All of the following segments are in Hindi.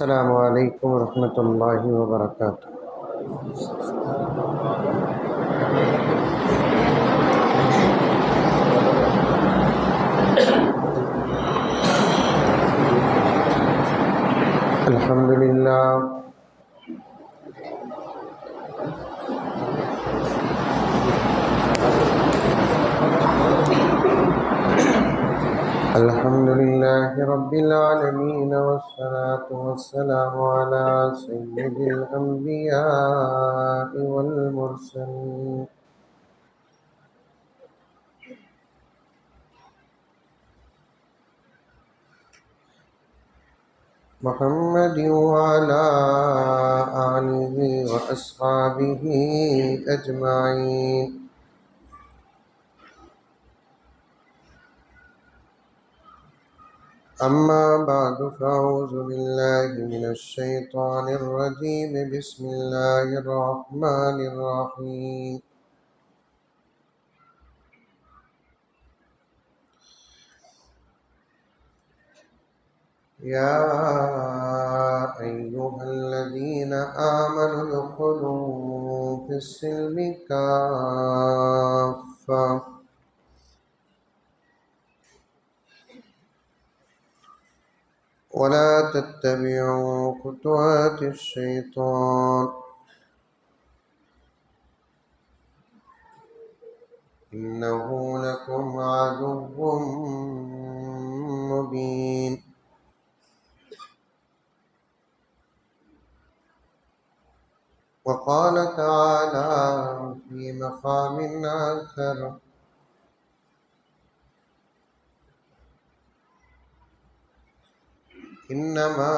अस्सलामु अलैकुम रहमतुल्लाहि व बरकातुहू। अल्हम्दुलिल्लाह अल्हम्दुलिल्लाहि रब्बिल आलमीन वस्सलातु वस्सलामु अला सय्यिदिल अंबियाइ वल मुरसलीन मुहम्मदिन व अला आलिहि व अस्हाबिहि अजमाइन। अम्मा बादु फ़अऊज़ु बिल्लाहि मिनश शैतानिर रजीम। बिस्मिल्लाहिर रहमानिर रहीम। या अय्युहल्लज़ीना आमनु उदख़ुलू फ़िस्सिल्मि काफ़्फ़ा वला तत्तबिऊ खुतुवातिश शैतान इन्नहु लकुम अदुव्वुम मुबीन। वक़ाल तआला फ़ी मक़ामिन आख़र इन्नमा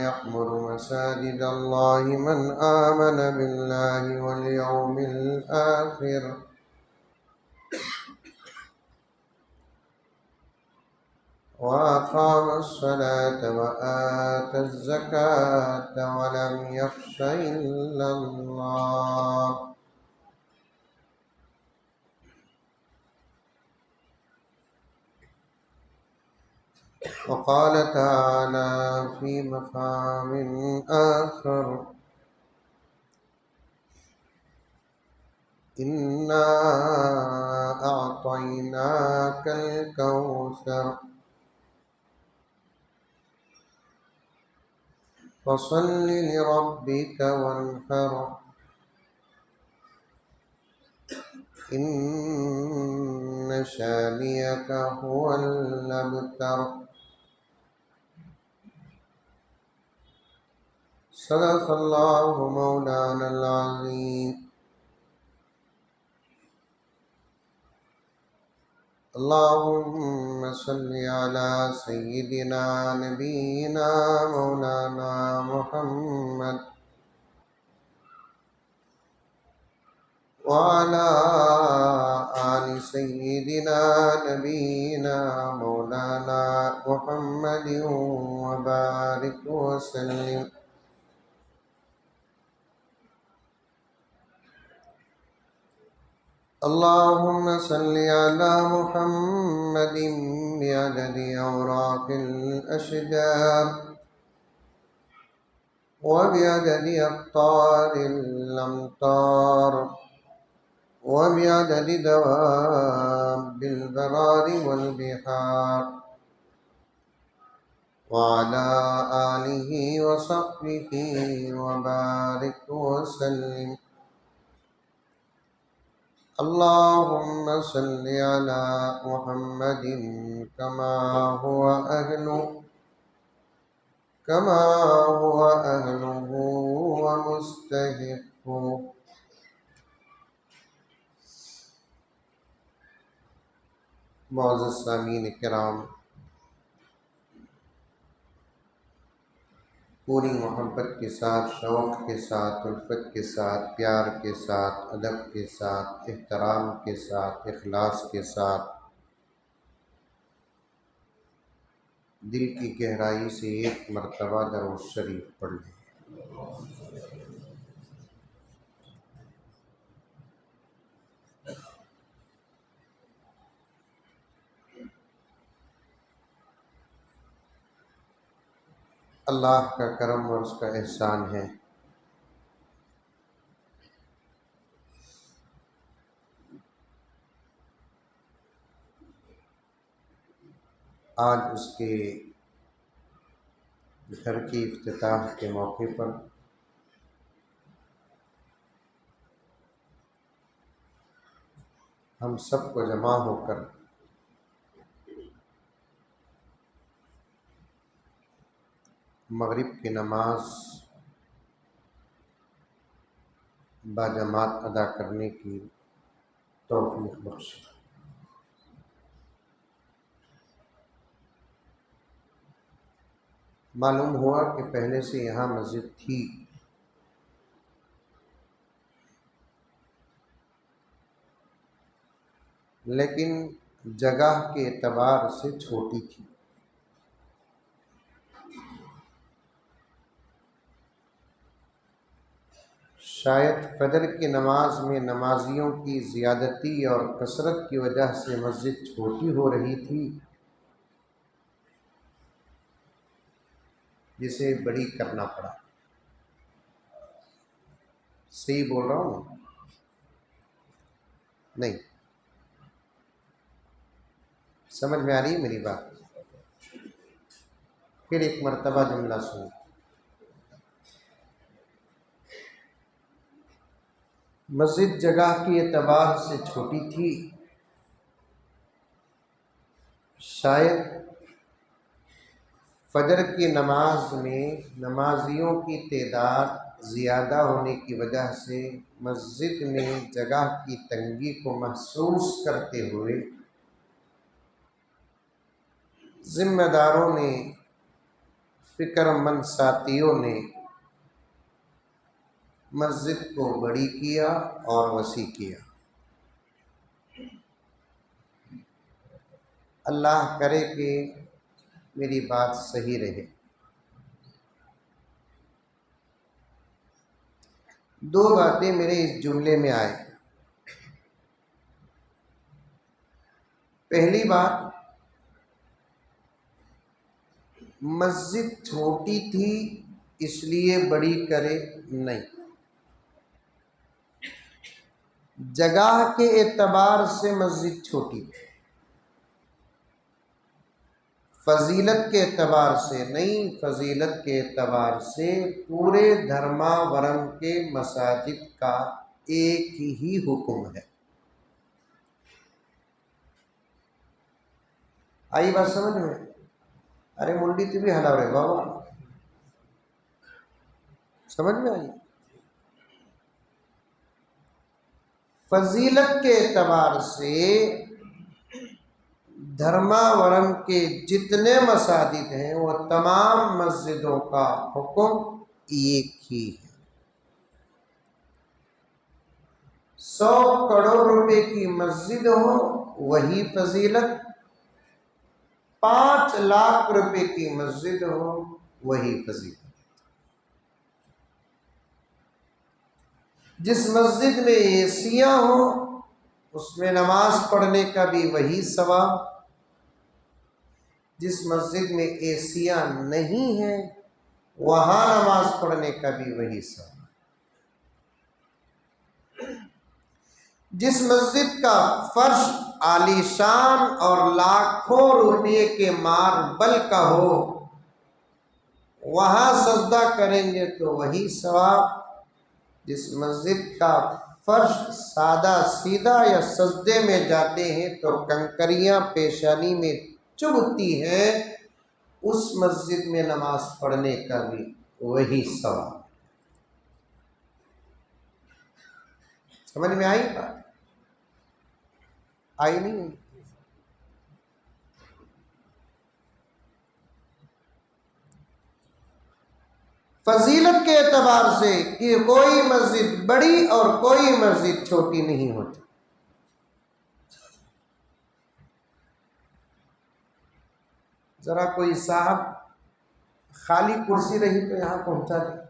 यअमुरु मसाजिदल्लाहि मन आमन बिल्लाहि वल यौमिल आख़िर व अक़ामस्सलात व आतज़्ज़कात व लम यख़्श इल्लल्लाह। वक़ाल तआला फ़ी मक़ामिन आख़र इन्ना अअतैनाकल कौसर फ़सल्लि लिरब्बिक वन्हर इन्न शानिअक हुवल अबतर। सदक़ल्लाहु मौलानल अज़ीम। अल्लाहुम्मा सल्लि अला सय्यिदिना नबीना मौलाना मुहम्मद व अला आलि सय्यिदिना नबीना मौलाना मुहम्मदिन व बारिक व सल्लिम। अल्लाहुम्मा सल्लि अला मुहम्मदिन बिअददि औराक़िल अशजार व बिअददि अक़्तारिल अमतार व बिअददि दवाबिल बरारि वल बिहार व अला आलिहि व सहबिहि व बारिक व सल्लिम। अल्लाहुम्मा सल्लि अला मुहम्मदिन कमा हुवा अहलुहु व मुस्तहिक़्क़ुहु। मुअज़्ज़ज़ सामीन किराम, पूरी मोहब्बत के साथ, शौक़ के साथ, उल्फत के साथ, प्यार के साथ, अदब के साथ, एहतराम के साथ, इखलास के साथ दिल की गहराई से एक मरतबा दरूद शरीफ पढ़ लें। अल्लाह का करम और उसका एहसान है। आज उसके घर की इफ्तिताह के मौके पर हम सबको जमा होकर मगरिब की नमाज बाजमात अदा करने की तौफीक बख्शी। मालूम हुआ कि पहले से यहाँ मस्जिद थी, लेकिन जगह के एतबार से छोटी थी। शायद फजर की नमाज में नमाजियों की ज़्यादती और कसरत की वजह से मस्जिद छोटी हो रही थी, जिसे बड़ी करना पड़ा। सही बोल रहा हूँ नहीं? समझ में आ रही है मेरी बात? फिर एक मर्तबा जुमला सुनो। मस्जिद जगह के एतबार से छोटी थी, शायद फजर की नमाज में नमाजियों की तादाद ज़्यादा होने की वजह से मस्जिद में जगह की तंगी को महसूस करते हुए ज़िम्मेदारों ने, फ़िक्रमंद साथियों ने मस्जिद को बड़ी किया और वसी किया। अल्लाह करे कि मेरी बात सही रहे। दो बातें मेरे इस जुमले में आए। पहली बात, मस्जिद छोटी थी इसलिए बड़ी करे नहीं, जगह के एतबार से मस्जिद छोटी थी, फजीलत के एतबार से नहीं। फजीलत के एतबार से पूरे धर्मावरम के मसाजिद का एक ही हुक्म है। आई बात समझ में? अरे मुंडी तो भी हला रहे बाबा, समझ में आई? फजीलत के एतबार से धर्मावरम के जितने मसाजिद हैं वो तमाम मस्जिदों का हुक्म एक ही है। 100 करोड़ रुपए की मस्जिद हो वही फजीलत, 5 लाख रुपए की मस्जिद हो वही फजीलत। जिस मस्जिद में एसियां हो उसमें नमाज पढ़ने का भी वही सवाब, जिस मस्जिद में एसियां नहीं है वहां नमाज पढ़ने का भी वही सवाब। जिस मस्जिद का फर्श आलीशान और लाखों रुपये के मार्बल का हो वहां सजदा करेंगे तो वही सवाब। जिस मस्जिद का फर्श सादा सीधा या सजदे में जाते हैं तो कंकरियां पेशानी में चुभती है, उस मस्जिद में नमाज पढ़ने का भी वही सवाब। समझ में आई बात? आई नहीं? फजीलत के एतबार से कि कोई मस्जिद बड़ी और कोई मस्जिद छोटी नहीं होती। जरा कोई साहब खाली कुर्सी रही तो यहां पहुंचा दे।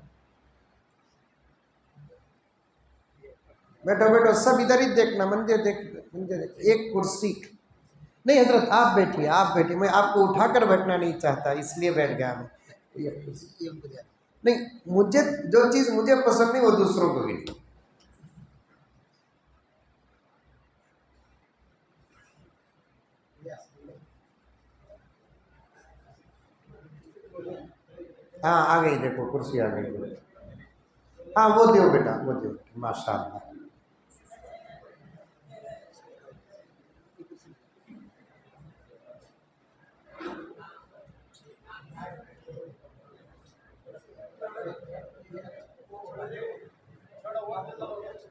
बैठो बैठो, सब इधर ही देखना, मंदिर देख, मंदिर देख। एक कुर्सी नहीं हजरत, आप बैठिए, आप बैठिए। मैं आपको उठाकर बैठना नहीं चाहता इसलिए बैठ गया मैं। ये उनको दिया नहीं, मुझे जो चीज मुझे पसंद नहीं वो दूसरों को भी नहीं। हाँ आ गई, देखो कुर्सी आ गई। हाँ वो दो बेटा, वो दो, माशाल्लाह।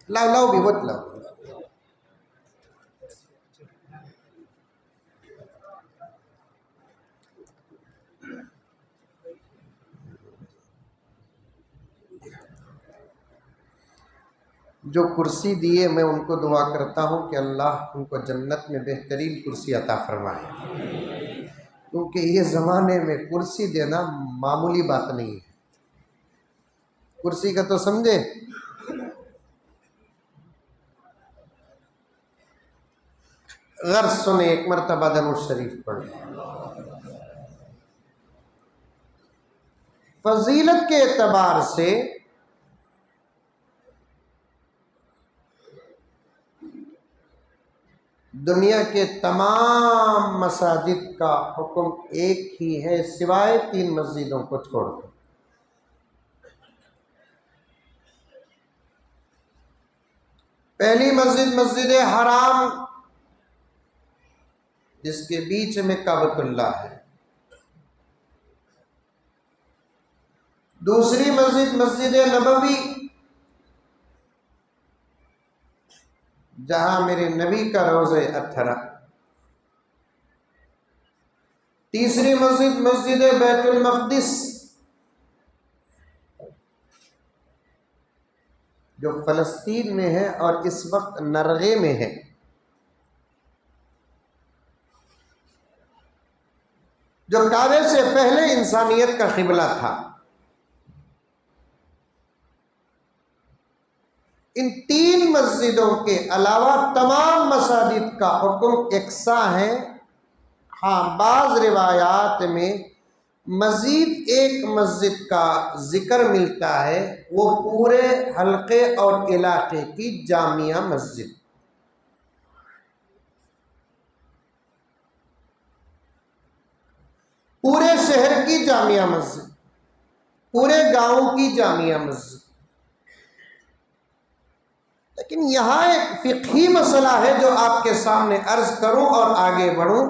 लाओ लाओ भी, वो लाओ। जो कुर्सी दिए मैं उनको दुआ करता हूँ कि अल्लाह उनको जन्नत में बेहतरीन कुर्सी अता फरमाए, क्योंकि ये ज़माने में कुर्सी देना मामूली बात नहीं है। कुर्सी का तो समझे, गर सुने एक मरतबा दरूद शरीफ पढ़। फजीलत के एतबार से दुनिया के तमाम मसाजिद का हुक्म एक ही है, सिवाय 3 मस्जिदों को छोड़कर। पहली मस्जिद मस्जिद हराम, जिसके बीच में काबतुल्लाह है। दूसरी मस्जिद मस्जिद नबवी, जहां मेरे नबी का रोज़े अत्थरा। तीसरी मस्जिद मस्जिद बैतुल मक़दिस, जो फ़लस्तीन में है और इस वक्त नरगे में है। जो काबे से पहले इंसानियत का क़िबला था। इन 3 मस्जिदों के अलावा तमाम मसाजिद का हुक्म एकसा है। हाँ, बाज़ रिवायात में मज़ीद एक मस्जिद का जिक्र मिलता है, वो पूरे हल्के और इलाके की जामिया मस्जिद। पूरे शहर की जामिया मस्जिद, पूरे गांव की जामिया मस्जिद। लेकिन यहाँ एक फ़िक़ही मसला है जो आपके सामने अर्ज करूं और आगे बढ़ूं।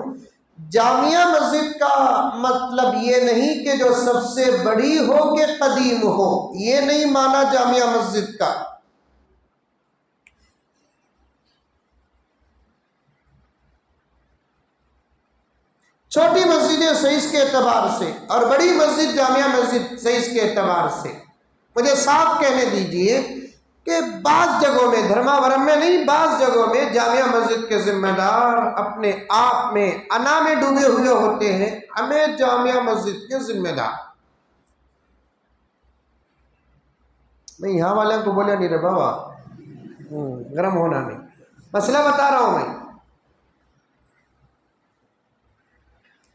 जामिया मस्जिद का मतलब ये नहीं कि जो सबसे बड़ी हो कि कदीम हो, ये नहीं माना जामिया मस्जिद का। छोटी मस्जिदें सईस के एतबार से और बड़ी मस्जिद जामिया मस्जिद सईस के एतबार से मुझे साफ कहने दीजिए कि बाज़ जगहों में, धर्मावरम में नहीं, बाज़ जगहों में जामिया मस्जिद के जिम्मेदार अपने आप में अना में डूबे हुए होते हैं। हमें जामिया मस्जिद के जिम्मेदार, मैं यहाँ वाले को बोला नहीं रे बाबा, गर्म होना नहीं, मसला बता रहा हूं मैं।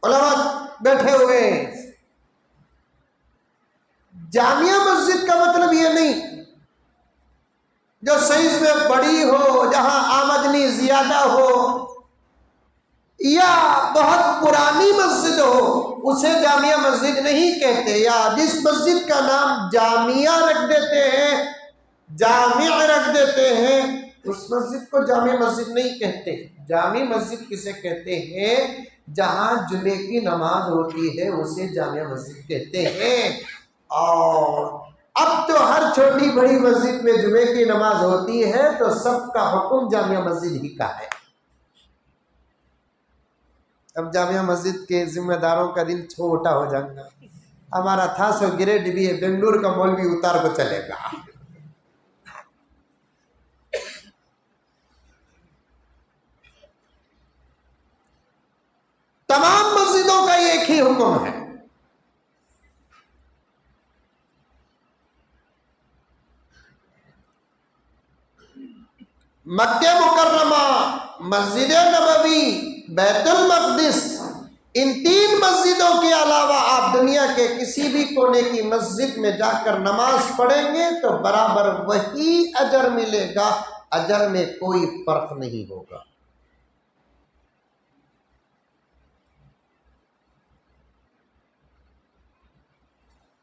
उलमा बैठे हुए हैं। जामिया मस्जिद का मतलब ये नहीं जो साइज में बड़ी हो, जहां आमदनी ज्यादा हो, या बहुत पुरानी मस्जिद हो, उसे जामिया मस्जिद नहीं कहते। या जिस मस्जिद का नाम जामिया रख देते हैं, जामिया रख देते हैं, उस मस्जिद को जामिया मस्जिद नहीं कहते। जामी मस्जिद किसे कहते हैं? जहां जुमे की नमाज होती है उसे जामिया मस्जिद कहते हैं। और अब तो हर छोटी बड़ी मस्जिद में जुमे की नमाज होती है, तो सबका हुक्म जामिया मस्जिद ही का है। अब जामिया मस्जिद के जिम्मेदारों का दिल छोटा हो जाएगा। हमारा था सो ग्रेड भी है, बेंगलुरु का मौलवी उतार को चलेगा। तमाम मस्जिदों का एक ही हुक्म है। मक्के मुकर्रमा, मस्जिद नबवी, बैतुल मक़दिस, इन 3 मस्जिदों के अलावा आप दुनिया के किसी भी कोने की मस्जिद में जाकर नमाज पढ़ेंगे तो बराबर वही अजर मिलेगा, अजर में कोई फर्क नहीं होगा।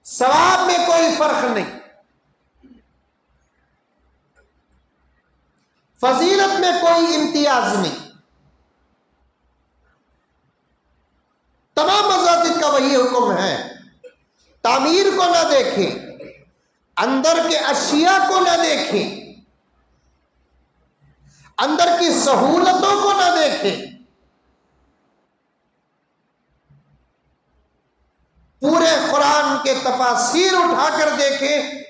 सवाब में कोई फर्क नहीं, फजीलत में कोई इम्तियाज नहीं। तमाम मसाजिद का वही हुक्म है, तामीर को ना देखें, अंदर के अशिया को ना देखें, अंदर की सहूलतों को ना देखें, पूरे कुरान के तफासीर उठाकर देखें,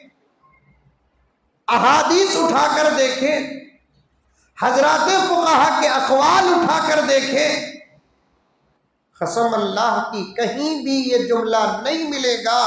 अहादीस उठाकर देखें, हजरात फुकाहा के अक़वाल उठाकर देखें। कसम अल्लाह की कहीं भी ये जुमला नहीं मिलेगा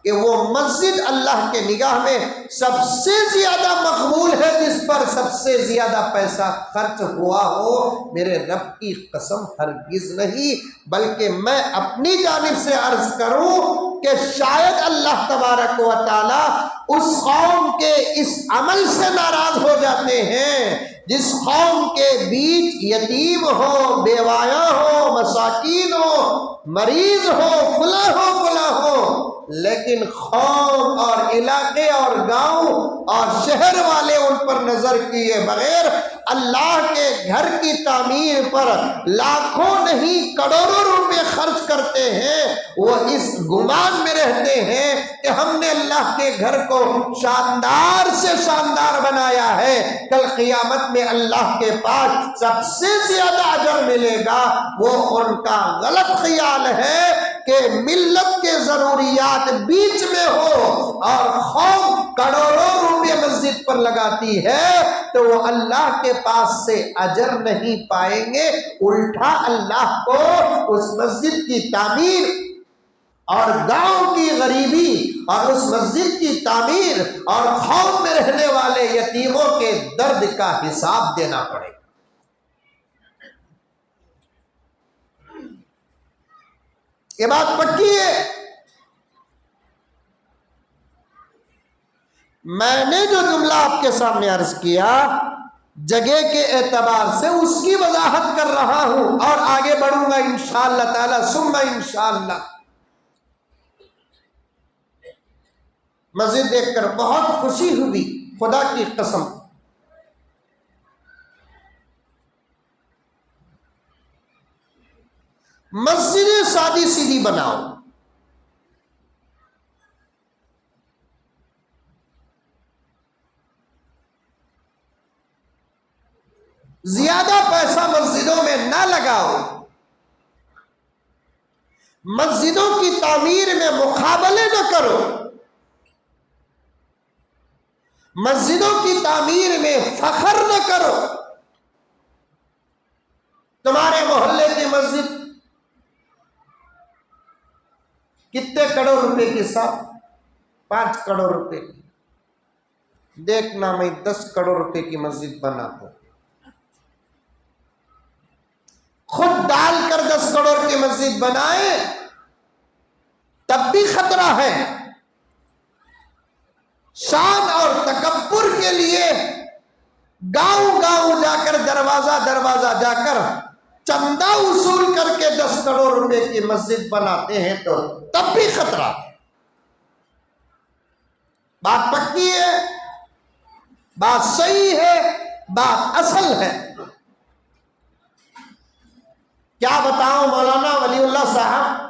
कि वो मस्जिद अल्लाह के निगाह में सबसे ज्यादा मकबूल है जिस पर सबसे ज्यादा पैसा खर्च हुआ हो। मेरे रब की कसम हरगिज नहीं, बल्कि मैं अपनी जानिब से अर्ज करूं कि शायद अल्लाह तबारक व तआला उस कौम के इस अमल से नाराज हो जाते हैं जिस कौम के बीच यतीम हो, बेवाया हो, मसाकीन हो, मरीज हो, फला हो, लेकिन कौम और इलाके और गांव और शहर वाले उन पर नजर किए बगैर अल्लाह के घर की तामीर पर लाखों नहीं करोड़ों रुपए खर्च करते हैं। वो इस गुमान में रहते हैं कि हमने अल्लाह के घर को शानदार से शानदार बनाया है, कल क़ियामत में अल्लाह के पास सबसे ज्यादा अजर मिलेगा। वो उनका गलत ख्याल है कि मिल्लत के जरूरियात बीच में हो और कौम करोड़ों रुपए मस्जिद पर लगाती है तो वो अल्लाह के पास से अजर नहीं पाएंगे, उल्टा अल्लाह को उस मस्जिद की तामीर और गांव की गरीबी और उस मस्जिद की तामीर और कौम में रहने वाले यतीमों के दर्द का हिसाब देना पड़ेगा। ये बात पक्की है। मैंने जो जुमला आपके सामने अर्ज किया जगह के एतबार से उसकी वजाहत कर रहा हूं और आगे बढ़ूंगा इंशाअल्लाह ताला सुम्मा इंशाअल्लाह। मस्जिद देखकर बहुत खुशी हुई, खुदा की कसम। मस्जिदें सादी सीधी बनाओ, ज्यादा पैसा मस्जिदों में ना लगाओ, मस्जिदों की तामीर में मुकाबले न करो, मस्जिदों की तामीर में फखर न करो। तुम्हारे मोहल्ले की मस्जिद कितने करोड़ रुपए की साहब? 5 करोड़ रुपए की। देखना मैं 10 करोड़ रुपए की मस्जिद बना दूं, खुद डालकर 10 करोड़ की मस्जिद बनाए तब भी खतरा है। शान और तकब्बुर के लिए गांव गांव जाकर दरवाजा दरवाजा जाकर चंदा वसूल करके 10 करोड़ रुपए की मस्जिद बनाते हैं तो तब भी खतरा है। बात पक्की है, बात सही है, बात असल है। क्या बताऊं मौलाना वलीउल्लाह साहब,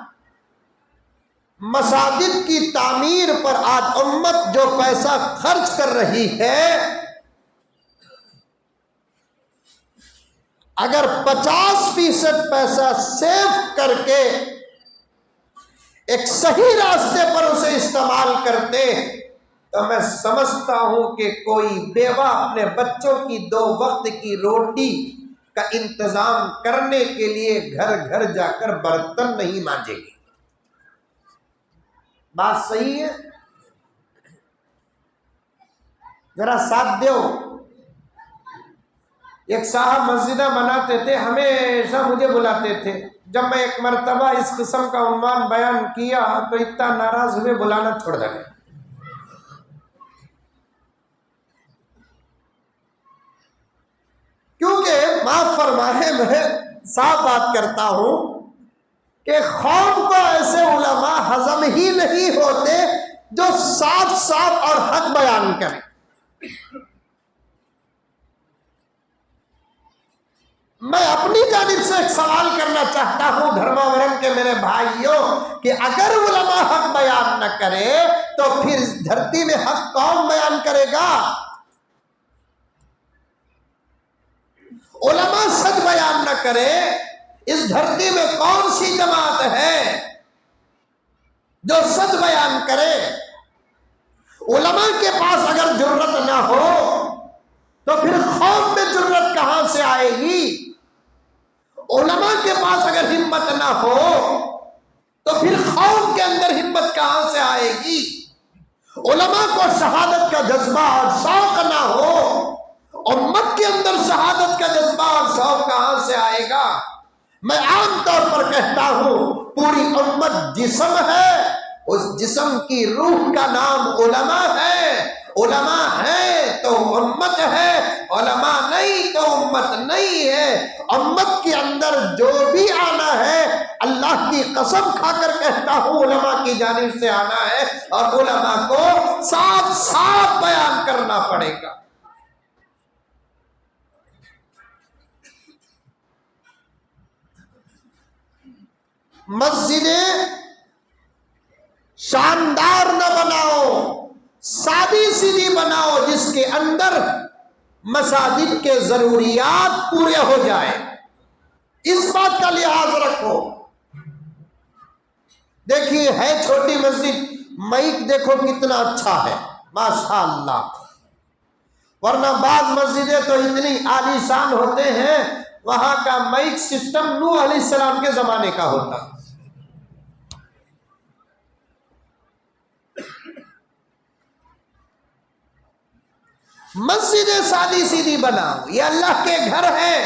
मसाजिद की तामीर पर आज उम्मत जो पैसा खर्च कर रही है, अगर 50% पैसा सेव करके एक सही रास्ते पर उसे इस्तेमाल करते तो मैं समझता हूं कि कोई बेवा अपने बच्चों की 2 वक्त की रोटी का इंतजाम करने के लिए घर घर जाकर बर्तन नहीं मांजेगी। बात सही है? जरा साथ दो। एक साहब मस्जिदा बनाते थे, हमेशा मुझे बुलाते थे, जब मैं एक मरतबा इस किस्म का उन्वान बयान किया तो इतना नाराज हुए, बुलाना छोड़ देने। क्योंकि माफ फरमाए, मैं साफ बात करता हूं कि कौम को ऐसे उलमा हजम ही नहीं होते जो साफ साफ और हक बयान करें। मैं अपनी जानिब से एक सवाल करना चाहता हूं धर्मावरम के मेरे भाइयों कि अगर उलमा हक बयान न करे तो फिर इस धरती में हक कौन बयान करेगा? उलमा सच बयान न करे, इस धरती में कौन सी जमात है जो सच बयान करे? उलमा के पास अगर जुर्रत ना हो तो फिर कौम में जुर्रत कहां से आएगी? उलमा के पास अगर हिम्मत ना हो तो फिर कौम के अंदर हिम्मत कहां से आएगी? उलमा को शहादत का जज्बा और शौक ना हो, उम्मत के अंदर शहादत का जज्बा और शौक कहां से आएगा? मैं आमतौर पर कहता हूं पूरी उम्मत जिस्म है, उस जिस्म की रूह का नाम उलमा है। उलमा है तो उम्मत है, उलमा नहीं तो उम्मत नहीं है। उम्मत के अंदर जो भी आना है, अल्लाह की कसम खाकर कहता हूं उलमा की जानिब से आना है और उलमा को साफ साफ बयान करना पड़ेगा। मस्जिदें शानदार न बनाओ, सादी सीधी बनाओ जिसके अंदर मसाजिद के जरूरियात पूरे हो जाए। इस बात का लिहाज रखो। देखिए है छोटी मस्जिद, माइक देखो कितना अच्छा है माशाअल्लाह, वरना बाज मस्जिदें तो इतनी आलीशान होते हैं, वहां का माइक सिस्टम नूह अलैहिस्सलाम के जमाने का होता। मस्जिदें सादी सीधी बनाओ, ये अल्लाह के घर हैं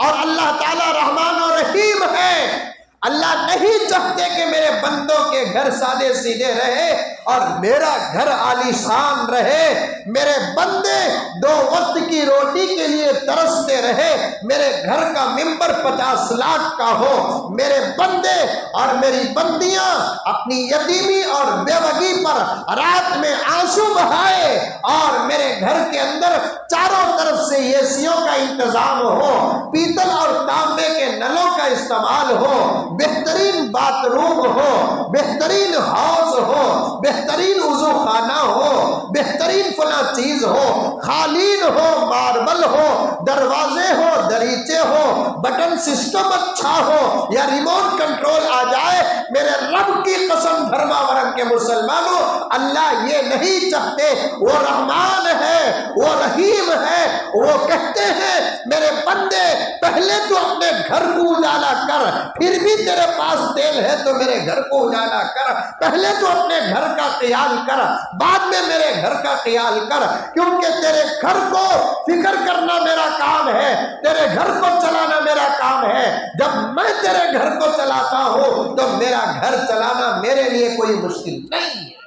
और अल्लाह ताला रहमान और रहीम है। अल्लाह नहीं चाहते कि मेरे बंदों के घर सादे सीधे रहे और मेरा घर आलीशान रहे। मेरे बंदे 2 वक्त की रोटी के लिए तरसते रहे, मेरे घर का मिंबर 50 लाख का हो। मेरे बंदे और मेरी बंदियां अपनी यतीमी और बेवगी पर रात में आंसू बहाए और मेरे घर के अंदर चारों तरफ से एसियों का इंतजाम हो, पीतल और तांबे के नलों का इस्तेमाल हो, बेहतरीन बाथरूम हो, बेहतरीन हाउस हो, बेहतरीन वुजू खाना हो, बेहतरीन फला चीज हो, खालीन हो, मार्बल हो, दरवाजे हो, दरीचे हो, बटन सिस्टम अच्छा हो या रिमोट कंट्रोल आ जाए। मेरे रब की कसम धर्मावरम के मुसलमानों, अल्लाह ये नहीं चाहते। वो रहमान है, वो रहीम है। वो कहते हैं मेरे बंदे पहले तो अपने घर को उजाला कर, फिर भी तेरे पास तेल है तो मेरे घर को उजाला कर। पहले तो अपने घर का ख्याल कर, बाद में मेरे घर का ख्याल कर, क्योंकि तेरे घर को फिक्र करना मेरा काम है, तेरे घर को चलाना मेरा काम है। जब मैं तेरे घर को चलाता हूं तो मेरा घर चलाना मेरे लिए कोई मुश्किल नहीं है।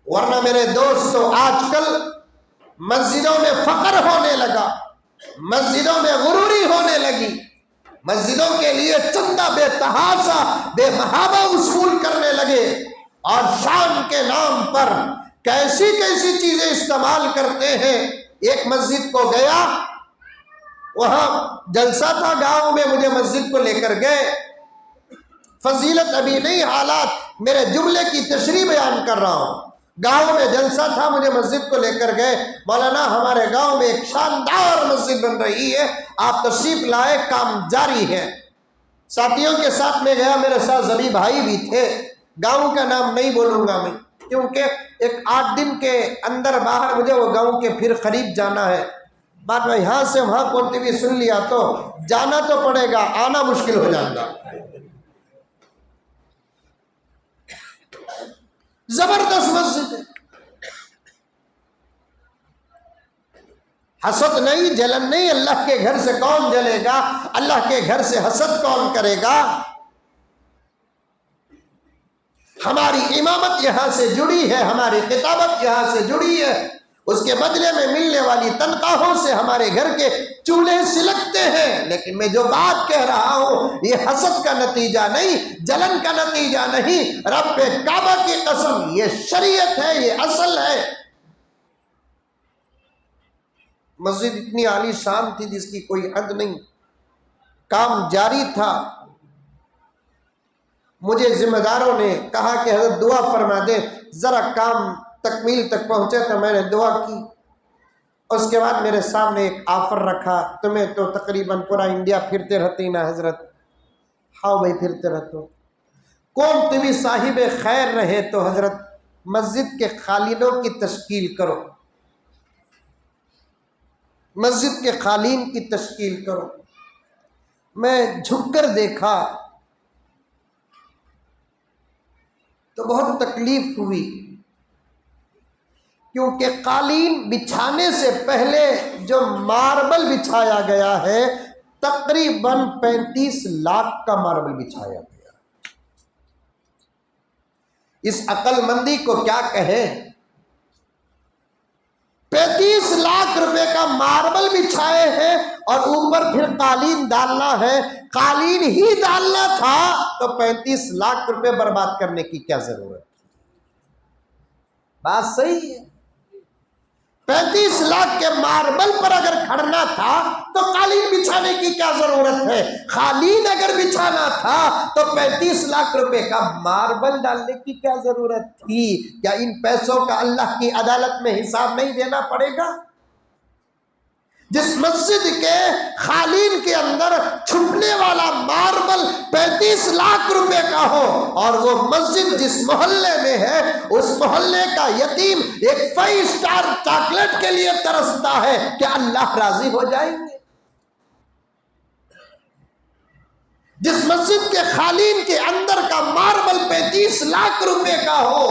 वरना मेरे दोस्तों आजकल मस्जिदों में फख्र होने लगा, मस्जिदों में गुरूरी होने लगी, मस्जिदों के लिए चंदा बेतहाशा बेमहाबा वसूल करने लगे और शान के नाम पर कैसी कैसी चीजें इस्तेमाल करते हैं। एक मस्जिद को गया, वहां जलसा था गांव में, मुझे मस्जिद को लेकर गए। फजीलत अभी नहीं, हालात मेरे जुमले की तशरीह बयान कर रहा हूं। गांव में जलसा था, मुझे मस्जिद को लेकर गए। मौलाना हमारे गांव में एक शानदार मस्जिद बन रही है, आप तशरीफ लाए, काम जारी है। साथियों के साथ में गया, मेरे साथ जबी भाई भी थे। गांव का नाम नहीं बोलूंगा मैं, क्योंकि एक 8 दिन के अंदर बाहर मुझे वो गांव के फिर करीब जाना है। बात में यहाँ से वहां पहुंचते भी सुन लिया तो जाना तो पड़ेगा, आना मुश्किल हो जाएगा। जबरदस्त मस्जिद है, हसद नहीं, जलन नहीं। अल्लाह के घर से कौन जलेगा, अल्लाह के घर से हसद कौन करेगा। हमारी इमामत यहां से जुड़ी है, हमारी किताबत यहां से जुड़ी है, उसके बदले में मिलने वाली तनख्वाहों से हमारे घर के चूल्हे सिलकते हैं। लेकिन मैं जो बात कह रहा हूं ये हसद का नतीजा नहीं, जलन का नतीजा नहीं। रब काबा की कसम, ये शरीयत है, ये असल है। मस्जिद इतनी आलीशान थी जिसकी कोई हद नहीं, काम जारी था। मुझे जिम्मेदारों ने कहा कि हज़रत दुआ फरमा दे, जरा काम तकमील तक पहुंचे, तो मैंने दुआ की। उसके बाद मेरे सामने एक ऑफर रखा, तुम्हें तो तकरीबन पूरा इंडिया फिरते रहती ना हजरत। हाँ भाई फिरते रहते हो, कौन तुम्हें साहिब खैर रहे तो हजरत मस्जिद के खालिनों की तश्कील करो, मस्जिद के खालिन की तश्कील करो। मैं झुककर देखा तो बहुत तकलीफ हुई, क्योंकि कालीन बिछाने से पहले जो मार्बल बिछाया गया है तकरीबन 35 लाख का मार्बल बिछाया गया। इस अक्लमंदी को क्या कहे, 35 लाख रुपए का मार्बल बिछाए हैं और ऊपर फिर कालीन डालना है। कालीन ही डालना था तो 35 लाख रुपए बर्बाद करने की क्या जरूरत। बात सही है, 35 लाख के मार्बल पर अगर खड़ना था तो कालीन बिछाने की क्या जरूरत है। कालीन अगर बिछाना था तो 35 लाख रुपए का मार्बल डालने की क्या जरूरत थी। क्या इन पैसों का अल्लाह की अदालत में हिसाब नहीं देना पड़ेगा। जिस मस्जिद के खालीन के अंदर छुपने वाला मार्बल 35 लाख रुपए का हो और वो मस्जिद जिस मोहल्ले में है उस मोहल्ले का यतीम एक 5 स्टार चॉकलेट के लिए तरसता है, क्या अल्लाह राजी हो जाएंगे। जिस मस्जिद के खालीन के अंदर का मार्बल 35 लाख रुपए का हो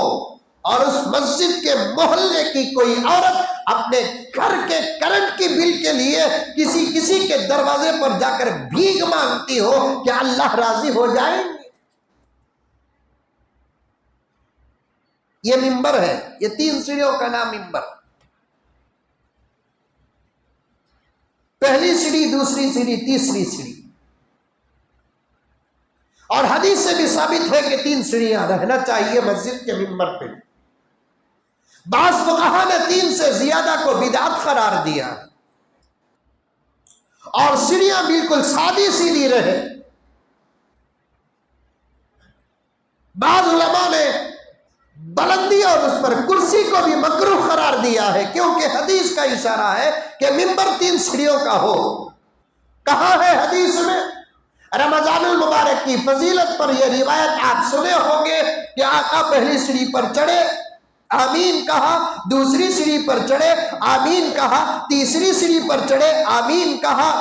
और उस मस्जिद के मोहल्ले की कोई औरत अपने घर के करंट की बिल के लिए किसी के दरवाजे पर जाकर भीख मांगती हो, क्या अल्लाह राजी हो जाएंगे। ये मिंबर है, ये 3 सीढ़ियों का नाम मिंबर। पहली सीढ़ी, दूसरी सीढ़ी, तीसरी सीढ़ी। और हदीस से भी साबित है कि 3 सीढ़ियां रहना चाहिए मस्जिद के मिंबर पे। बाज़ फुक़हा ने 3 से ज्यादा को बिदात करार दिया और सीढ़ियां बिल्कुल सादी सीधी रहे। बाज़ उलमा ने बुलंदी और उस पर कुर्सी को भी मकरूह करार दिया है, क्योंकि हदीस का इशारा है कि मिंबर 3 सीढ़ियों का हो। कहां है हदीस में। रमजानुल मुबारक की फजीलत पर यह रिवायत आप सुने होंगे कि आका पहली सीढ़ी पर चढ़े, आमीन कहा, दूसरी सीढ़ी पर चढ़े, आमीन कहा, तीसरी सीढ़ी पर चढ़े, आमीन कहा,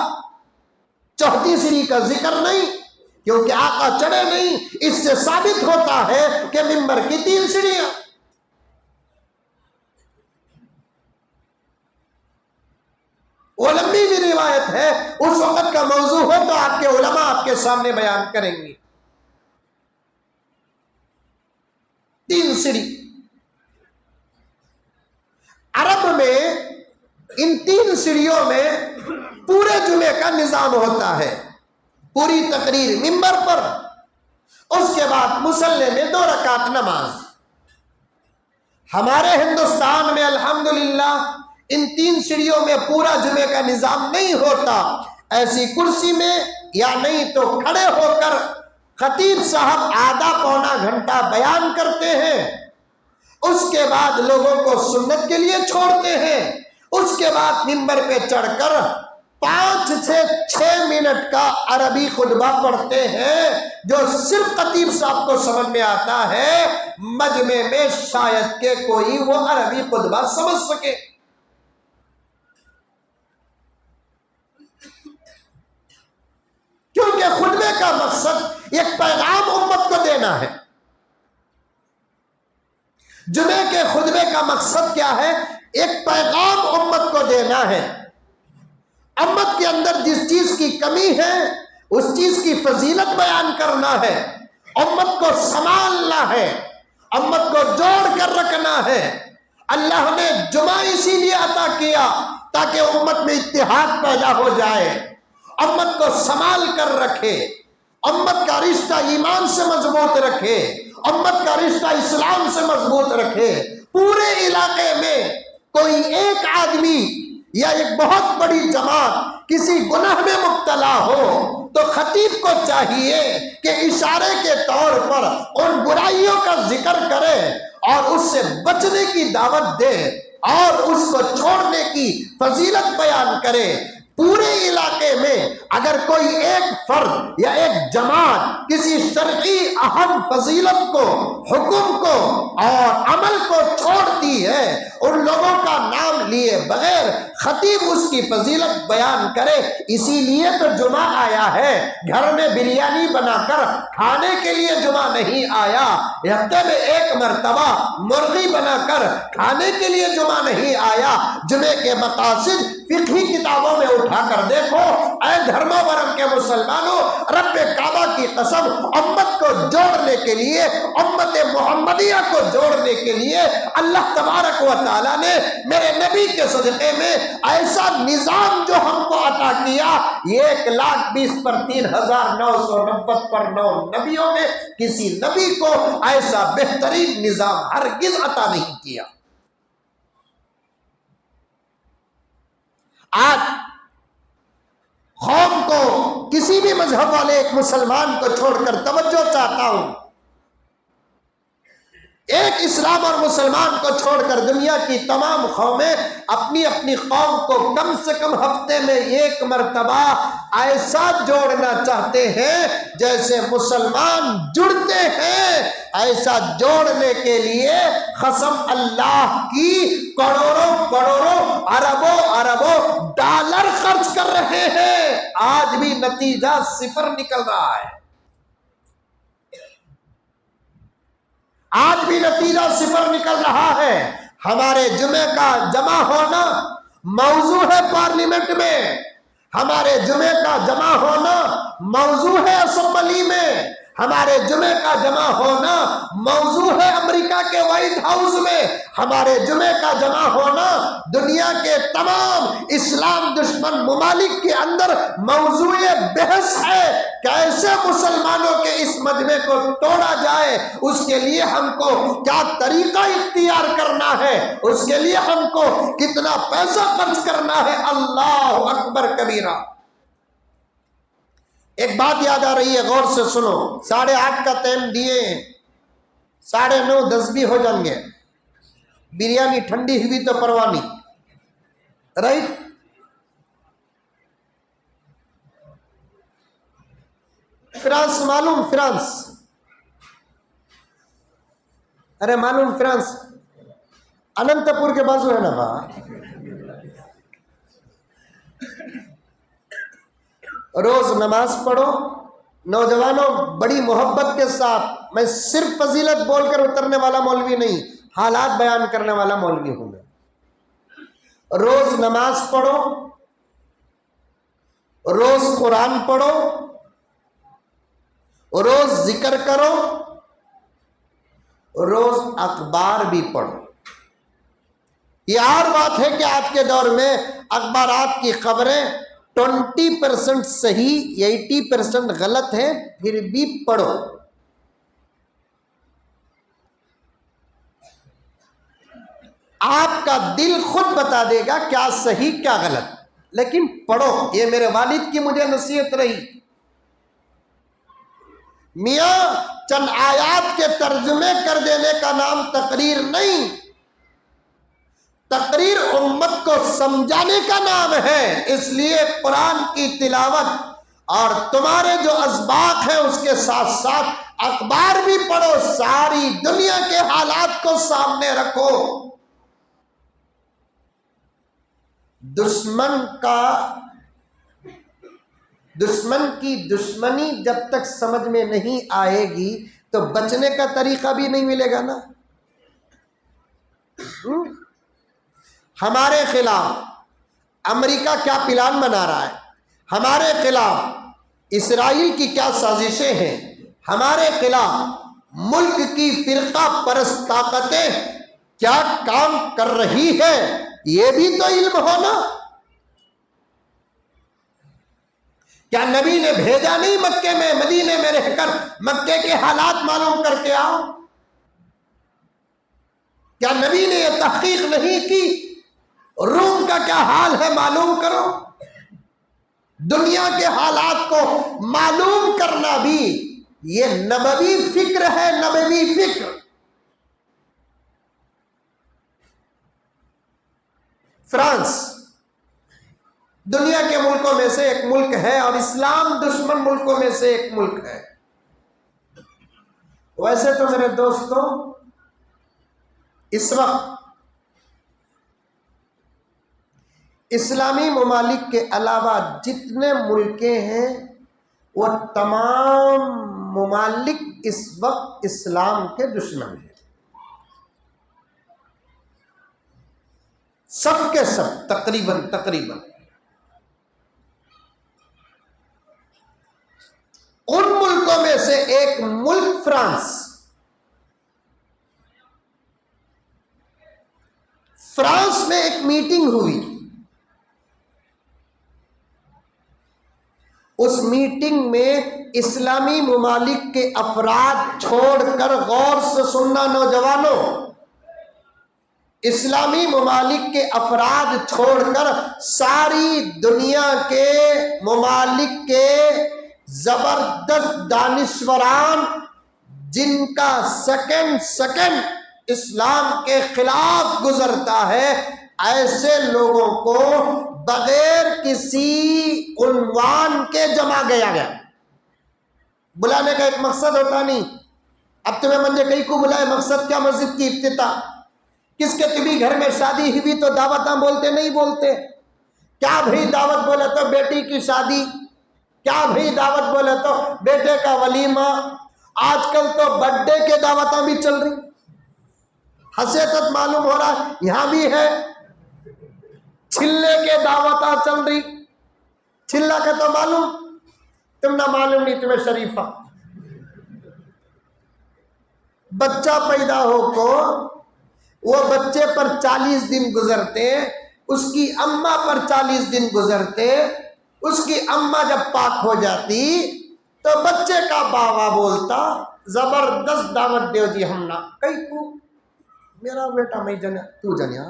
चौथी सीढ़ी का जिक्र नहीं क्योंकि आका चढ़े नहीं। इससे साबित होता है कि मिंबर की 3 सीढ़ियां। वो लंबी भी रिवायत है, उस वक्त का मौजू हो तो आपके उलमा आपके सामने बयान करेंगे। 3 सीढ़ी। अरब में इन 3 सीढ़ियों में पूरे जुमे का निजाम होता है, पूरी तकरीर मिंबर पर, उसके बाद मुसल्ले में 2 रकात नमाज। हमारे हिंदुस्तान में अल्हम्दुलिल्लाह इन 3 सीढ़ियों में पूरा जुमे का निजाम नहीं होता। ऐसी कुर्सी में या नहीं तो खड़े होकर खतीब साहब आधा पौना घंटा बयान करते हैं, उसके बाद लोगों को सुन्नत के लिए छोड़ते हैं, उसके बाद मिंबर पे चढ़कर 5 से 6 मिनट का अरबी खुतबा पढ़ते हैं जो सिर्फ खतीब साहब को समझ में आता है। मजमे में शायद के कोई वो अरबी खुतबा समझ सके। क्योंकि खुतबे का मकसद एक पैगाम उम्मत को देना है। जुमे के खुतबे का मकसद क्या है, एक पैगाम उम्मत को देना है। उम्मत के अंदर जिस चीज की कमी है उस चीज की फजीलत बयान करना है, उम्मत को संभालना है, उम्मत को जोड़ कर रखना है। अल्लाह ने जुमा इसीलिए अता किया ताकि उम्मत में इत्तेहाद पैदा हो जाए, उम्मत को संभाल कर रखे, उम्मत का रिश्ता ईमान से मजबूत रखे, उम्मत का रिश्ता इस्लाम से मजबूत रखे। पूरे इलाके में कोई एक आदमी या एक बहुत बड़ी जमात किसी गुनाह में मुब्तला हो तो खतीब को चाहिए कि इशारे के तौर पर उन बुराइयों का जिक्र करे और उससे बचने की दावत दे और उसको छोड़ने की फजीलत बयान करे। पूरे इलाके में अगर कोई एक फर्द या एक जमात किसी शरई अहम फजीलत को, हुक्म को और अमल को छोड़ती है, उन लोगों का नाम लिए बगैर खतीब उसकी फजीलत बयान करे। इसीलिए तो जुमा आया है। घर में बिरयानी बनाकर खाने के लिए जुमा नहीं आया, हफ्ते में एक मरतबा मुर्गी बनाकर खाने के लिए जुमा नहीं आया। जुमे के मकासिद फिक़ही किताबों में उठाकर देखो। ऐ धर्मावरम के मुसलमानों, रब्बे काबा की कसम, उम्मत को जोड़ने के लिए, उम्मत मोहम्मदिया को जोड़ने के लिए अल्लाह तबारक व तआला ने मेरे नबी के सदक़े में ऐसा निजाम जो हमको अता किया, 1,20,000 पर 3,990 पर 9 नबियों में किसी नबी को ऐसा बेहतरीन निजाम हरगिज अता नहीं किया। आज कौम को, किसी भी मजहब वाले एक मुसलमान को छोड़कर तवज्जो चाहता हूं, एक इस्लाम और मुसलमान को छोड़कर दुनिया की तमाम कौमें अपनी अपनी कौम को कम से कम हफ्ते में एक मरतबा ऐसा जोड़ना चाहते हैं जैसे मुसलमान जुड़ते हैं। ऐसा जोड़ने के लिए कसम अल्लाह की करोड़ों करोड़ों अरबों अरबों डॉलर खर्च कर रहे हैं। आज भी नतीजा सिफर निकल रहा है, आज भी नतीजा सिफर निकल रहा है। हमारे जुमे का जमा होना मौजू है पार्लियामेंट में, हमारे जुमे का जमा होना मौजू है असेंबली में, हमारे जुमे का जमा होना मौजू है अमेरिका के व्हाइट हाउस में, हमारे जुमे का जमा होना दुनिया के तमाम इस्लाम दुश्मन मुमालिक के अंदर मौजूए बहस है। कैसे मुसलमानों के इस मजमे को तोड़ा जाए, उसके लिए हमको क्या तरीका इख्तियार करना है, उसके लिए हमको कितना पैसा खर्च करना है। अल्लाह अकबर कबीरा। एक बात याद आ रही है, गौर से सुनो। 8:30 का टाइम दिए, 9:30 10 भी हो जाएंगे। बिरयानी ठंडी हुई तो परवाह नहीं, राइट? फ्रांस मालूम? फ्रांस, अरे मालूम फ्रांस, अनंतपुर के बाजू है ना वहां। रोज नमाज पढ़ो नौजवानों, बड़ी मोहब्बत के साथ। मैं सिर्फ फजीलत बोलकर उतरने वाला मौलवी नहीं, हालात बयान करने वाला मौलवी हूं मैं। रोज नमाज पढ़ो, रोज कुरान पढ़ो, रोज जिक्र करो, रोज अखबार भी पढ़ो। यह और बात है कि आज के दौर में अखबारात की खबरें 20% सही, 80% गलत है, फिर भी पढ़ो। आपका दिल खुद बता देगा क्या सही क्या गलत, लेकिन पढ़ो। ये मेरे वालिद की मुझे नसीहत रही। मियां, चंद आयात के तर्जुमे कर देने का नाम तकरीर नहीं, तकरीर उम्मत को समझाने का नाम है। इसलिए कुरान की तिलावत और तुम्हारे जो असबाक है उसके साथ साथ अखबार भी पढ़ो, सारी दुनिया के हालात को सामने रखो। दुश्मन की दुश्मनी जब तक समझ में नहीं आएगी तो बचने का तरीका भी नहीं मिलेगा ना। हमारे खिलाफ अमेरिका क्या प्लान बना रहा है, हमारे खिलाफ इसराइल की क्या साजिशें हैं, हमारे खिलाफ मुल्क की फिरका परस्त ताकतें क्या काम कर रही है, ये भी तो इल्म होना। क्या नबी ने भेजा नहीं मक्के में, मदीने में रहकर मक्के के हालात मालूम करके आओ? क्या नबी ने यह तहकीक नहीं की रूम का क्या हाल है मालूम करो? दुनिया के हालात को मालूम करना भी ये नबवी फिक्र है, नबवी फिक्र। फ्रांस दुनिया के मुल्कों में से एक मुल्क है और इस्लाम दुश्मन मुल्कों में से एक मुल्क है। वैसे तो मेरे दोस्तों, इस वक्त इस्लामी ममालिक के अलावा जितने मुल्कें हैं वो तमाम ममालिक इस वक्त इस्लाम के दुश्मन हैं, सब के सब तकरीबन। उन मुल्कों में से एक मुल्क फ्रांस में एक मीटिंग हुई। उस मीटिंग में इस्लामी ममालिक के अफराद छोड़कर, गौर से सुनना नौजवानों, इस्लामी ममालिक के अफराद छोड़कर सारी दुनिया के ममालिक के जबरदस्त दानिश्वरान, जिनका सेकंड इस्लाम के खिलाफ गुजरता है, ऐसे लोगों को बगैर किसी उन्वान के जमा गया। बुलाने का एक मकसद होता नहीं। अब तुम्हें मंजे कई को बुलाए, मकसद क्या? मस्जिद की इफ्तिताह। किसके तुम्ही घर में शादी हुई तो दावत बोलते नहीं बोलते? क्या भाई दावत बोले तो बेटी की शादी, क्या भाई दावत बोले तो बेटे का वलीमा। आजकल तो बर्थडे के दावत भी चल रही, हंसे तक मालूम हो रहा है यहां भी है। छिल्ले के दावत चल रही, छिल्ला का तो मालूम, तुम ना मालूम नहीं तुम्हें शरीफा। बच्चा पैदा हो को वो बच्चे पर 40 दिन गुजरते, उसकी अम्मा पर 40 दिन गुजरते। उसकी अम्मा जब पाक हो जाती तो बच्चे का बाबा बोलता, जबरदस्त दावत दो जी हमना। कई को मेरा बेटा मैं जन तू जनिया,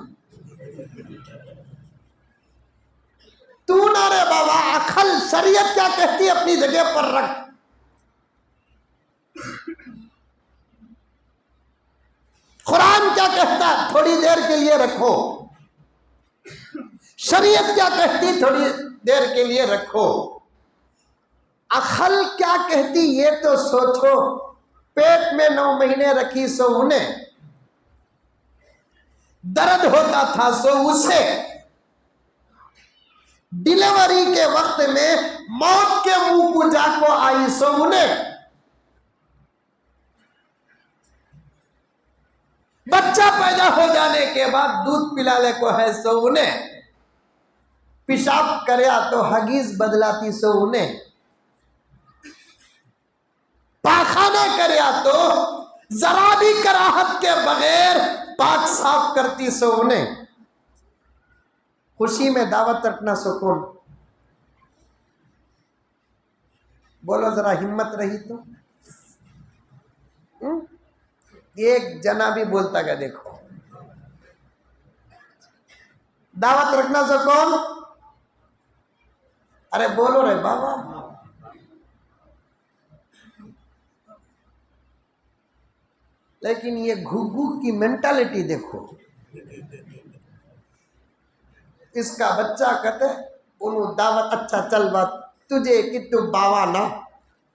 तू ना रे बाबा। अखल शरीयत क्या कहती है अपनी जगह पर रख। कुरान क्या कहता है थोड़ी देर के लिए रखो, शरीयत क्या कहती थोड़ी देर के लिए रखो। अखल क्या कहती ये तो सोचो। पेट में 9 महीने रखी सो उन्हें दर्द होता था सो उसे, डिलीवरी के वक्त में मौत के मुंह को जाको आई सो उन्हें, बच्चा पैदा हो जाने के बाद दूध पिलाने को है सो उन्हें, पेशाब करया तो हगीज बदलाती सो उन्हें, पाखाना करया तो जरा भी कराहत के बगैर पाक साफ करती सो उन्हें। खुशी में दावत रखना सो कौन? बोलो जरा हिम्मत रही तो। एक जना भी बोलता क्या देखो, दावत रखना सो कौन? अरे बोलो रे बाबा। लेकिन ये घुघू की मेंटालिटी देखो। इसका बच्चा कहते उन्हों दावत, अच्छा चल बात तुझे कि तू बावा ना,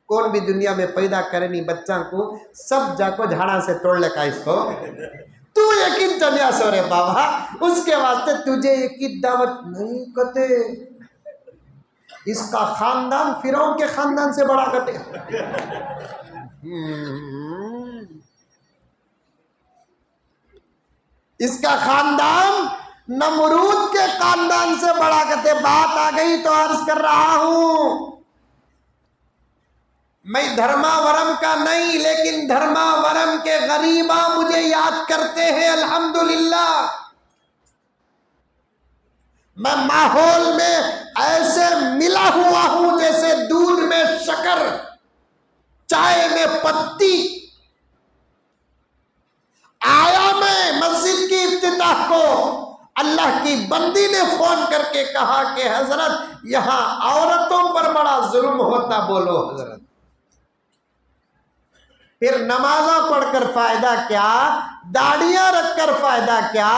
कौन भी दुनिया में पैदा करे नहीं बच्चा को, सब जाको झाड़ा से तोड़ लेगा इसको। तू यकीन चलिया सो रे बाबा, उसके वास्ते तुझे यकीन दावत नहीं कहते। इसका खानदान फिरौन के खानदान से बड़ा कटे। इसका खानदान नमरूद के खानदान से बड़ा। कहते बात आ गई तो अर्ज कर रहा हूं, मैं धर्मावरम का नहीं, लेकिन धर्मावरम के गरीबा मुझे याद करते हैं। अल्हम्दुलिल्लाह मैं माहौल में ऐसे मिला हुआ हूं जैसे दूध में शक्कर, चाय में पत्ती। आया मैं मस्जिद की इफ्तिताह को, अल्लाह की बंदी ने फोन करके कहा कि हजरत यहां औरतों पर बड़ा जुल्म होता। बोलो हजरत, फिर नमाजा पढ़कर फायदा क्या, दाढ़ियां रखकर फायदा क्या,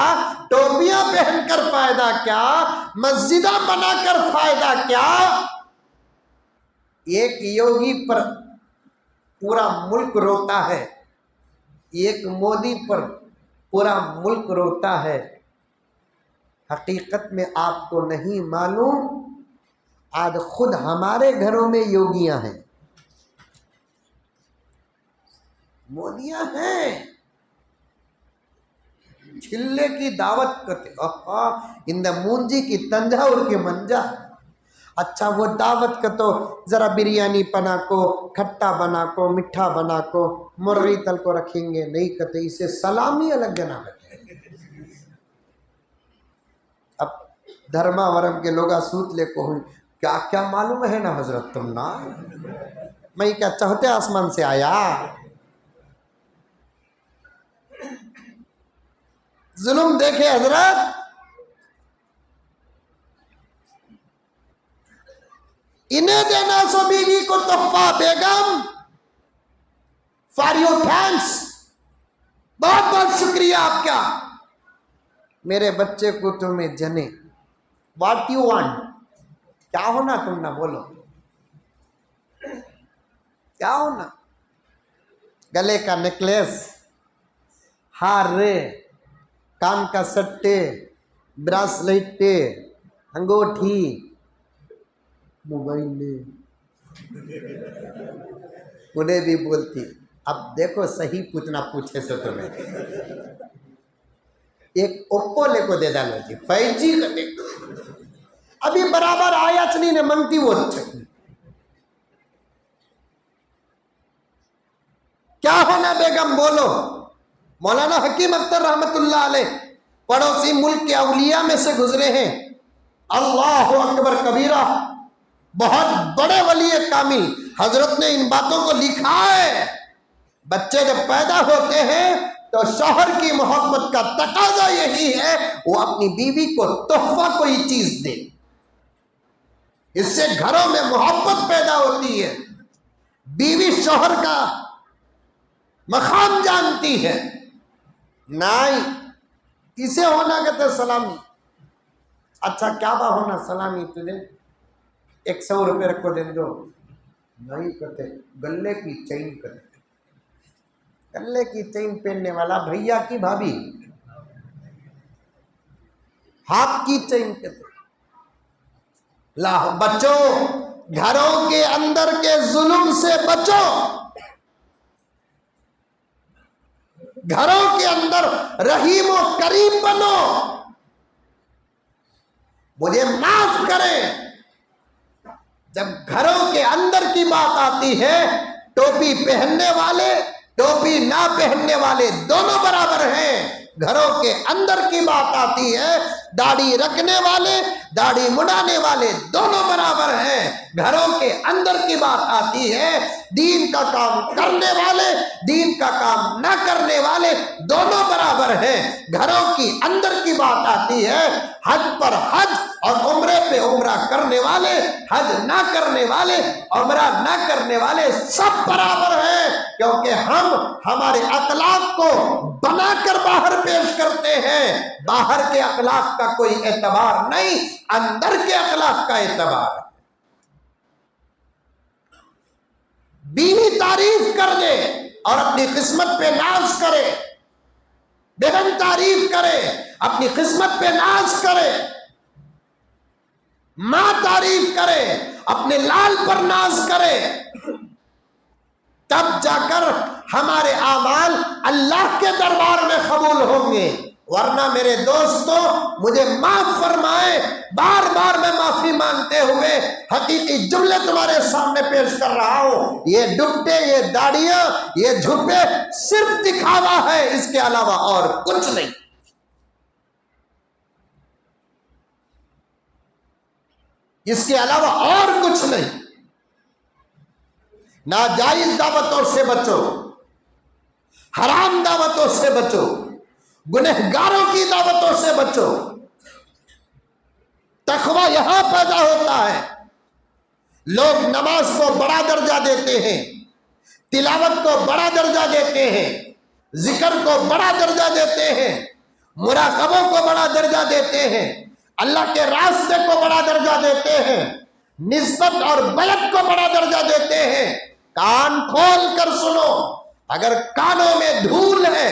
टोपियां पहनकर फायदा क्या, मस्जिदा बनाकर फायदा क्या। एक योगी पर पूरा मुल्क रोता है, एक मोदी पर पूरा मुल्क रोता है। हकीकत में आपको नहीं मालूम, आज खुद हमारे घरों में योगियां हैं, मोदियां हैं। छिल्ले की दावत करते इन द मूंजी की तंजाउर के मंजा। अच्छा वो दावत का तो जरा बिरयानी बना को, खट्टा बना को, मिठा बना को, मुर्गी तल को रखेंगे नहीं कहते, इसे सलामी अलग जना बैठे। अब धर्मावरम के लोग सूत ले को क्या क्या मालूम है ना हजरत तुम ना, मैं क्या चाहते आसमान से आया। जुल्म देखे हजरत, इन्हें देना सो बीवी को तोहफा बेगम, फॉर योर थैंक्स, बहुत बहुत शुक्रिया आपका। मेरे बच्चे को तुम्हें जने, व्हाट यू वांट, क्या होना तुम ना बोलो, क्या होना। गले का नेकलेस, हार रे, कान का सट्टे, ब्रासलेट, अंगूठी, मोबाइल ले, उन्हें भी बोलती। अब देखो सही पूछना पूछे से तुम्हें एक ओप्पो ले को दे डालो जी, 5G का देखो अभी बराबर आया चनी ने मंगती वो क्या होना बेगम बोलो। मौलाना हकीम अख्तर रहमतुल्लाह अलैह पड़ोसी मुल्क के औलिया में से गुजरे हैं। अल्लाह अकबर कबीरा, बहुत बड़े वली कामिल। हजरत ने इन बातों को लिखा है। बच्चे जब पैदा होते हैं तो शौहर की मोहब्बत का तकाजा यही है वो अपनी बीवी को तोहफा कोई चीज दे, इससे घरों में मोहब्बत पैदा होती है। बीवी शौहर का मकाम जानती है। नहीं किसे होना कहते सलामी। अच्छा क्या बा होना सलामी तुझे 100 रुपये रखो दे दो, नहीं कहते गले की चेन कहते, गले की चेन पहनने वाला भैया की भाभी, हाथ की चेन कहते। लाओ बच्चों, घरों के अंदर के जुल्म से बचो, घरों के अंदर रहीम और करीम बनो। मुझे माफ करें, जब घरों के अंदर की बात आती है, टोपी पहनने वाले टोपी ना पहनने वाले दोनों बराबर हैं। घरों के अंदर की बात आती है, दाढ़ी रखने वाले दाढ़ी मुड़ाने वाले दोनों बराबर हैं। घरों के अंदर की बात आती है, दीन का काम करने वाले दीन का काम ना करने वाले दोनों बराबर हैं। घरों की अंदर की बात आती है, हज पर हज और उम्रे पे उम्रा करने वाले, हज ना करने वाले, उम्रा ना करने वाले सब बराबर हैं, क्योंकि हम हमारे अखलाक को बनाकर बाहर पेश करते हैं। बाहर के अखलाक का कोई एतबार नहीं, अंदर के अखलाक का एतबार है। बीवी तारीफ कर दे और अपनी किस्मत पे नाज करे, बेगम तारीफ करे अपनी किस्मत पे नाज करे, मां तारीफ करे अपने लाल पर नाज करे, तब जाकर हमारे आमाल अल्लाह के दरबार में कबूल होंगे। वरना मेरे दोस्तों मुझे माफ फरमाए, बार बार मैं माफी मांगते हुए हकीकी जुमले तुम्हारे सामने पेश कर रहा हूं। ये दुपट्टे, ये दाढ़ियां, ये झुब्बे सिर्फ दिखावा है, इसके अलावा और कुछ नहीं। इसके अलावा और कुछ नहीं। नाजायज दावतों से बचो, हराम दावतों से बचो, गुनहगारों की दावतों से बचो। तकवा यहां पैदा होता है। लोग नमाज को बड़ा दर्जा देते हैं, तिलावत को बड़ा दर्जा देते हैं, जिक्र को बड़ा दर्जा देते हैं, मुराकबों को बड़ा दर्जा देते हैं, अल्लाह के रास्ते को बड़ा दर्जा देते हैं, निस्बत और बैत को बड़ा दर्जा देते हैं। कान खोल कर सुनो, अगर कानों में धूल है,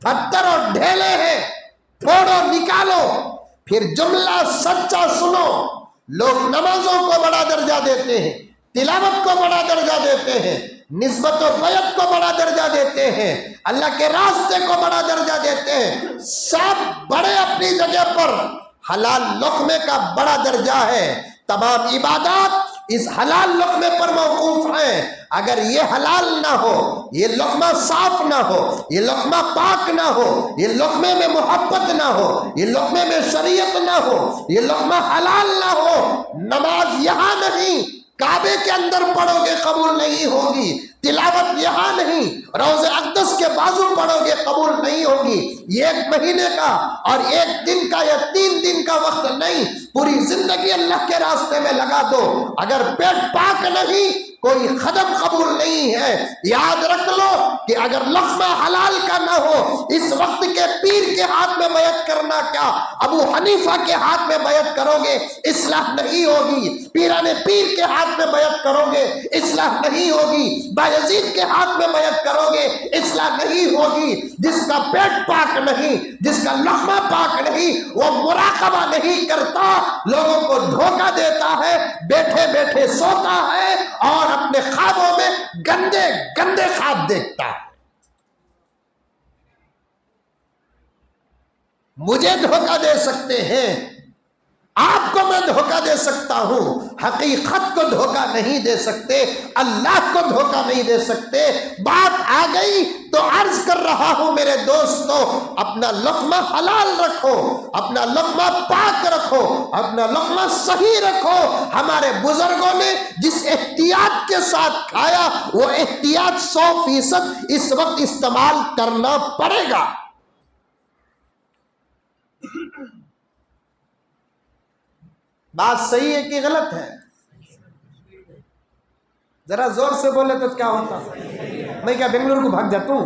पत्थर और ढेले हैं, फोड़ो निकालो, फिर जुमला सच्चा सुनो। लोग नमाजों को बड़ा दर्जा देते हैं, तिलावत को बड़ा दर्जा देते हैं, निस्बत और बैत को बड़ा दर्जा देते हैं, अल्लाह के रास्ते को बड़ा दर्जा देते हैं। सब बड़े अपनी जगह पर। हलाल लुक़्मे का बड़ा दर्जा है। तमाम इबादत इस हलाल लुक़्मे पर मौकूफ है। अगर ये हलाल ना हो, ये लुक़मा साफ ना हो, ये लुक़मा पाक ना हो, ये लुक़मे में मोहब्बत ना हो, ये लुक़मे में शरीयत ना हो, ये लुक़मा हलाल ना हो, नमाज यहाँ नहीं, काबे के अंदर पढ़ोगे कबूल नहीं होगी, तिलावत यहाँ नहीं, रोज़े अक़दस के बाजू पढ़ोगे कबूल नहीं होगी। ये 1 महीने का और 1 दिन का या 3 दिन का वक्त नहीं, पूरी जिंदगी अल्लाह के रास्ते में लगा दो। अगर पेट पाक नहीं, कोई कदम कबूल नहीं है। याद रख लो कि अगर लुक़मा हलाल का ना हो, इस वक्त के पीर के हाथ में बैत करना क्या, अबू हनीफा के हाथ में बैत करोगे, इस्लाह नहीं होगी। पीराने पीर के हाथ में बैत करोगे, इस्लाह नहीं होगी। बायजीद के हाथ में बैत करोगे, इस्लाह नहीं होगी। जिसका पेट पाक नहीं, जिसका लुक़मा पाक नहीं, वो मुराक़बा नहीं करता, लोगों को धोखा देता है, बैठे बैठे सोता है और अपने ख्वाबों में गंदे गंदे ख्वाब देखता है। मुझे धोखा दे सकते हैं, आपको मैं धोखा दे सकता हूं, हकीकत को धोखा नहीं दे सकते, अल्लाह को धोखा नहीं दे सकते। बात आ गई तो अर्ज कर रहा हूं मेरे दोस्तों, अपना लुक़मा हलाल रखो, अपना लुक़मा पाक रखो, अपना लुक़मा सही रखो। हमारे बुजुर्गों ने जिस एहतियात के साथ खाया, वो एहतियात 100% इस वक्त इस्तेमाल करना पड़ेगा। बात सही है कि गलत है? जरा जोर से बोले तो क्या होता। मैं क्या बेंगलुरु को भाग जाता हूं?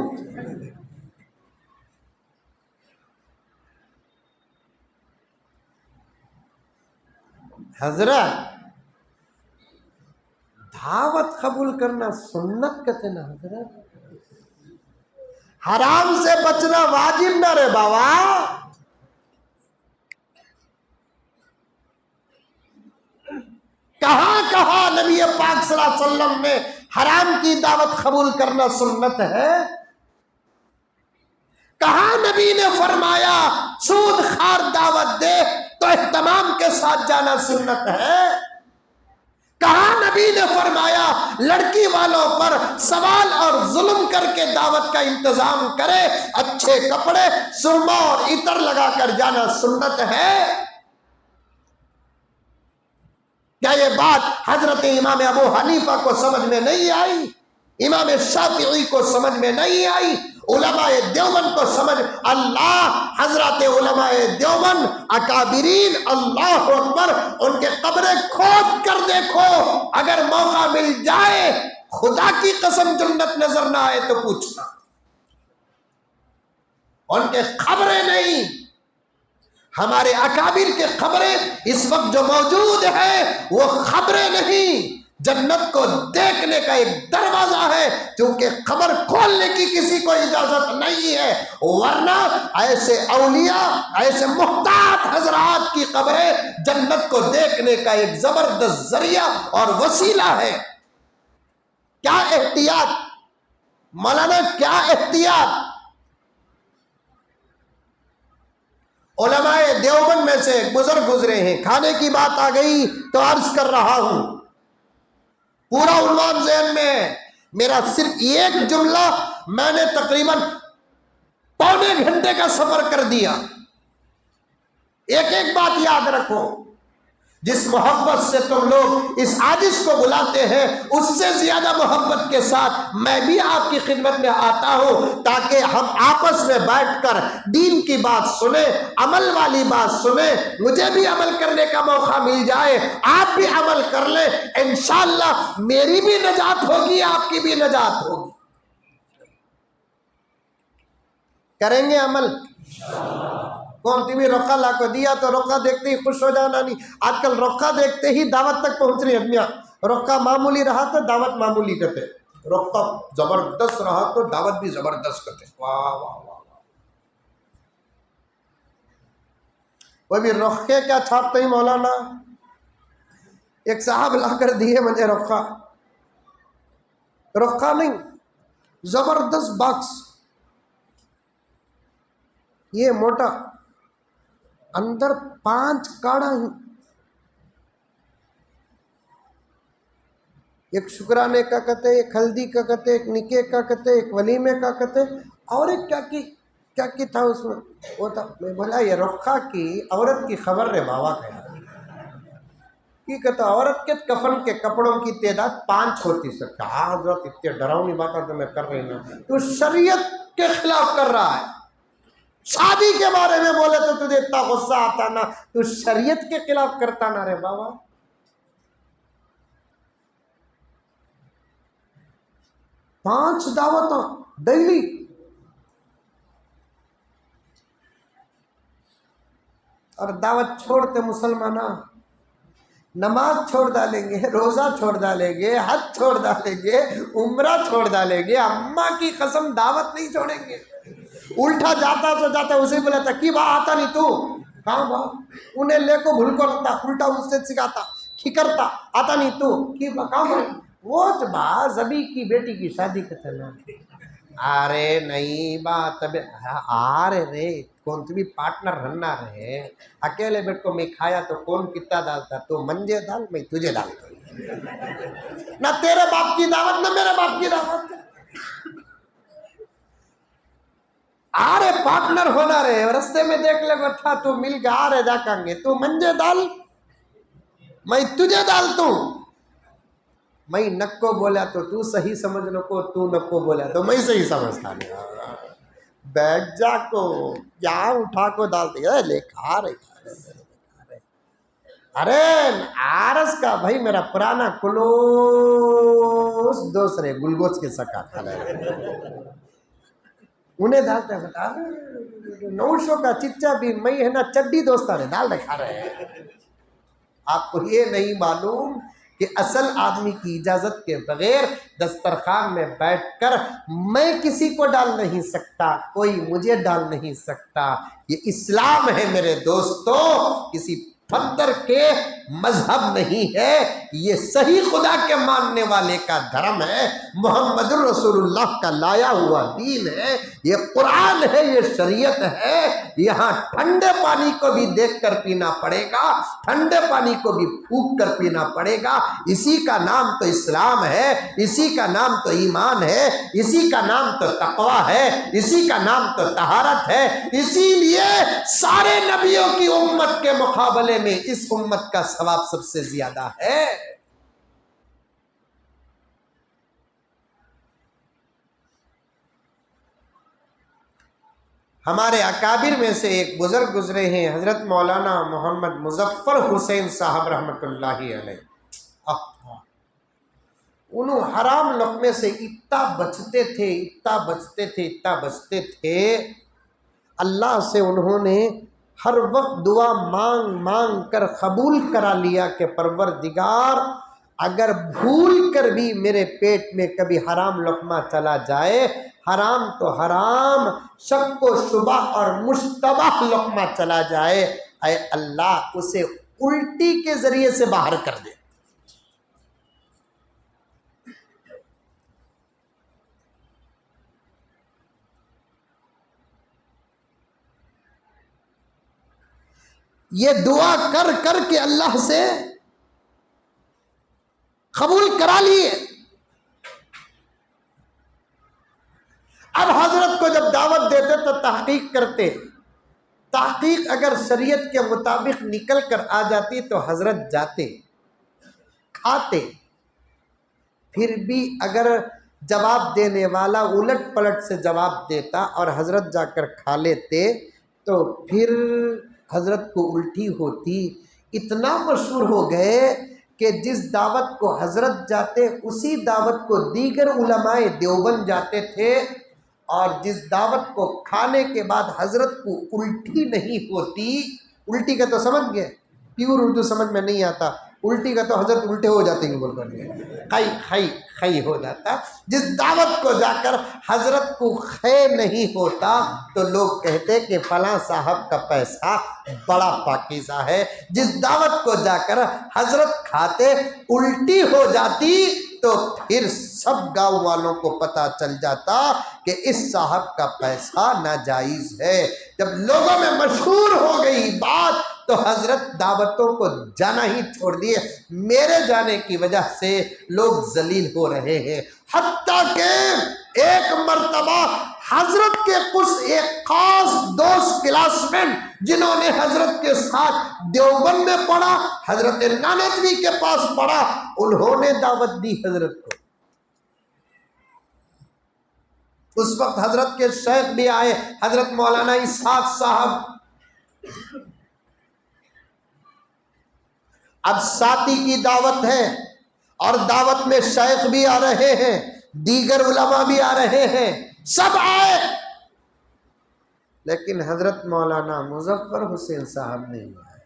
हजरत, दावत कबूल करना सुन्नत कहते ना हजरत, हराम से बचना वाजिब ना रे बाबा। कहां कहां नबी पाक सल्लल्लाहु अलैहि वसल्लम ने हराम की दावत कबूल करना सुन्नत है? कहां नबी ने फरमाया सूद खार दावत दे तो एहतमाम के साथ जाना सुन्नत है? कहां नबी ने फरमाया लड़की वालों पर सवाल और जुल्म करके दावत का इंतजाम करे, अच्छे कपड़े, सुरमा और इतर लगाकर जाना सुन्नत है? क्या ये बात हजरत इमाम अबू हनीफा को समझ में नहीं आई? इमाम शाफिई को समझ में नहीं आई? उलमाए देवबंद को समझ, अल्लाह हजरत उलमाए देवबंद अकाबिरीन, अल्लाह अकबर, उनके कब्रें खोद कर देखो, अगर मौका मिल जाए, खुदा की कसम जन्नत नजर ना आए तो पूछना। उनके खबरें नहीं, हमारे अकाबिर के खबरें इस वक्त जो मौजूद है वो खबरें नहीं, जन्नत को देखने का एक दरवाजा है, क्योंकि खबर खोलने की किसी को इजाजत नहीं है। वरना ऐसे औलिया, ऐसे मुहतात हजरात की खबरें जन्नत को देखने का एक जबरदस्त जरिया और वसीला है। क्या एहतियात मौलाना, क्या एहतियात! में से एक बुजुर्ग गुजरे हैं, खाने की बात आ गई तो अर्ज कर रहा हूं, पूरा उन्वान ज़हन में है मेरा, सिर्फ एक जुमला मैंने तकरीबन पौने घंटे का सफर कर दिया। एक एक बात याद रखो, जिस मोहब्बत से तुम लोग इस आजिज को बुलाते हैं, उससे ज्यादा मोहब्बत के साथ मैं भी आपकी खिदमत में आता हूं, ताकि हम आपस में बैठकर दीन की बात सुने, अमल वाली बात सुने, मुझे भी अमल करने का मौका मिल जाए, आप भी अमल कर ले, इंशाअल्लाह मेरी भी नजात होगी, आपकी भी नजात होगी। करेंगे अमल? कौन तुम्हें रोका ला को दिया तो रोका देखते ही खुश हो जाना नहीं। आजकल रोका देखते ही दावत तक पहुंच रही आदमिया। रोका मामूली रहा तो दावत मामूली करते, रोका जबरदस्त रहा तो दावत भी जबरदस्त करते। वाह वाह वाह। वो भी रोके क्या छापते ही मौलाना, एक साहब लाकर दिए मुझे रोका, रोका नहीं जबरदस्त बॉक्स, ये मोटा, अंदर 5 काढ़ा ही, एक शुक्राने का कहते, एक हल्दी का कहते, एक निके का कहते, एक वलीमे का कहते, और एक क्या की था उसमें, वो था। मैं बोला ये रखा की औरत की खबर रे बाबा का की कहता, औरत के कफन के कपड़ों की तादाद 5 होती सर। कहा हजरत इतने डरावनी बात तो मैं कर रही ना, तो शरीयत के खिलाफ कर रहा है। शादी के बारे में बोले तो तुझे इतना गुस्सा आता ना, तू शरीयत के खिलाफ करता ना रे बाबा। 5 दावत डेली, और दावत छोड़ते मुसलमाना, नमाज छोड़ डालेंगे, रोजा छोड़ डालेंगे, हज छोड़ डालेंगे, उम्रा छोड़ डालेंगे, अम्मा की कसम दावत नहीं छोड़ेंगे। उल्टा जाता तो जाता उसे बोलाता कि बा आता नहीं तू, कहाँ बा, उन्हें लेको भूल को रखता, उल्टा उससे सिखाता, खिकरता, आता नहीं तू कि बा, कहाँ बा, वो बा जबी की बेटी की शादी का चला। अरे नहीं बात तब आरे रे, कौन तुम्हें पार्टनर रखना रहे, अकेले बेट को मैं खाया तो कौन कितना डालता, तो मंजे डाल मैं तुझे डालता, ना तेरे बाप की दावत ना मेरे बाप की दावत। आरे पार्टनर होना रे, रास्ते में देख ले बच्चा तू मिल गया, आ रे जाकेंगे, तू मंजे डाल मैं तुझे डाल तू, मैं नक्को बोला तो तू सही समझ नको, तू नक्को बोला तो मैं सही समझता नहीं। बैठ जा को क्या उठा को डाल दिया ले खा रहे। अरे आरस का भाई मेरा पुराना क्लोज दोस्त रे, गुलगोश के सका खा रहे, उन्हें डालते हैं 900 का चिच्चा भी मैं है ना, चड्डी दोस्ता ने डाल खा रहे हैं। आपको ये नहीं मालूम कि असल आदमी की इजाजत के बगैर दस्तरखान में बैठकर मैं किसी को डाल नहीं सकता, कोई मुझे डाल नहीं सकता। ये इस्लाम है मेरे दोस्तों, किसी पत्थर के मजहब नहीं है, ये सही खुदा के मानने वाले का धर्म है, मोहम्मद रसूलुल्लाह का लाया हुआ दीन है, ये कुरान है, ये शरीयत है। यहाँ ठंडे पानी को भी देखकर पीना पड़ेगा, ठंडे पानी को भी फूंक कर पीना पड़ेगा। इसी का नाम तो इस्लाम है, इसी का नाम तो ईमान है, इसी का नाम तो तकवा है, इसी का नाम तो तहारत है। इसीलिए सारे नबियों की उम्मत के मुकाबले में इस उम्मत का सवाब सबसे ज्यादा है। हमारे अकाबिर में से एक बुजुर्ग गुजरे हैं, हजरत मौलाना मोहम्मद मुजफ्फर हुसैन साहब रहमतुल्लाहि अलैह। उन्होंने हराम लुक़मे से इतना बचते थे, इतना बचते थे, इतना बचते थे, अल्लाह से उन्होंने हर वक्त दुआ मांग मांग कर कबूल करा लिया कि परवरदिगार अगर भूल कर भी मेरे पेट में कभी हराम लुक़मा चला जाए, हराम तो हराम, शक को शुबा और मुश्तबह लुक़मा चला जाए, ऐ अल्लाह उसे उल्टी के जरिए से बाहर कर दे। ये दुआ कर कर के अल्लाह से कबूल करा लिए। अब हजरत को जब दावत देते तो तहकीक करते, तहकीक अगर शरीयत के मुताबिक निकल कर आ जाती तो हजरत जाते, खाते। फिर भी अगर जवाब देने वाला उलट पलट से जवाब देता और हजरत जाकर खा लेते तो फिर हजरत को उल्टी होती। इतना मशहूर हो गए कि जिस दावत को हजरत जाते उसी दावत को दीगर उलमाए देवबंद जाते थे, और जिस दावत को खाने के बाद हजरत को उल्टी नहीं होती, उल्टी का तो समझ गए, प्योर उर्दू समझ में नहीं आता, उल्टी का तो हजरत उल्टे हो जाते हैं बोल कर, खाई खाई खाई हो जाता। जिस दावत को जाकर हजरत को खे नहीं होता तो लोग कहते कि फलां साहब का पैसा बड़ा पाकीज़ा है। जिस दावत को जाकर हजरत खाते उल्टी हो जाती तो फिर सब गांव वालों को पता चल जाता कि इस साहब का पैसा नाजायज है। जब लोगों में मशहूर हो गई बात तो हजरत दावतों को जाना ही छोड़ दिए। मेरे जाने की वजह से लोग जलील हो रहे हैं। हत्ता के एक मर्तबा हजरत के कुछ एक खास दोस्त क्लासमेट जिन्होंने हजरत के साथ देवबंद में पढ़ा, हजरत नानतवी के पास पढ़ा, उन्होंने दावत दी हजरत को। उस वक्त हजरत के शेख भी आए, हजरत मौलाना इसहाक साहब। अब साथी की दावत है और दावत में शेख भी आ रहे हैं, दीगर उलमा भी आ रहे हैं, सब आए, लेकिन हजरत मौलाना मुजफ्फर हुसैन साहब नहीं आए।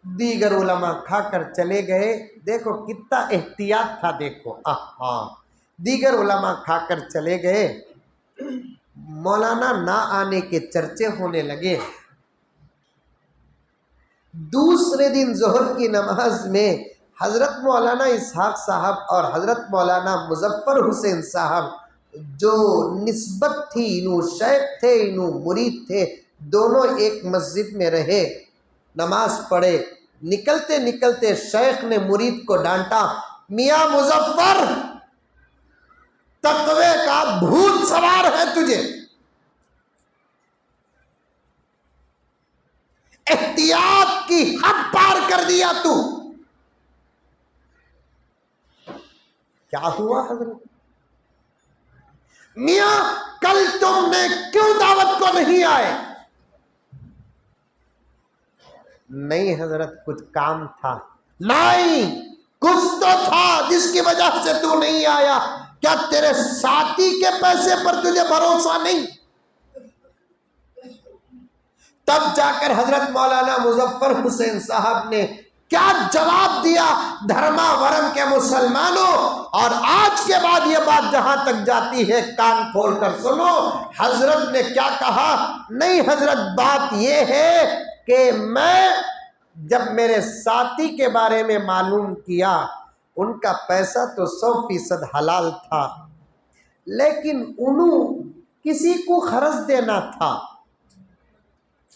दीगर उलमा खाकर चले गए। देखो कितना एहतियात था, देखो दीगर उलमा खाकर चले गए। मौलाना ना आने के चर्चे होने लगे। दूसरे दिन जोहर की नमाज में हजरत मौलाना इसहाक साहब और हजरत मौलाना मुजफ्फर हुसैन साहब, जो निस्बत थी, इनू शेख थे इनू मुरीद थे, दोनों एक मस्जिद में रहे, नमाज पढ़े। निकलते निकलते शेख ने मुरीद को डांटा, मियाँ मुजफ्फर, तकवे का भूत सवार है तुझे, एहतियात की हद पार कर दिया तू। क्या हुआ हजरत? मियां कल तुमने क्यों दावत को नहीं आए? नहीं हजरत कुछ काम था। नहीं, कुछ तो था जिसकी वजह से तू नहीं आया। क्या तेरे साथी के पैसे पर तुझे भरोसा नहीं? तब जाकर हजरत मौलाना मुजफ्फर हुसैन साहब ने क्या जवाब दिया धर्मावरम के मुसलमानों। और आज के बाद ये बात जहां तक जाती है कान खोलकर सुनो, हजरत ने क्या कहा। नहीं हजरत, बात ये है कि मैं जब मेरे साथी के बारे में मालूम किया, उनका पैसा तो 100% हलाल था, लेकिन उन्होंने किसी को खर्च देना था।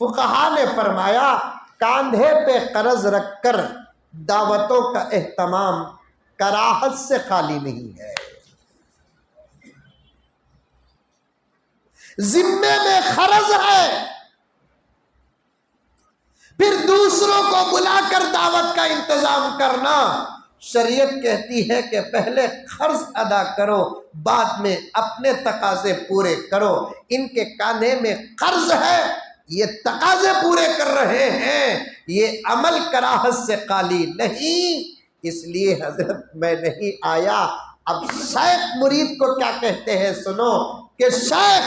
फुकहा ने फरमाया कांधे पे कर्ज रखकर दावतों का एहतमाम कराहत से खाली नहीं है। जिम्मे में खर्ज है, फिर दूसरों को बुलाकर दावत का इंतजाम करना। शरीयत कहती है कि पहले खर्च अदा करो, बाद में अपने तकाजे पूरे करो। इनके कांधे में कर्ज है, ये तकाजे पूरे कर रहे हैं, ये अमल कराहत से खाली नहीं। इसलिए हजरत मैं नहीं आया। अब शेख मुरीद को क्या कहते हैं सुनो, कि शेख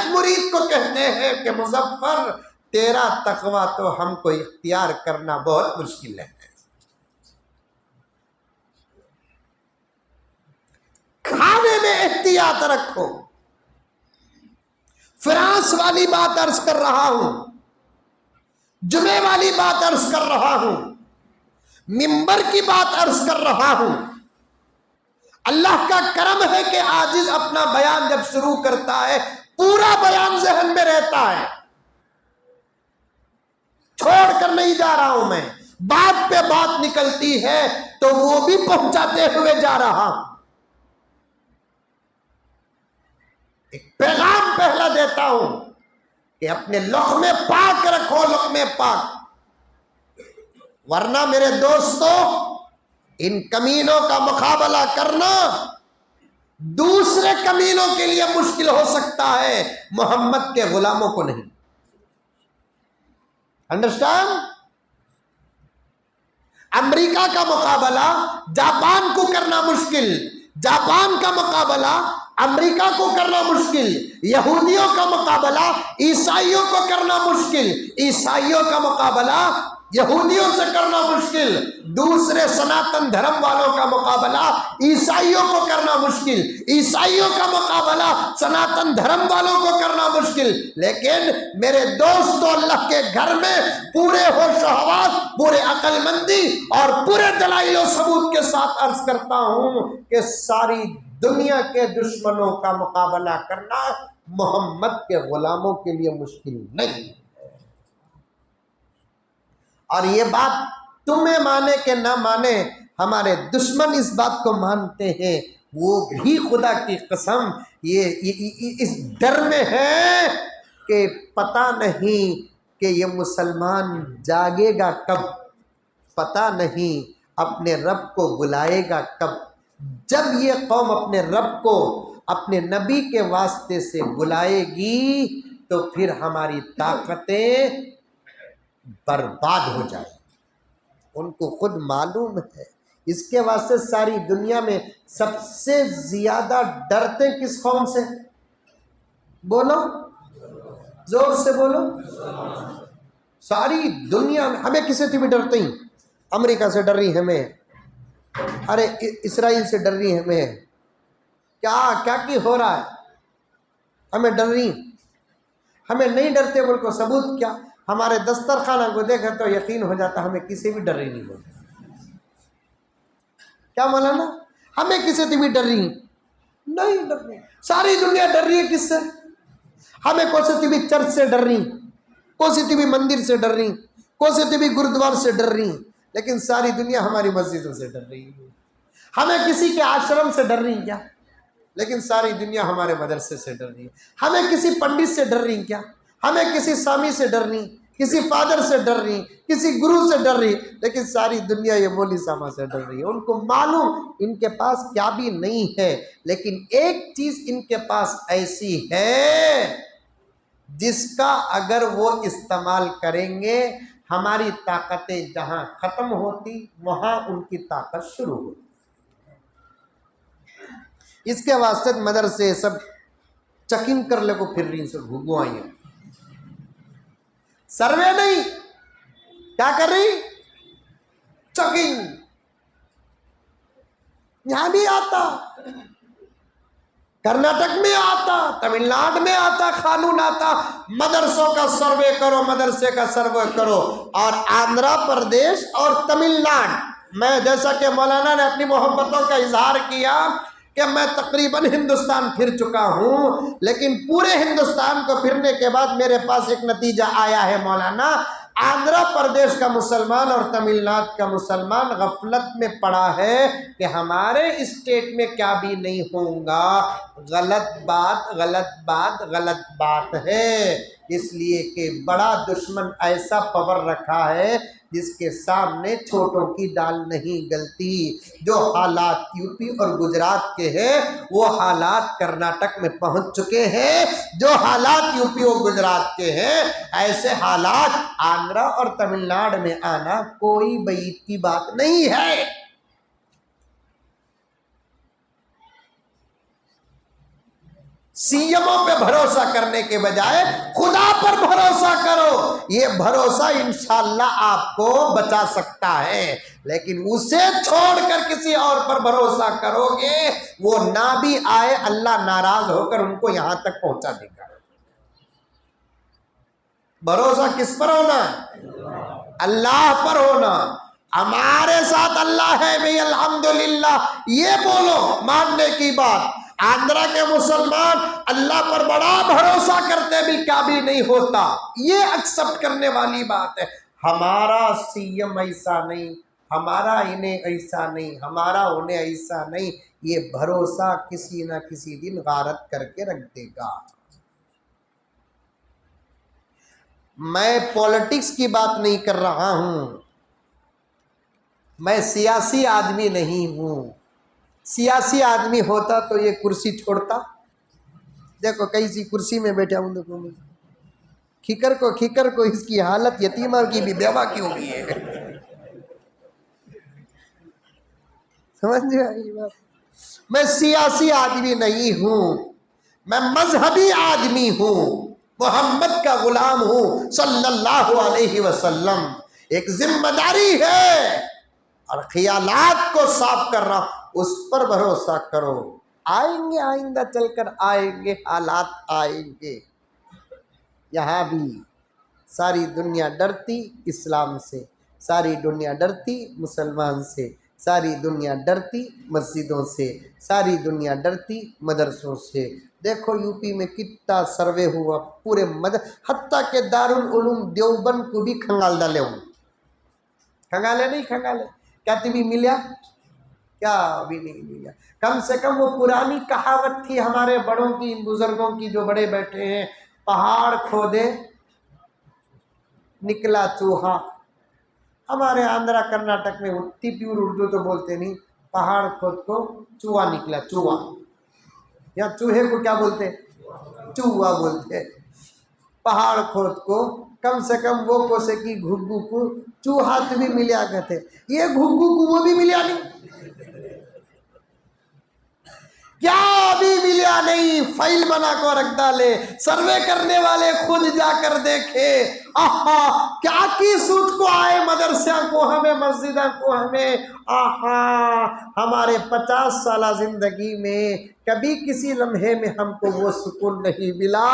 मुरीद को कहते हैं कि मुजफ्फर, तेरा तकवा तो हमको इख्तियार करना बहुत मुश्किल है। खाने में एहतियात रखो। फ्रांस वाली बात अर्ज कर रहा हूं, जुमे वाली बात अर्ज कर रहा हूं, मिंबर की बात अर्ज कर रहा हूं। अल्लाह का करम है कि आजिज अपना बयान जब शुरू करता है पूरा बयान जहन में रहता है, छोड़ कर नहीं जा रहा हूं मैं, बात पे बात निकलती है तो वो भी पहुंचाते हुए जा रहा हूं। एक पैगाम पहला देता हूं कि अपने लुक़्मे पाक रखो, लुक़्मे पाक, वरना मेरे दोस्तों इन कमीनों का मुकाबला करना दूसरे कमीनों के लिए मुश्किल हो सकता है, मोहम्मद के गुलामों को नहीं। अंडरस्टैंड? अमेरिका का मुकाबला जापान को करना मुश्किल, जापान का मुकाबला अमेरिका को करना मुश्किल, यहूदियों का मुकाबला ईसाइयों को करना मुश्किल, ईसाइयों का मुकाबला यहूदियों से करना मुश्किल, दूसरे सनातन धर्म वालों का मुकाबला ईसाइयों को करना मुश्किल, ईसाइयों का मुकाबला सनातन धर्म वालों को करना मुश्किल। लेकिन मेरे दोस्तों, अल्लाह के घर में पूरे होश हवास, पूरे अक्लमंदी और पूरे दलाइल सबूत के साथ अर्ज करता हूं कि सारी दुनिया के दुश्मनों का मुकाबला करना मोहम्मद के गुलामों के लिए मुश्किल नहीं। और ये बात तुम्हें माने कि ना माने, हमारे दुश्मन इस बात को मानते हैं, वो भी खुदा की कसम ये इस डर में है कि पता नहीं कि ये मुसलमान जागेगा कब, पता नहीं अपने रब को बुलाएगा कब। जब ये कौम अपने रब को अपने नबी के वास्ते से बुलाएगी तो फिर हमारी ताकतें बर्बाद हो जाए, उनको खुद मालूम है। इसके वास्ते सारी दुनिया में सबसे ज्यादा डरते किस कौम से? बोलो, जोर से बोलो। सारी दुनिया में हमें किसी से भी डरते ही, अमेरिका से डर रही हमें, अरे इसराइल से डर रही हमें, क्या क्या की हो रहा है, हमें डर रही। हमें नहीं डरते बोल को सबूत क्या? हमारे दस्तरखाना को देखा तो यकीन हो जाता हमें किसी भी डर रही नहीं बोलते। क्या मौलाना, हमें किसी से भी डर रही नहीं? डर रही सारी दुनिया डर रही है। किससे? हमें कोई भी चर्च से डर रही, कोई भी मंदिर से डर रही, कोई भी गुरुद्वार से डर रही, लेकिन सारी दुनिया हमारी मस्जिदों से डर रही है। हमें किसी के आश्रम से डर रही क्या? लेकिन सारी दुनिया हमारे मदरसे से डर रही है। हमें किसी पंडित से डर रही क्या? हमें किसी स्वामी से डर रही, किसी फादर से डर रही, किसी गुरु से डर रही, लेकिन सारी दुनिया ये मौली सामा से डर रही है। उनको मालूम इनके पास क्या भी नहीं है, लेकिन एक चीज इनके पास ऐसी है जिसका अगर वो इस्तेमाल करेंगे हमारी ताकतें जहां खत्म होती वहां उनकी ताकत शुरू होती। इसके वास्ते मदरसे सब चेकिंग कर ले को फिर रही से घुगुआई, सर्वे नहीं, क्या कर रही? चेकिंग। यहां भी आता, कर्नाटक में आता, तमिलनाडु में आता, कानून आता, मदरसों का सर्वे करो, मदरसे का सर्वे करो। और आंध्र प्रदेश और तमिलनाडु में, जैसा कि मौलाना ने अपनी मोहब्बतों का इजहार किया कि मैं तकरीबन हिंदुस्तान फिर चुका हूं, लेकिन पूरे हिंदुस्तान को फिरने के बाद मेरे पास एक नतीजा आया है मौलाना, आंध्र प्रदेश का मुसलमान और तमिलनाडु का मुसलमान गफलत में पड़ा है कि हमारे स्टेट में क्या भी नहीं होगा। गलत बात, गलत बात, गलत बात है। इसलिए कि बड़ा दुश्मन ऐसा पावर रखा है जिसके सामने छोटों की दाल नहीं गलती। जो हालात यूपी और गुजरात के हैं वो हालात कर्नाटक में पहुंच चुके हैं। जो हालात यूपी और गुजरात के हैं ऐसे हालात आंध्र और तमिलनाडु में आना कोई बैद की बात नहीं है। सीएमओ पे भरोसा करने के बजाय खुदा पर भरोसा करो। ये भरोसा इंशाअल्लाह आपको बचा सकता है, लेकिन उसे छोड़कर किसी और पर भरोसा करोगे वो ना भी आए, अल्लाह नाराज होकर उनको यहां तक पहुंचा देगा। भरोसा किस पर होना? अल्लाह पर होना। हमारे साथ अल्लाह है भाई, अल्हम्दुलिल्लाह, ये बोलो मानने की बात। आंध्रा के मुसलमान अल्लाह पर बड़ा भरोसा करते भी कभी नहीं होता, ये एक्सेप्ट करने वाली बात है। हमारा सीएम ऐसा नहीं, हमारा इन्हें ऐसा नहीं, हमारा उन्हें ऐसा नहीं, ये भरोसा किसी ना किसी दिन गारत करके रख देगा। मैं पॉलिटिक्स की बात नहीं कर रहा हूं, मैं सियासी आदमी नहीं हूं। सियासी आदमी होता तो ये कुर्सी छोड़ता। देखो कैसी कुर्सी में बैठा हूं, देखो मैं खिकर को इसकी हालत यतीमा की भी बेवा की हो गई है। समझ आई बात? मैं सियासी आदमी नहीं हूं, मैं मजहबी आदमी हूं, मोहम्मद का गुलाम हूं सल्लल्लाहु अलैहि वसल्लम। एक जिम्मेदारी है और ख्यालात को साफ कर रहा हूं, उस पर भरोसा करो। आएंगे, आइंदा चलकर आएंगे, हालात आएंगे। यहाँ भी सारी दुनिया डरती इस्लाम से, सारी दुनिया डरती मुसलमान से, सारी दुनिया डरती मस्जिदों से, सारी दुनिया डरती मदरसों से। देखो यूपी में कितना सर्वे हुआ, पूरे हत्ता के दारुल उलूम देवबंद को भी खंगाल डाले हूँ। खंगाले नहीं खंगाले, क्या तुम्हें मिला? क्या अभी नहीं मिला। कम से कम वो पुरानी कहावत थी हमारे बड़ों की, बुजुर्गों की, जो बड़े बैठे हैं, पहाड़ खोदे निकला चूहा। हमारे आंध्रा कर्नाटक में उतनी प्यूर उर्दू तो बोलते नहीं, पहाड़ खोद को चूहा निकला, चूहा। या चूहे को क्या बोलते? चूहा बोलते। पहाड़ खोद को कम से कम वो कोसे की घुग्गू को चूहा भी मिला करते, ये घुग्गू को वो भी मिला नहीं। क्या अभी मिला नहीं? फाइल बना कर रख डाले, सर्वे करने वाले खुद जाकर देखे। आहा क्या की सूट को आए, मदरसा को हमें, मस्जिदा को हमें। आहा हमारे 50 साल जिंदगी में कभी किसी लम्हे में हमको वो सुकून नहीं मिला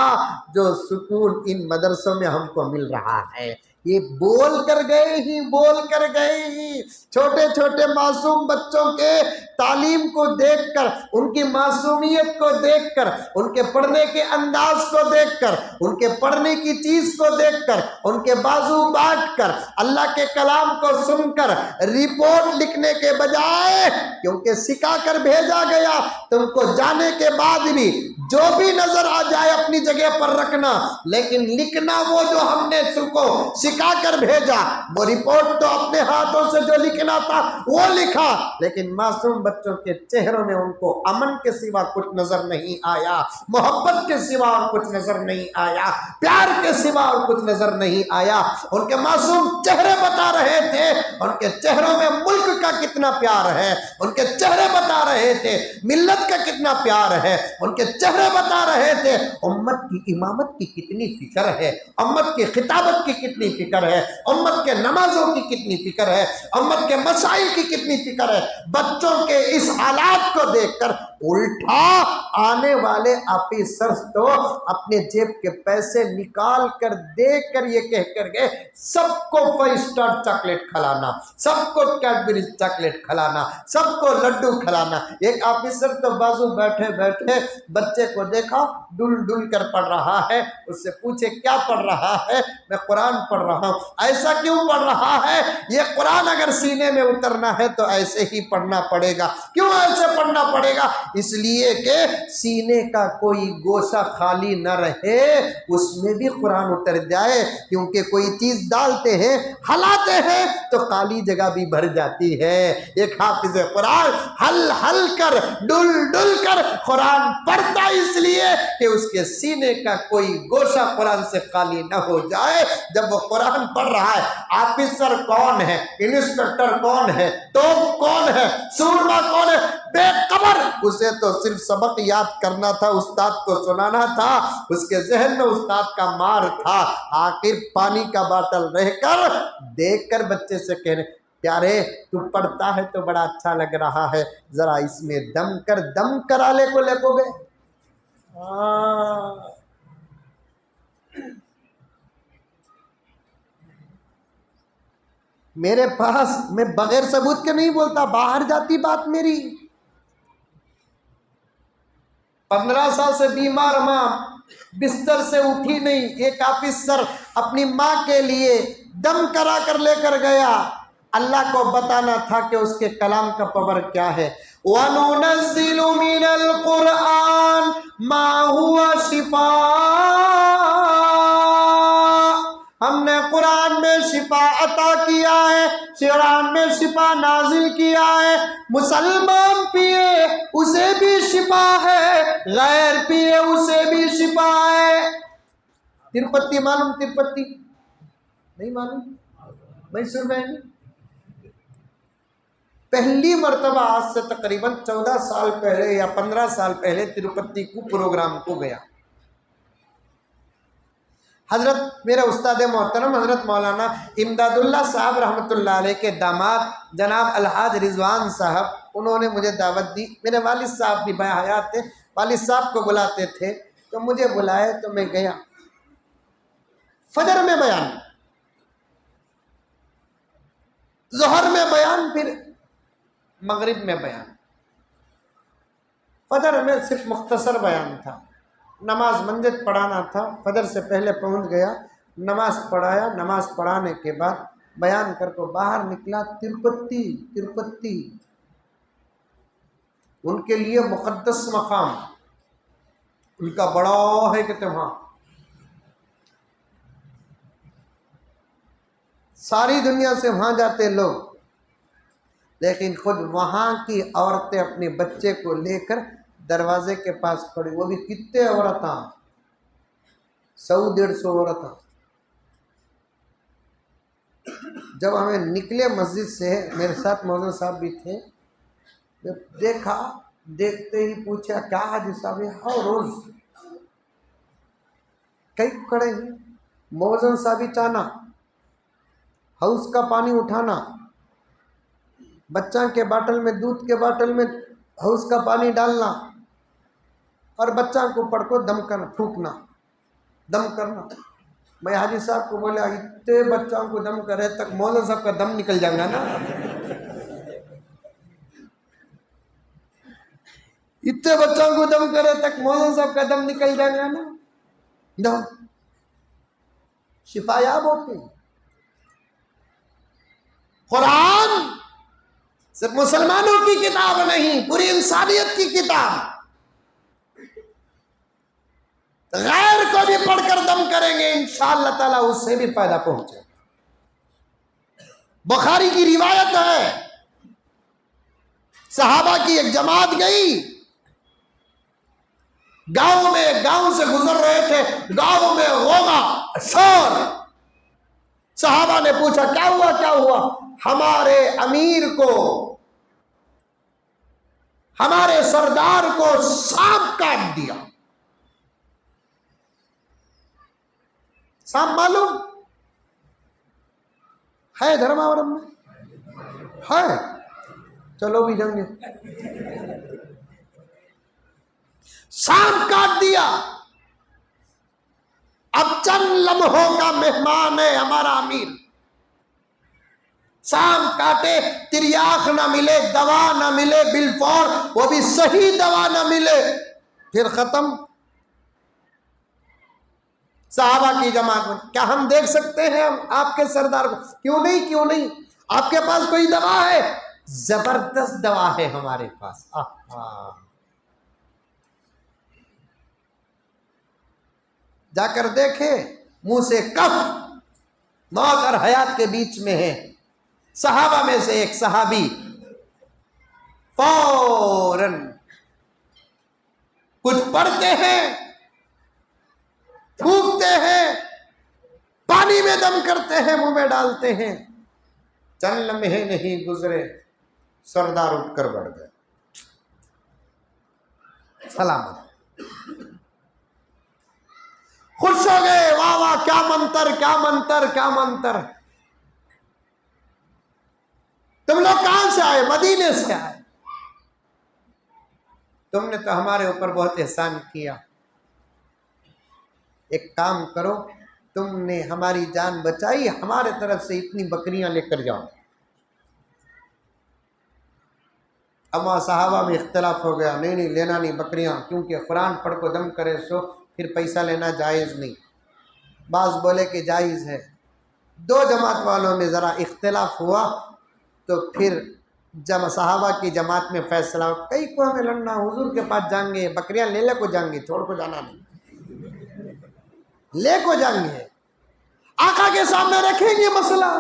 जो सुकून इन मदरसों में हमको मिल रहा है। ये बोल कर गए ही, बोल कर गए ही। छोटे छोटे मासूम बच्चों के तालीम को देखकर, उनकी मासूमियत को देखकर, उनके पढ़ने के अंदाज को देखकर, उनके पढ़ने की चीज को देखकर, उनके बाजू बांट कर, अल्लाह के कलाम को सुनकर रिपोर्ट लिखने के बजाय, क्योंकि सिखा कर भेजा गया, तुमको जाने के बाद भी जो भी नजर आ जाए अपनी जगह पर रखना, लेकिन लिखना वो जो हमने तुमको सिखा कर भेजा, वो रिपोर्ट तो अपने हाथों से जो लिखना था वो लिखा। लेकिन मासूम बच्चों के चेहरों में उनको अमन के सिवा कुछ नजर नहीं आया, मोहब्बत के सिवा और कुछ नजर नहीं आया, प्यार के सिवा और कुछ नजर नहीं आया। उनके मासूम चेहरे बता रहे थे उनके चेहरों में मुल्क का कितना प्यार है, उनके चेहरे बता रहे थे मिल्लत का कितना प्यार है, उनके चेहरे बता रहे थे उम्मत की इमामत की कितनी फिक्र है, उम्मत की खिताबत की कितनी फिक्र है, उम्मत के नमाजों की कितनी फिक्र है, उम्मत के मसाइल की कितनी फिक्र है। बच्चों के इस हालात को देखकर उल्टा आने वाले ऑफिसर्स तो अपने जेब के पैसे निकाल कर देख कर ये कह कर गए सबको 5 स्टार चॉकलेट खिलाना, सबको कैडबरी चॉकलेट खिलाना, सबको लड्डू खिलाना। एक ऑफिसर तो बाजू बैठे बैठे बच्चे को देखा डुल डुल कर पढ़ रहा है, उससे पूछे क्या पढ़ रहा है? मैं कुरान पढ़ रहा हूँ। ऐसा क्यों पढ़ रहा है? ये कुरान अगर सीने में उतरना है तो ऐसे ही पढ़ना पड़ेगा। क्यों ऐसे पढ़ना पड़ेगा? इसलिए कि सीने का कोई गोशा खाली न रहे, उसमें भी कुरान उतर जाए। क्योंकि कोई चीज डालते हैं, हलाते हैं तो खाली जगह भी भर जाती है। एक हाफिज कुरान हल हल कर, डुल डुल कर कुरान पढ़ता इसलिए कि उसके सीने का कोई गोशा कुरान से खाली न हो जाए। जब वो कुरान पढ़ रहा है, ऑफिसर कौन है, इंस्पेक्टर कौन है, तोप कौन है, सूरमा कौन है, बेखबर, उसे तो सिर्फ सबक याद करना था, उस्ताद को सुनाना था, उसके जहन में उस्ताद का मार था। आखिर पानी का बोतल रहकर देखकर बच्चे से कहने, प्यारे तू पढ़ता है तो बड़ा अच्छा लग रहा है, जरा इसमें दम कराले को लेको गए। मेरे पास, मैं बगैर सबूत के नहीं बोलता, बाहर जाती बात मेरी। 15 साल से बीमार माँ बिस्तर से उठी नहीं, एक ऑफिसर अपनी माँ के लिए दम करा कर लेकर गया। अल्लाह को बताना था कि उसके कलाम का पावर क्या है। वनुनज़्ज़िलु मिनल कुरआन मा हुवा शिफा, हमने कुरान में शिफा अता किया है, कुरान में शिफा नाजिल किया है। मुसलमान पिए उसे भी शिफा है, गैर पिए उसे भी शिफा है। तिरुपति मालूम? तिरुपति नहीं मालूम? मैसूर में पहली मर्तबा आज से तकरीबन 14 साल पहले या 15 साल पहले तिरुपति को प्रोग्राम को गया। हजरत मेरे उस्ताद मोहतरम हजरत मौलाना इमदादुल्लाह साहब रहमतुल्लाह अलैह के दामाद जनाब अलहाज रिजवान साहब, उन्होंने मुझे दावत दी। मेरे वालिद साहब भी हयात थे, वालिद साहब को बुलाते थे, तो मुझे बुलाए तो मैं गया। फजर में बयान, ज़ोहर में बयान, फिर मगरिब में बयान। फजर में सिर्फ मुख्तसर बयान था, नमाज मंजिल पढ़ाना था। फजर से पहले पहुंच गया, नमाज पढ़ाया, नमाज पढ़ाने के बाद बयान करके बाहर निकला। तिरुपति, तिरुपति उनके लिए मुक़द्दस मकाम, उनका बड़ा है कि वहाँ सारी दुनिया से वहाँ जाते लोग, लेकिन खुद वहाँ की औरतें अपने बच्चे को लेकर दरवाजे के पास खड़ी, वो भी कितने औरतें, 100-150 औरतें। जब हमें निकले मस्जिद से, मेरे साथ मौलाना साहब भी थे, जब देखा, देखते ही पूछा क्या हाजी साहब है? हाँ रोज कई खड़े हैं। मौलाना साहब ही चाना, हाउस का पानी उठाना, बच्चा के बाटल में, दूध के बाटल में हाउस का पानी डालना, और बच्चा को पड़को दम करना, फूकना, दम करना। मैं हाजी साहब को बोला, इतने बच्चों को दम करे तक मौलाना साहब का दम निकल जाएगा ना। इतने बच्चों को दम करे तक मौलाना साहब का दम निकल जाएगा ना। दम शिफायाब होते। कुरान सिर्फ मुसलमानों की किताब नहीं, पूरी इंसानियत की किताब। गैर को भी पढ़कर दम करेंगे, इंशाअल्लाह ताला उससे भी फायदा पहुंचेगा। बुखारी की रिवायत है, सहाबा की एक जमात गई गांव में, गांव से गुजर रहे थे, गांव में होगा शोर। सहाबा ने पूछा क्या हुआ, क्या हुआ? हमारे अमीर को, हमारे सरदार को सांप काट दिया। सांप मालूम है? धर्मावरम में है, चलो भी जाएंगे। सांप काट दिया। अब चंद लम्हों का मेहमान है हमारा अमीर, सांप काटे, तिरियाख ना मिले, दवा ना मिले, बिलफौर वो भी सही दवा ना मिले, फिर खत्म। सहाबा की जमात में, क्या हम देख सकते हैं हम आपके सरदार को? क्यों नहीं, क्यों नहीं, आपके पास कोई दवा है? जबरदस्त दवा है हमारे पास। जाकर देखे, मुंह से कफ, मौत और हयात के बीच में है। सहाबा में से एक सहाबी फौरन कुछ पढ़ते हैं, फूकते हैं, पानी में दम करते हैं, मुंह में डालते हैं। चंद लम्हे नहीं गुजरे, सरदार उठकर बढ़ गए, सलामत, खुश हो गए। वाह वाह, क्या मंत्र, क्या मंत्र, क्या मंत्र। तुम लोग कहां से आए? मदीने से आए। तुमने तो हमारे ऊपर बहुत एहसान किया। एक काम करो, तुमने हमारी जान बचाई, हमारे तरफ से इतनी बकरियां लेकर जाओ। अब वहाँ सहाबा में इख्तलाफ हो गया, नहीं नहीं लेना नहीं बकरियां, क्योंकि कुरान पढ़ को दम करे सो फिर पैसा लेना जायज़ नहीं। बाज़ बोले कि जायज़ है। दो जमात वालों में ज़रा इख्तलाफ हुआ, तो फिर जब सहाबा की जमात में फैसला, कई को हमें लड़ना, हुजूर के पास जाएंगे, बकरियां ले को जाएंगे, छोड़ को जाना नहीं, ले को जाएंगे, आका के सामने रखेंगे मसला।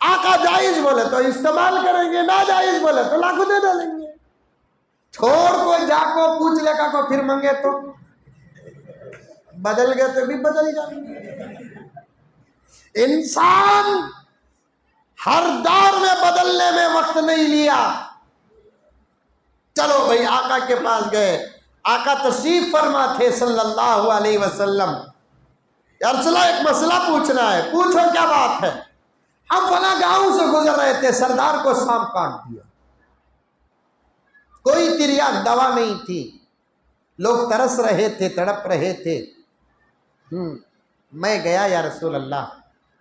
आका जायज बोले तो इस्तेमाल करेंगे, ना जायज बोले तो लाखों दे डालेंगे। छोड़ को जाको पूछ लेगा को फिर मंगे तो बदल गए तो भी बदल जाएंगे। इंसान हर दौर में बदलने में वक्त नहीं लिया। चलो भाई आका के पास गए, आका तशरीफ फरमा थे सल्लल्लाहु अलैहि वसल्लम। यार चलो एक मसला पूछना है, पूछो क्या बात है। हम फला गांव से गुजर रहे थे, सरदार को सांप काट दिया, कोई तिरिया दवा नहीं थी, लोग तरस रहे थे, तड़प रहे थे। मैं गया या रसूल अल्लाह,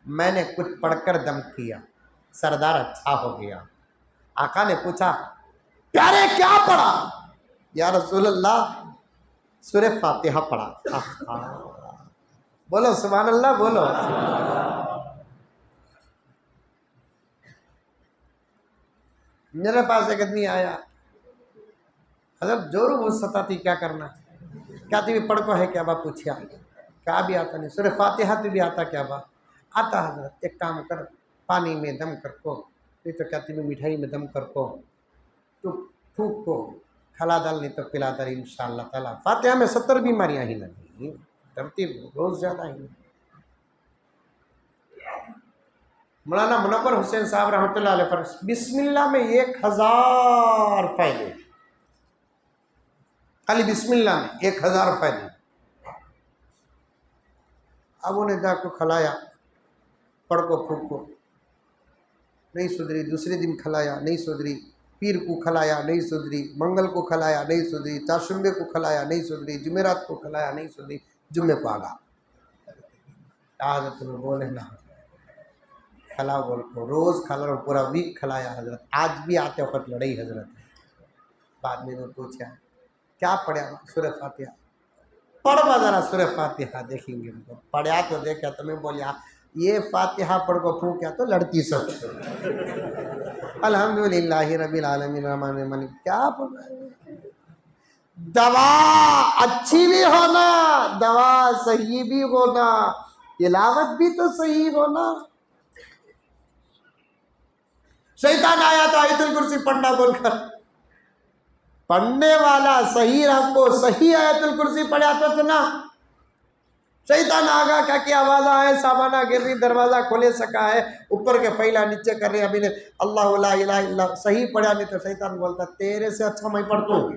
मैंने कुछ पढ़कर दम किया, सरदार अच्छा हो गया। आका ने पूछा प्यारे क्या पढ़ा? या रसूल अल्लाह सूरे फातिहा पढ़ा। बोलो सुभान अल्लाह, बोलो। मेरे पास एक आदमी आया, हजरत जोरू बहुत सताती, क्या करना? क्या तुम्हें पढ़ को है क्या बा? पूछा क्या भी आता नहीं, सूरे फातिहा तो भी आता क्या बा? आता हजरत। एक काम कर, पानी में दम कर को, नहीं तो क्या तुम्हें मिठाई में दम कर को, तो फूक को खला डाल, नहीं तो पिला डाल, इंशाअल्लाह ताला। फातिहा में 70 बीमारियां ही लगी, तरतीब रोज ज़्यादा ही। मौलाना मुनव्वर हुसैन साहब रहमतुल्लाह अलैह पर बिस्मिल्लाह में 1000 फायदे, खाली बिस्मिल्लाह में 1000 फायदे। अब उन्हें जाको खलाया, पढ़ को फूक को, नहीं सुधरी। दूसरे दिन खलाया, नहीं सुधरी। पीर को खलाया, नहीं सुधरी। मंगल को खलाया, नहीं सुधरी। चाशुम्बे को खलाया, नहीं सुधरी। जुमेरात को खलाया, नहीं सुधरी। जुम्मे को आगा आदत में बोले ना खला बोल को, रोज़ खला, पूरा वीक खलाया हजरत। आज भी आते वक्त लड़ाई हजरत। बाद में उन्होंने पूछा क्या पढ़ा? सूरह फातिहा। पढ़वा जरा सूरह फातिहा, देखेंगे उनको। पढ़ा तो देखा तो मैं बोलिया ये फातिहा पढ़ को फूंका तो लड़ती सब। अल्हम्दुलिल्लाह रब्बिल आलमीन रहमान मालिक। क्या पढ़ रहे हैं? दवा अच्छी भी होना, दवा सही भी होना, इलावत भी तो सही होना। शैतान आया तो आयतुल कुर्सी पढ़ना बोलकर, पढ़ने वाला सही रखो, सही आयतुल कुर्सी पढ़ा तो सुना। शैतान आगा क्या कि आवाज़ आए, सामाना गिर रही, दरवाज़ा खोले सका है, ऊपर के फैला नीचे कर रहे। अभी ने अल्लाह ला इलाहा इल्ला सही पढ़ा नहीं तो शैतान बोलता तेरे से अच्छा मैं पढ़ता हूँ।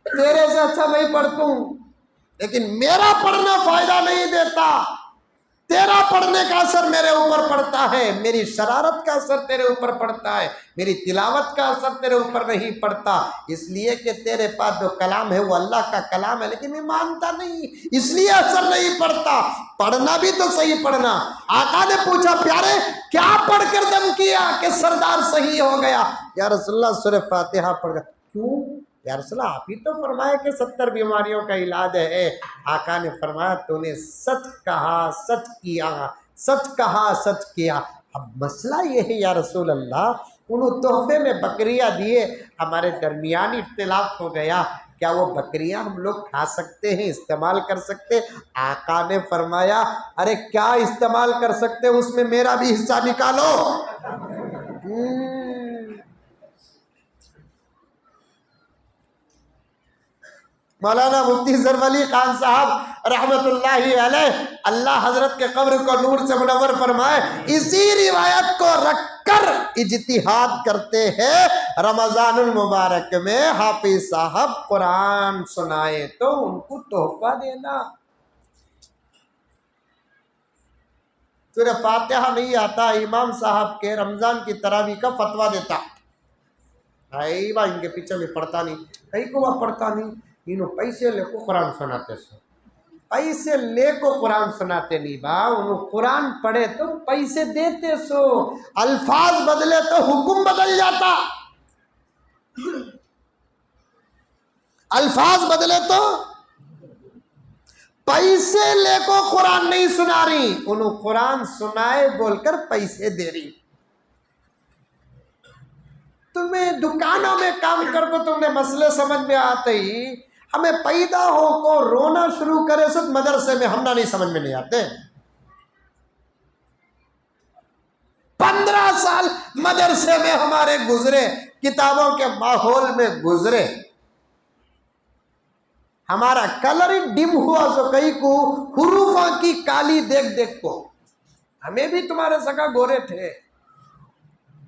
तेरे से अच्छा मैं पढ़ता हूँ, लेकिन मेरा पढ़ना फायदा नहीं देता। तेरा पढ़ने का असर मेरे ऊपर पड़ता है, मेरी शरारत का असर तेरे ऊपर पड़ता है, मेरी तिलावत का असर तेरे ऊपर नहीं पड़ता। इसलिए कि तेरे पास जो कलाम है वो अल्लाह का कलाम है, लेकिन मैं मानता नहीं, इसलिए असर नहीं पड़ता। पढ़ना भी तो सही पढ़ना। आका ने पूछा प्यारे क्या पढ़कर दम किया कि सरदार सही हो गया? या रसूलल्लाह सूरह फातिहा पढ़ गया। क्यों या रसूलल्लाह, आप ही तो फरमाया कि 70 बीमारियों का इलाज है। आका ने फरमाया तूने सच कहा, सच किया, सच कहा, सच किया। अब मसला ये है या रसूल अल्लाह, उन्होंने तोहफे में बकरियां दिए, हमारे दरमियान इख्तिलाफ हो गया, क्या वो बकरियां हम लोग खा सकते हैं, इस्तेमाल कर सकते? आका ने फरमाया अरे क्या इस्तेमाल कर सकते, उसमें मेरा भी हिस्सा निकालो। मौलाना मुफ्ती ज़रवली खान साहब रहमतुल्लाहि अलैह, अल्लाह हजरत के कब्र को नूर से मुनव्वर फरमाए, इसी रिवायत को रखकर इज्तिहाद करते हैं। रमजानुल मुबारक में हाफिज साहब कुरान सुनाए तो उनको तोहफा देना। सूरह फातिहा नहीं आता, इमाम साहब के रमजान की तरावी का फतवा देता। भाई बा इनके पीछे में पढ़ता नहीं, कहीं को वह पढ़ता नहीं, इन्हों पैसे लेको कुरान सुनाते सो, पैसे लेको कुरान सुनाते नहीं बा, उन्हों कुरान पढ़े तो पैसे देते सो, अल्फाज बदले तो हुक्म बदल जाता, अल्फाज बदले तो पैसे लेको कुरान नहीं सुना रही, उन्हों कुरान सुनाए बोलकर पैसे दे रही। तुम्हें दुकानों में काम कर को तुमने मसले समझ में आते ही हमें पैदा हो को रोना शुरू करे सो मदरसे में हमना नहीं समझ में नहीं आते। 15 साल मदरसे में हमारे गुजरे, किताबों के माहौल में गुजरे, हमारा कलर ही डिम हुआ सो कई को हुरूफा की काली देख देख को, हमें भी तुम्हारे सका गोरे थे,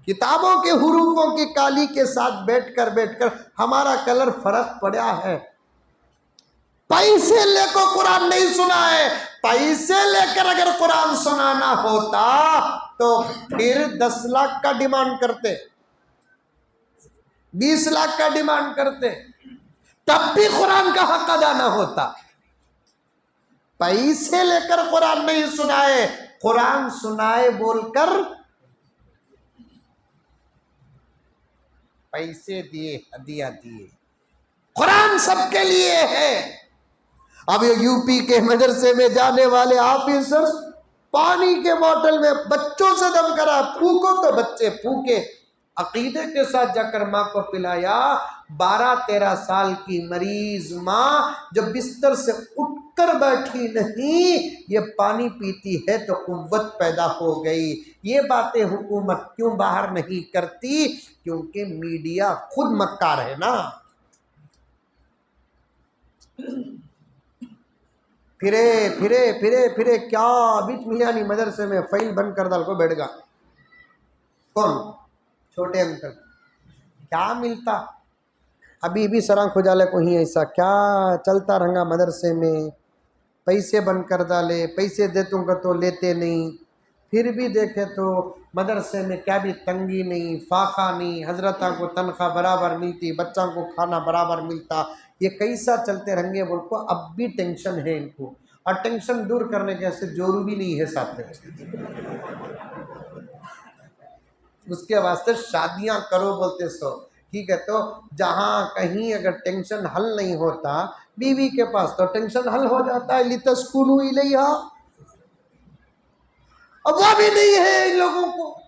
किताबों के हुरूफों की काली के साथ बैठकर हमारा कलर फर्क पड़ा है। पैसे लेकर कुरान नहीं सुना है, पैसे लेकर अगर कुरान सुनाना होता तो फिर 10 लाख का डिमांड करते, 20 लाख का डिमांड करते, तब भी कुरान का हक अदा ना होता। पैसे लेकर कुरान नहीं सुनाए, कुरान सुनाए बोलकर पैसे दिए, हदिया दिए। कुरान सबके लिए है। अब ये यूपी के मदरसे में जाने वाले ऑफिसर्स पानी के बोतल में बच्चों से दम करा, फूको तो बच्चे फूके, अकीदे के साथ जाकर माँ को पिलाया। 12-13 साल की मरीज माँ जो बिस्तर से उठकर बैठी नहीं, ये पानी पीती है तो कुव्वत पैदा हो गई। ये बातें हुकूमत क्यों बाहर नहीं करती? क्योंकि मीडिया खुद मक्कार है ना। फिरे फिरे फिरे फिरे क्या बीच मिलियानी मदरसे में फाइल बंद कर डाल को बैठ गा, कौन? छोटे अंकल। क्या मिलता? अभी भी सरां खुजाले को ही ऐसा क्या चलता रंगा मदरसे में, पैसे बंद कर डाले, पैसे दे दूंगा तो लेते नहीं, फिर भी देखे तो मदरसे में क्या भी तंगी नहीं, फाका नहीं, हजरता को तनख्वाह बराबर मिलती, बच्चा को खाना बराबर मिलता। ये कैसा चलते रहेंगे बोल को अब भी टेंशन है इनको, और टेंशन दूर करने के ऐसे जोरू भी नहीं है साथ में। उसके वास्ते शादियां करो बोलते सो, ठीक है। तो जहां कहीं अगर टेंशन हल नहीं होता, बीवी के पास तो टेंशन हल हो जाता है। लितस्कुनु इलैहा, अब वो भी नहीं है इन लोगों को,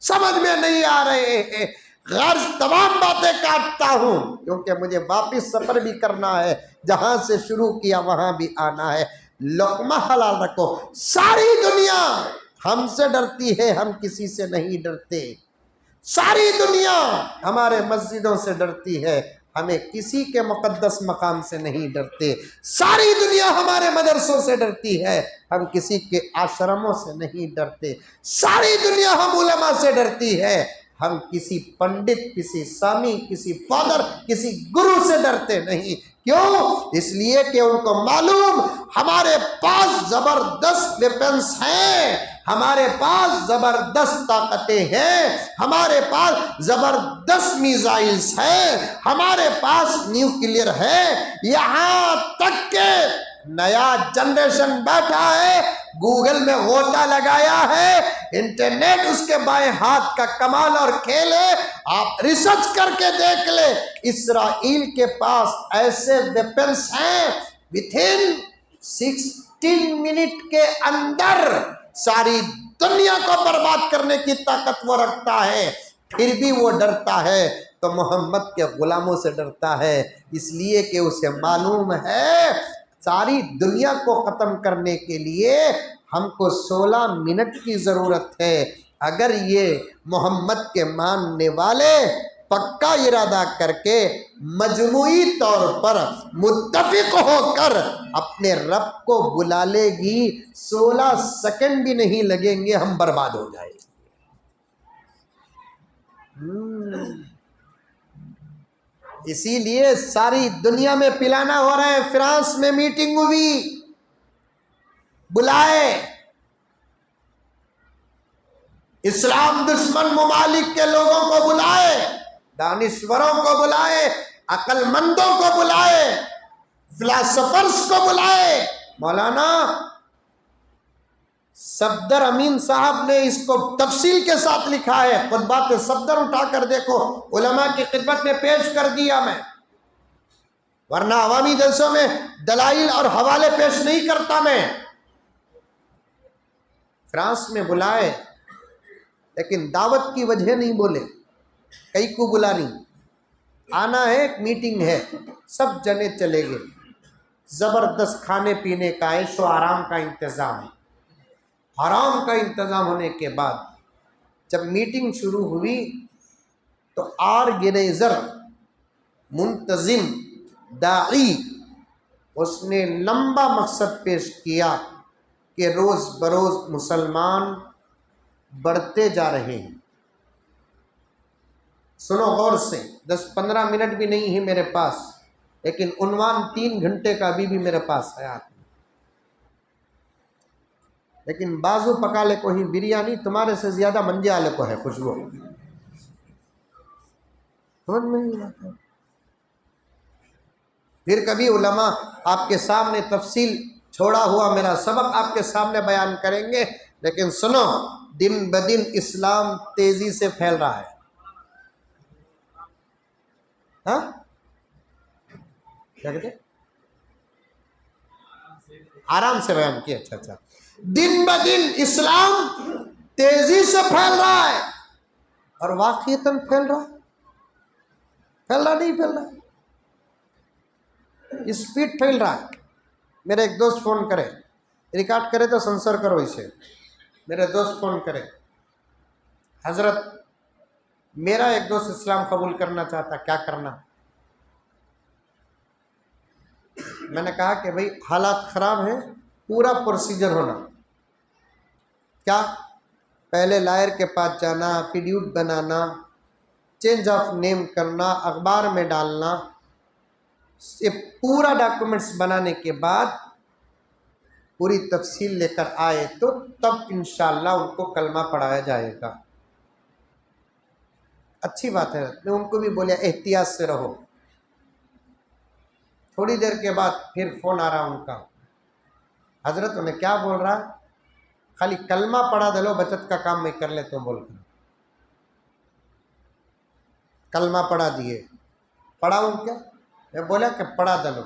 समझ में नहीं आ रहे हैं। गर्ज तमाम बातें काटता हूं क्योंकि मुझे वापिस सफर भी करना है, जहां से शुरू किया वहां भी आना है। लुक्मा हलाल रखो। सारी दुनिया हमसे डरती है, हम किसी से नहीं डरते। सारी दुनिया हमारे मस्जिदों से डरती है, हमें किसी के मुकद्दस मकाम से नहीं डरते। सारी दुनिया हमारे मदरसों से डरती है, हम किसी के आश्रमों से नहीं डरते। सारी दुनिया हम उलमा से डरती है, हम किसी पंडित, किसी स्वामी, किसी फादर, किसी गुरु से डरते नहीं। क्यों? इसलिए कि उनको मालूम हमारे पास जबरदस्त वेपन्स हैं, हमारे पास जबरदस्त ताकतें हैं, हमारे पास जबरदस्त मिसाइल्स हैं, हमारे पास न्यूक्लियर है। यहाँ तक के नया जनरेशन बैठा है, गूगल में गोता लगाया है, इंटरनेट उसके बाएं हाथ का कमाल और खेल है। आप रिसर्च करके देख ले, इस्राइल के पास ऐसे वेपन्स हैं, विथिन 16 मिनट के अंदर सारी दुनिया को बर्बाद करने की ताकत वो रखता है। फिर भी वो डरता है तो मोहम्मद के गुलामों से डरता है, इसलिए कि उसे मालूम है सारी दुनिया को ख़त्म करने के लिए हमको 16 मिनट की ज़रूरत है। अगर ये मोहम्मद के मानने वाले पक्का इरादा करके मजमूई तौर पर मुत्तफिक होकर अपने रब को बुला लेगी, 16 सेकंड भी नहीं लगेंगे, हम बर्बाद हो जाएंगे। इसीलिए सारी दुनिया में पिलाना हो रहा है। फ्रांस में मीटिंग हुई, बुलाए इस्लाम दुश्मन ममालिक के लोगों को बुलाए, दानिश्वरों को बुलाए, अक्लमंदों को बुलाए, फिलासफर्स को बुलाए। मौलाना सफदर अमीन साहब ने इसको तफसील के साथ लिखा है, खुतबा पे सफदर उठाकर देखो, उलमा की खिदमत में पेश कर दिया मैं, वरना अवामी जलसों में दलाइल और हवाले पेश नहीं करता मैं। फ्रांस में बुलाए लेकिन दावत की वजह नहीं बोले, कई को बुला नहीं, आना है, एक मीटिंग है, सब जने चले गए। जबरदस्त खाने पीने का, ऐशो आराम का इंतजाम, आराम का इंतजाम होने के बाद जब मीटिंग शुरू हुई तो ऑर्गेनाइजर मुंतजिम दाई उसने लंबा मकसद पेश किया कि रोज बरोज मुसलमान बढ़ते जा रहे हैं। सुनो गौर से, 10-15 मिनट भी नहीं है मेरे पास, लेकिन उन्वान 3 घंटे का अभी भी मेरे पास है। लेकिन बाजू पका ले को ही बिरयानी, तुम्हारे से ज्यादा मंजे आले को है खुशबू, समझ में नहीं आता। फिर कभी उलमा आपके सामने तफसील छोड़ा हुआ मेरा सबक आपके सामने बयान करेंगे। लेकिन सुनो, दिन ब दिन इस्लाम तेजी से फैल रहा है। हाँ क्या कहते, आराम से बयान किया। अच्छा, दिन ब दिन इस्लाम तेजी से फैल रहा है, और वाकईतन फैल रहा है, फैल रहा नहीं फैल रहा, स्पीड फैल रहा है। मेरे एक दोस्त फ़ोन करे, रिकॉर्ड करे तो सेंसर करो इसे। मेरे दोस्त फ़ोन करे, हजरत मेरा एक दोस्त इस्लाम कबूल करना चाहता, क्या करना। मैंने कहा कि भाई हालात ख़राब हैं, पूरा प्रोसीजर होना। क्या, पहले लायर के पास जाना, affidavit banana, change of name करना, अखबार में डालना, ये पूरा डॉक्यूमेंट्स बनाने के बाद पूरी तफसील लेकर आए तो तब इंशाअल्लाह उनको कलमा पढ़ाया जाएगा। अच्छी बात है। मैं उनको भी बोला एहतियात से रहो। थोड़ी देर के बाद फिर फ़ोन आ रहा उनका, हजरत उन्हें क्या बोल रहा है, खाली कलमा पढ़ा दे लो, बचत का काम मैं कर लेता हूँ बोलकर कलमा पढ़ा दिए। पढ़ाऊँ क्या, मैं बोला कि पढ़ा दलो।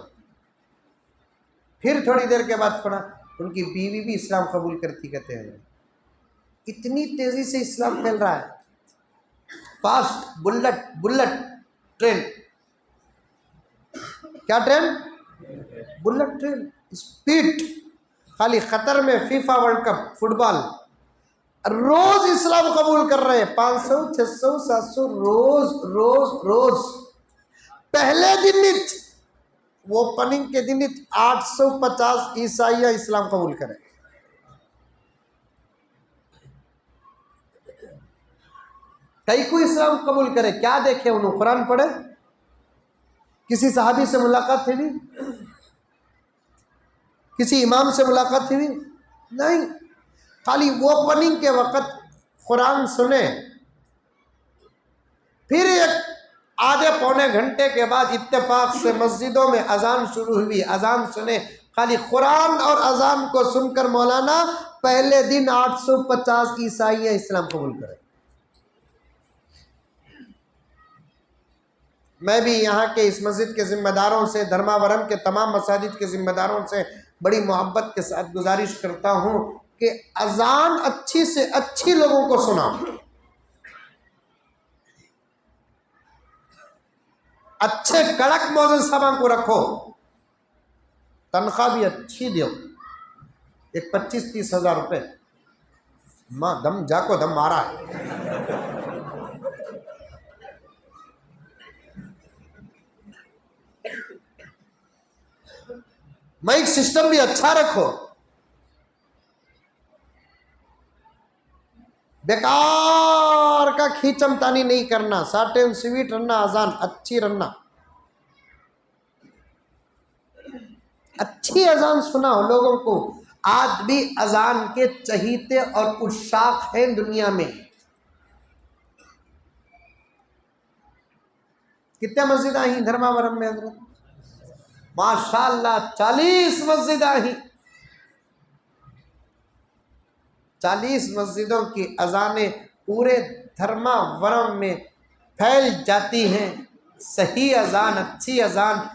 फिर थोड़ी देर के बाद पढ़ा, उनकी बीवी भी इस्लाम कबूल करती, कहते हैं इतनी तेजी से इस्लाम फैल रहा है। फास्ट बुलेट ट्रेन, क्या ट्रेन, बुलेट ट्रेन, स्पीड। खाली कतर में फीफा वर्ल्ड कप फुटबॉल, रोज इस्लाम कबूल कर रहे हैं, 500 600 700 रोज रोज रोज। पहले दिन वो ओपनिंग के दिन 850 ईसाइया इस्लाम कबूल करें। कई को इस्लाम कबूल करे, क्या देखे उन्होंने, कुरान पढ़े, किसी सहाबी से मुलाकात थी भी, किसी इमाम से मुलाकात थी भी नहीं, खाली ओपनिंग के वक्त कुरान सुने। फिर एक आधे पौने घंटे के बाद इत्तेफाक से मस्जिदों में अजान शुरू हुई, अजान सुने, खाली कुरान और अजान को सुनकर मौलाना पहले दिन 850 ईसाई इस्लाम कबूल करे। मैं भी यहाँ के इस मस्जिद के जिम्मेदारों से, धर्मावरम के तमाम मसाजिद के जिम्मेदारों से बड़ी मोहब्बत के साथ गुजारिश करता हूँ कि अजान अच्छी से अच्छी लोगों को सुनाओ, अच्छे कड़क मौजूद सामान को रखो, तनख्वाह भी अच्छी दो, एक 25-30 हज़ार रुपये। माँ दम जाको दम मारा है। माइक सिस्टम भी अच्छा रखो, बेकार का खींचम तानी नहीं करना, शॉर्ट एंड स्वीट रखना, अजान अच्छी रखना, अच्छी अजान सुनाओ लोगों को। आज भी अजान के चहीते और उशाक हैं दुनिया में। कितने मस्जिद आई धर्मावरम में हजरत? माशाअल्लाह 40 मस्जिद आई। 40 मस्जिदों की अजानें पूरे धर्मावरम में फैल जाती हैं। सही अजान, अच्छी अजान,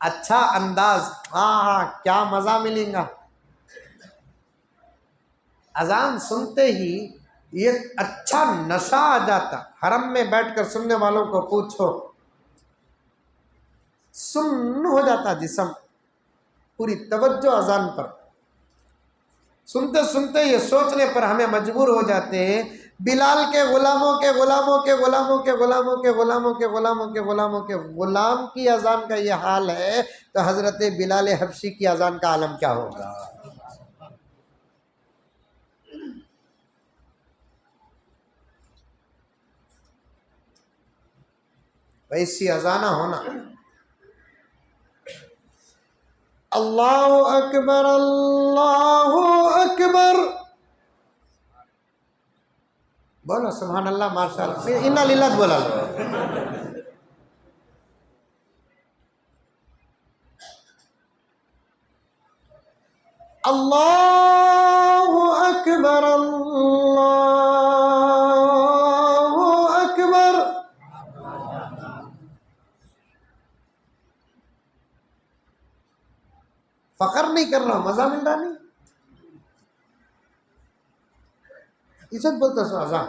अच्छा अंदाज, हाँ क्या मज़ा मिलेगा। अजान सुनते ही ये अच्छा नशा आ जाता। हरम में बैठकर सुनने वालों को पूछो, सुन्न हो जाता जिस्म, पूरी तवज्जो अजान पर। सुनते सुनते ये सोचने पर हमें मजबूर हो जाते हैं, बिलाल के गुलामों के गुलामों के गुलामों के गुलामों के गुलामों के गुलामों के गुलामों के गुलाम की अजान का ये हाल है, तो हजरत बिलाल हबशी की अजान का आलम क्या होगा। वैसी अजाना होना। अल्लाहु अकबर, अल्लाहु अकबर, बोलो सुभान अल्लाह, माशाअल्लाह, इन्ना लिल्लाह बोला लो। अल्लाहु अकबर, अल्लाहु अकबर। फखर नहीं कर रहा हूं, मजा मिल रहा नहीं, इज्जत बोलता सो अजान।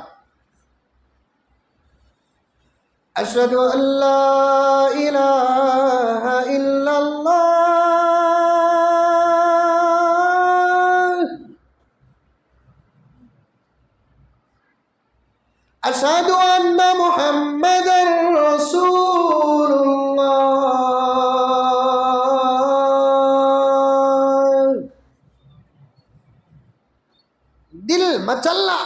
अशहदु अल्ला इलाहा इल्लल्लाह, अशहदु अन्ना मुहम्मदर रसूलुल्लाह। दिल मचलना।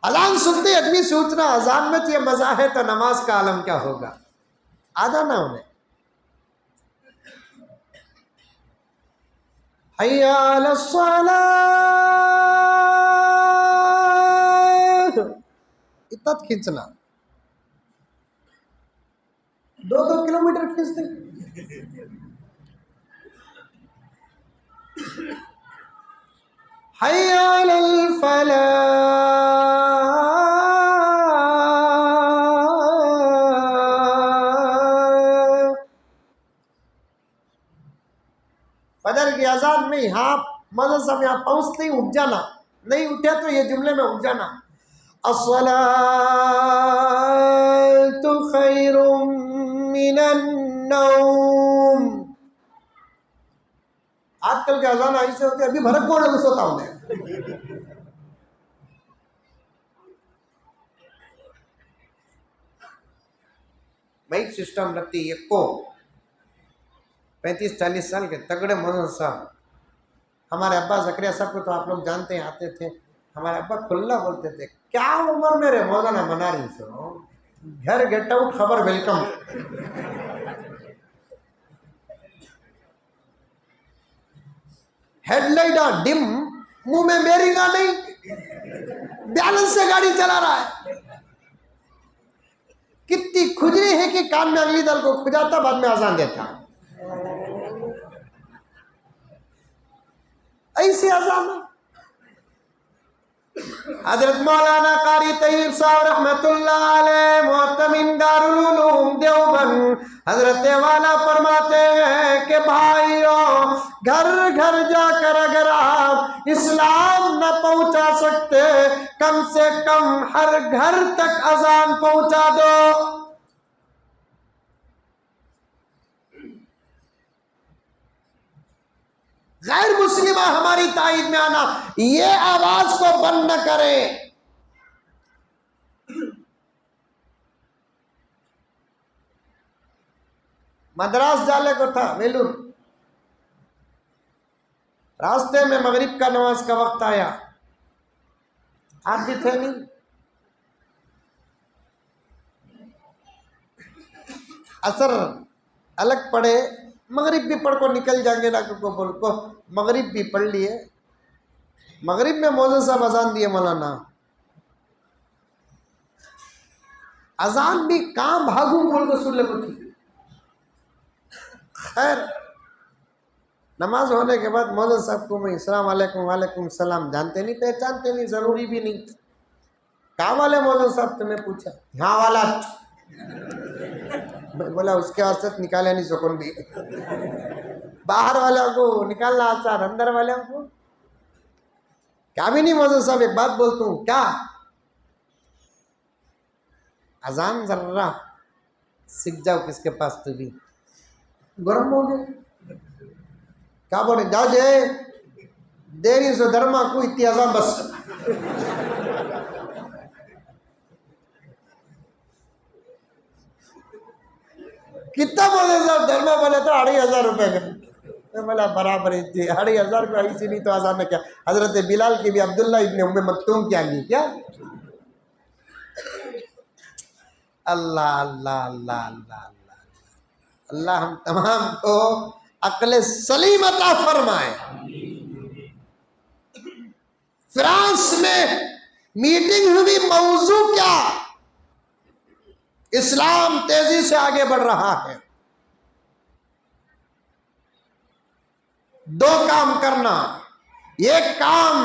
अजान सुनते आदमी सोचना अजान में ये मजा है तो नमाज का आलम क्या होगा। आधा ना उन्हें हय्या अलस सलाह इतना खींचना, 2-2 किलोमीटर खींचते। हय्या अलल फलाह। फजर की अजान में यहाँ मदद सब यहाँ पहुँचते ही उठ जाना, नहीं उठे तो ये जुमले में उठ जाना, अस्सलातु खैरुम मिनन नौम। आजकल के अजान ऐसे होते, अभी भरक बोल रहे सोता हूं मैं। माइक सिस्टम रखती है को 35-40 साल के तगड़े मौलाना साहब, हमारे अब्बा जकरिया साहब को तो आप लोग जानते हैं, आते थे। हमारे अब्बा खुल्ला बोलते थे, क्या उम्र मेरे मौलाना मना रही सो, घर गेट आउट खबर वेलकम। हेडलाइट डिम, मुंह में बेरिंगा नहीं, बैलेंस से गाड़ी चला रहा है। कितनी खुजली है कि कान में अगली दल को खुजाता, बाद में आजान देता। ऐसे आजान। हजरत मौलाना कारी तैयब साहब रहमतुल्लाह अलैह मुअत्तमिन दारुल उलूम देवबंद, हजरत वाला फरमाते हैं कि भाइयों, घर घर जाकर अगर आप इस्लाम न पहुंचा सकते, कम से कम हर घर तक अजान पहुंचा दो। गैर मुस्लिम हमारी ताईद में आना, ये आवाज को बंद न करें। मद्रास जाने को था वेलूर, रास्ते में मगरिब का नमाज का वक्त आया, आप भी थे नहीं, असर अलग पड़े, मगरिब भी पढ़ को निकल जाएंगे ना को मगरिब भी पढ़ लिए। मगरिब में मौजूद साहब अजान दिए मौलाना, अजान भी कहाँ भागू बोल को सुन ले को थी। खैर नमाज होने के बाद मौजूद साहब को मैं अस्सलाम वालेकुम वालेकुम सलाम, जानते नहीं पहचानते नहीं, ज़रूरी भी नहीं। कहाँ वाले मौजूद साहब तुमने पूछा, यहाँ वाला। मैं बोला उसके वास्ते निकाले नहीं सुकून भी। बाहर वालों को निकालना आसान, अंदर वालों को क्या भी नहीं। मौजूद साहब एक बात बोलता हूँ, क्या अजान जर्रा सीख जाओ किसके पास, तो भी गर्म हो गए। क्या बोले, जाओ जे देरी से धर्मा को इतनी अजान बस। कितना बोले साहब, धर्मा बोले तो 2500 रुपए का। बोला बराबर है, 2500 को ऐसी नहीं तो आसान में क्या। हजरत बिलाल की भी अब्दुल्ला इब्ने उम्मे मक्तूम की आगी क्या। अल्लाह अल्लाह अल्लाह अल्लाह अल्लाह अल्लाह हम तमाम को अक्ल सलीम अता फरमाए। फ्रांस में मीटिंग हुई, मौजू क्या, इस्लाम तेजी से आगे बढ़ रहा है। 2 काम करना, एक काम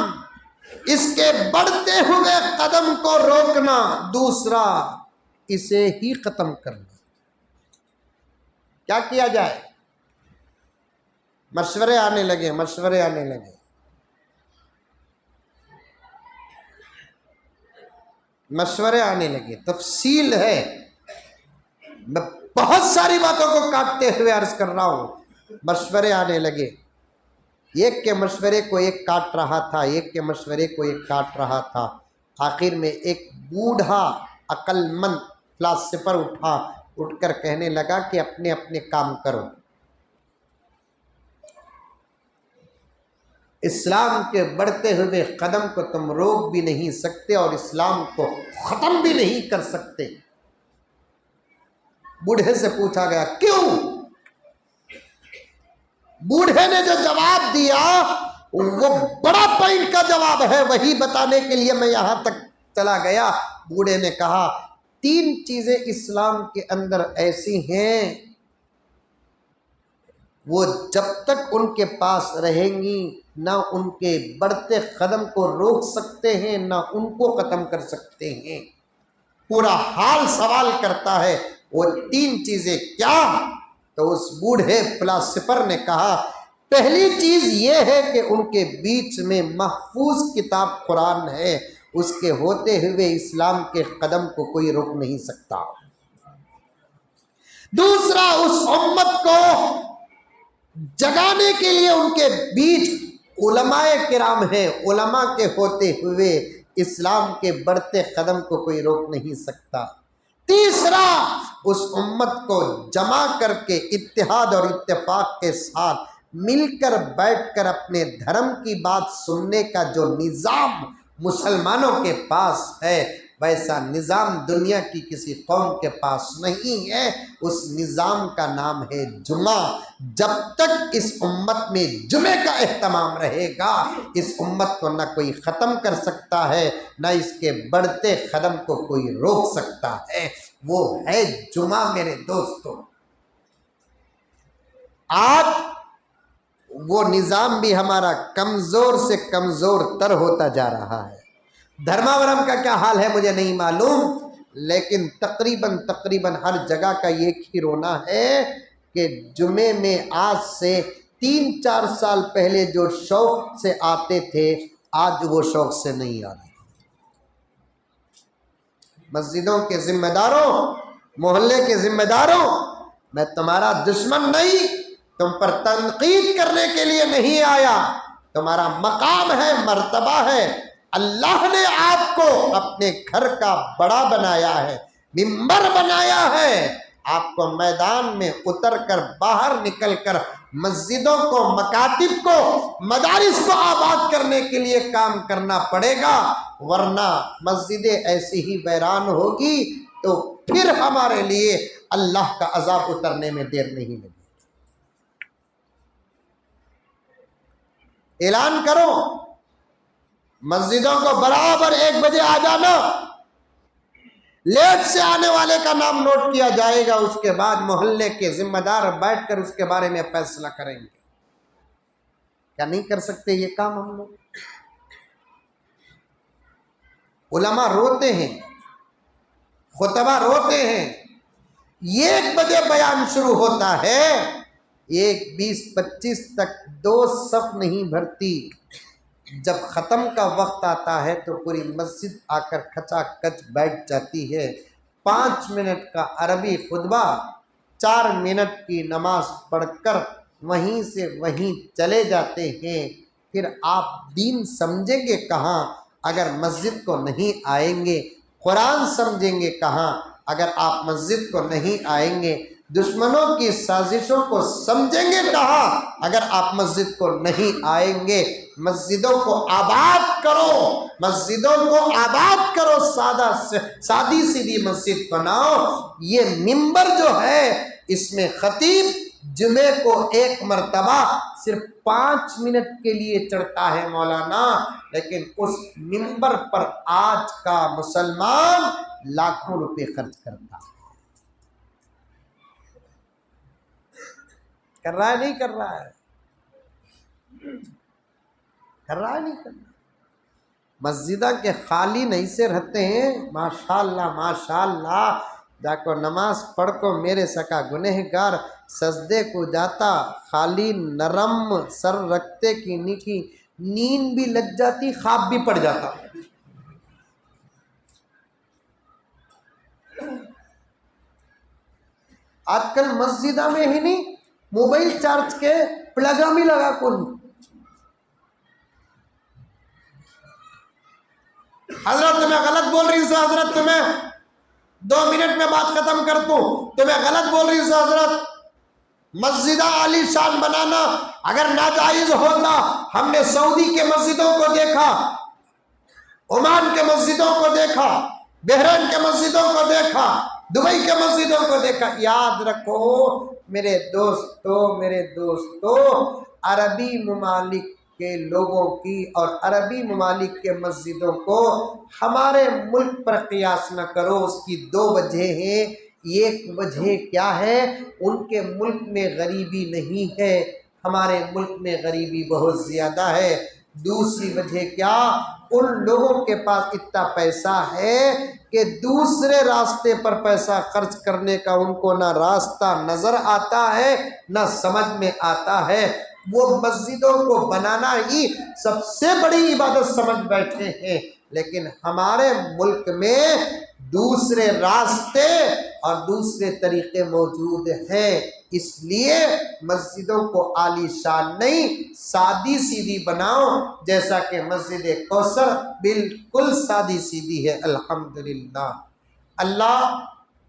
इसके बढ़ते हुए कदम को रोकना, दूसरा इसे ही खत्म करना। क्या किया जाए, मशवरे आने लगे, मशवरे आने लगे। मशवरे आने लगे, तफसील है, मैं बहुत सारी बातों को काटते हुए अर्ज कर रहा हूं। मशवरे आने लगे, एक के मशवरे को एक काट रहा था, एक के मशवरे को एक काट रहा था। आखिर में एक बूढ़ा अक्लमंद फिलासफर उठकर कहने लगा कि अपने अपने काम करो, इस्लाम के बढ़ते हुए कदम को तुम रोक भी नहीं सकते और इस्लाम को ख़त्म भी नहीं कर सकते। बूढ़े से पूछा गया क्यों? बूढ़े ने जो जवाब दिया वो बड़ा पॉइंट का जवाब है, वही बताने के लिए मैं यहां तक चला गया। बूढ़े ने कहा 3 चीजें इस्लाम के अंदर ऐसी हैं वो जब तक उनके पास रहेंगी ना उनके बढ़ते कदम को रोक सकते हैं ना उनको ख़त्म कर सकते हैं। पूरा हाल सवाल करता है वो 3 चीज़ें क्या? तो उस बूढ़े फिलासफर ने कहा पहली चीज़ ये है कि उनके बीच में महफूज किताब कुरान है, उसके होते हुए इस्लाम के कदम को कोई रोक नहीं सकता। दूसरा, उस उम्मत को जगाने के लिए उनके बीच उलमाए किराम है, उलमा के होते हुए इस्लाम के बढ़ते कदम को कोई रोक नहीं सकता। तीसरा, उस उम्मत को जमा करके इत्तेहाद और इत्तेफाक के साथ मिलकर बैठकर अपने धर्म की बात सुनने का जो निज़ाम मुसलमानों के पास है वैसा निज़ाम दुनिया की किसी कौम के पास नहीं है। उस निज़ाम का नाम है जुमा। जब तक इस उम्मत में जुमे का एहतमाम रहेगा इस उम्मत को न कोई ख़त्म कर सकता है न इसके बढ़ते कदम को कोई रोक सकता है। वो है जुमा मेरे दोस्तों। आज वो निज़ाम भी हमारा कमज़ोर से कमज़ोर तर होता जा रहा है। धर्मावरम का क्या हाल है मुझे नहीं मालूम, लेकिन तकरीबन हर जगह का एक ही रोना है कि जुमे में आज से 3-4 साल पहले जो शौक से आते थे आज वो शौक से नहीं आ रहे। मस्जिदों के जिम्मेदारों, मोहल्ले के जिम्मेदारों, मैं तुम्हारा दुश्मन नहीं, तुम पर तनकीद करने के लिए नहीं आया। तुम्हारा मकाम है, मर्तबा है। अल्लाह ने आपको अपने घर का बड़ा बनाया है, मिंबर बनाया है। आपको मैदान में उतर कर बाहर निकल कर मस्जिदों को, मकातिब को, मदारिस को आबाद करने के लिए काम करना पड़ेगा, वरना मस्जिदें ऐसी ही वीरान होगी तो फिर हमारे लिए अल्लाह का अजाब उतरने में देर नहीं लगी। ऐलान करो, मस्जिदों को बराबर 1 बजे आ जाना, लेट से आने वाले का नाम नोट किया जाएगा, उसके बाद मोहल्ले के जिम्मेदार बैठकर उसके बारे में फैसला करेंगे। क्या नहीं कर सकते ये काम हम लोग? उलमा रोते हैं, खुतबा रोते हैं, 1 बजे बयान शुरू होता है, 1:20-25 तक 2 सफ नहीं भरती। जब ख़त्म का वक्त आता है तो पूरी मस्जिद आकर खचाखच बैठ जाती है। 5 मिनट का अरबी खुतबा, 4 मिनट की नमाज पढ़कर वहीं से वहीं चले जाते हैं। फिर आप दीन समझेंगे कहाँ अगर मस्जिद को नहीं आएंगे? कुरान समझेंगे कहाँ अगर आप मस्जिद को नहीं आएंगे? दुश्मनों की साजिशों को समझेंगे कहाँ अगर आप मस्जिद को नहीं आएंगे? मस्जिदों को आबाद करो, मस्जिदों को आबाद करो, सादी सीधी मस्जिद बनाओ। ये मिंबर जो है इसमें खतीब जुमे को 1 मरतबा सिर्फ 5 मिनट के लिए चढ़ता है मौलाना, लेकिन उस मिंबर पर आज का मुसलमान लाखों रुपए खर्च करता है। कर रहा है नहीं कर रहा है? कर रहा है नहीं कर रहा? मस्जिदा के खाली नहीं से रहते हैं, माशाअल्लाह माशाअल्लाह। जाको नमाज पढ़ को मेरे सका गुनहगार सजदे को जाता, खाली नरम सर रखते की निकी नींद भी लग जाती, ख्वाब भी पड़ जाता। आजकल मस्जिदा में ही नहीं, मोबाइल चार्ज के प्लगा भी लगा कौन। हजरत तुम्हें गलत बोल रही है, हजरत तुम्हें 2 मिनट में बात खत्म कर दूं, तुम्हें गलत बोल रही है हजरत। मस्जिदा आलीशान बनाना अगर नाजायज होता, हमने सऊदी के मस्जिदों को देखा, ओमान के मस्जिदों को देखा, बहरीन के मस्जिदों को देखा, दुबई के मस्जिदों को देखा। याद रखो मेरे दोस्तों, अरबी ममालिक के लोगों की और अरबी ममालिक के मस्जिदों को हमारे मुल्क पर क़ियास न करो। उसकी 2 वजह हैं। एक वजह क्या है? उनके मुल्क में गरीबी नहीं है, हमारे मुल्क में गरीबी बहुत ज़्यादा है। दूसरी वजह क्या? उन लोगों के पास इतना पैसा है कि दूसरे रास्ते पर पैसा खर्च करने का उनको ना रास्ता नज़र आता है, ना समझ में आता है। वो मस्जिदों को बनाना ही सबसे बड़ी इबादत समझ बैठे हैं। लेकिन हमारे मुल्क में दूसरे रास्ते और दूसरे तरीके मौजूद हैं, इसलिए मस्जिदों को आलीशान नहीं, सादी सीधी बनाओ। जैसा कि मस्जिद कौसर बिल्कुल सादी सीधी है। अल्हम्दुलिल्लाह, अल्लाह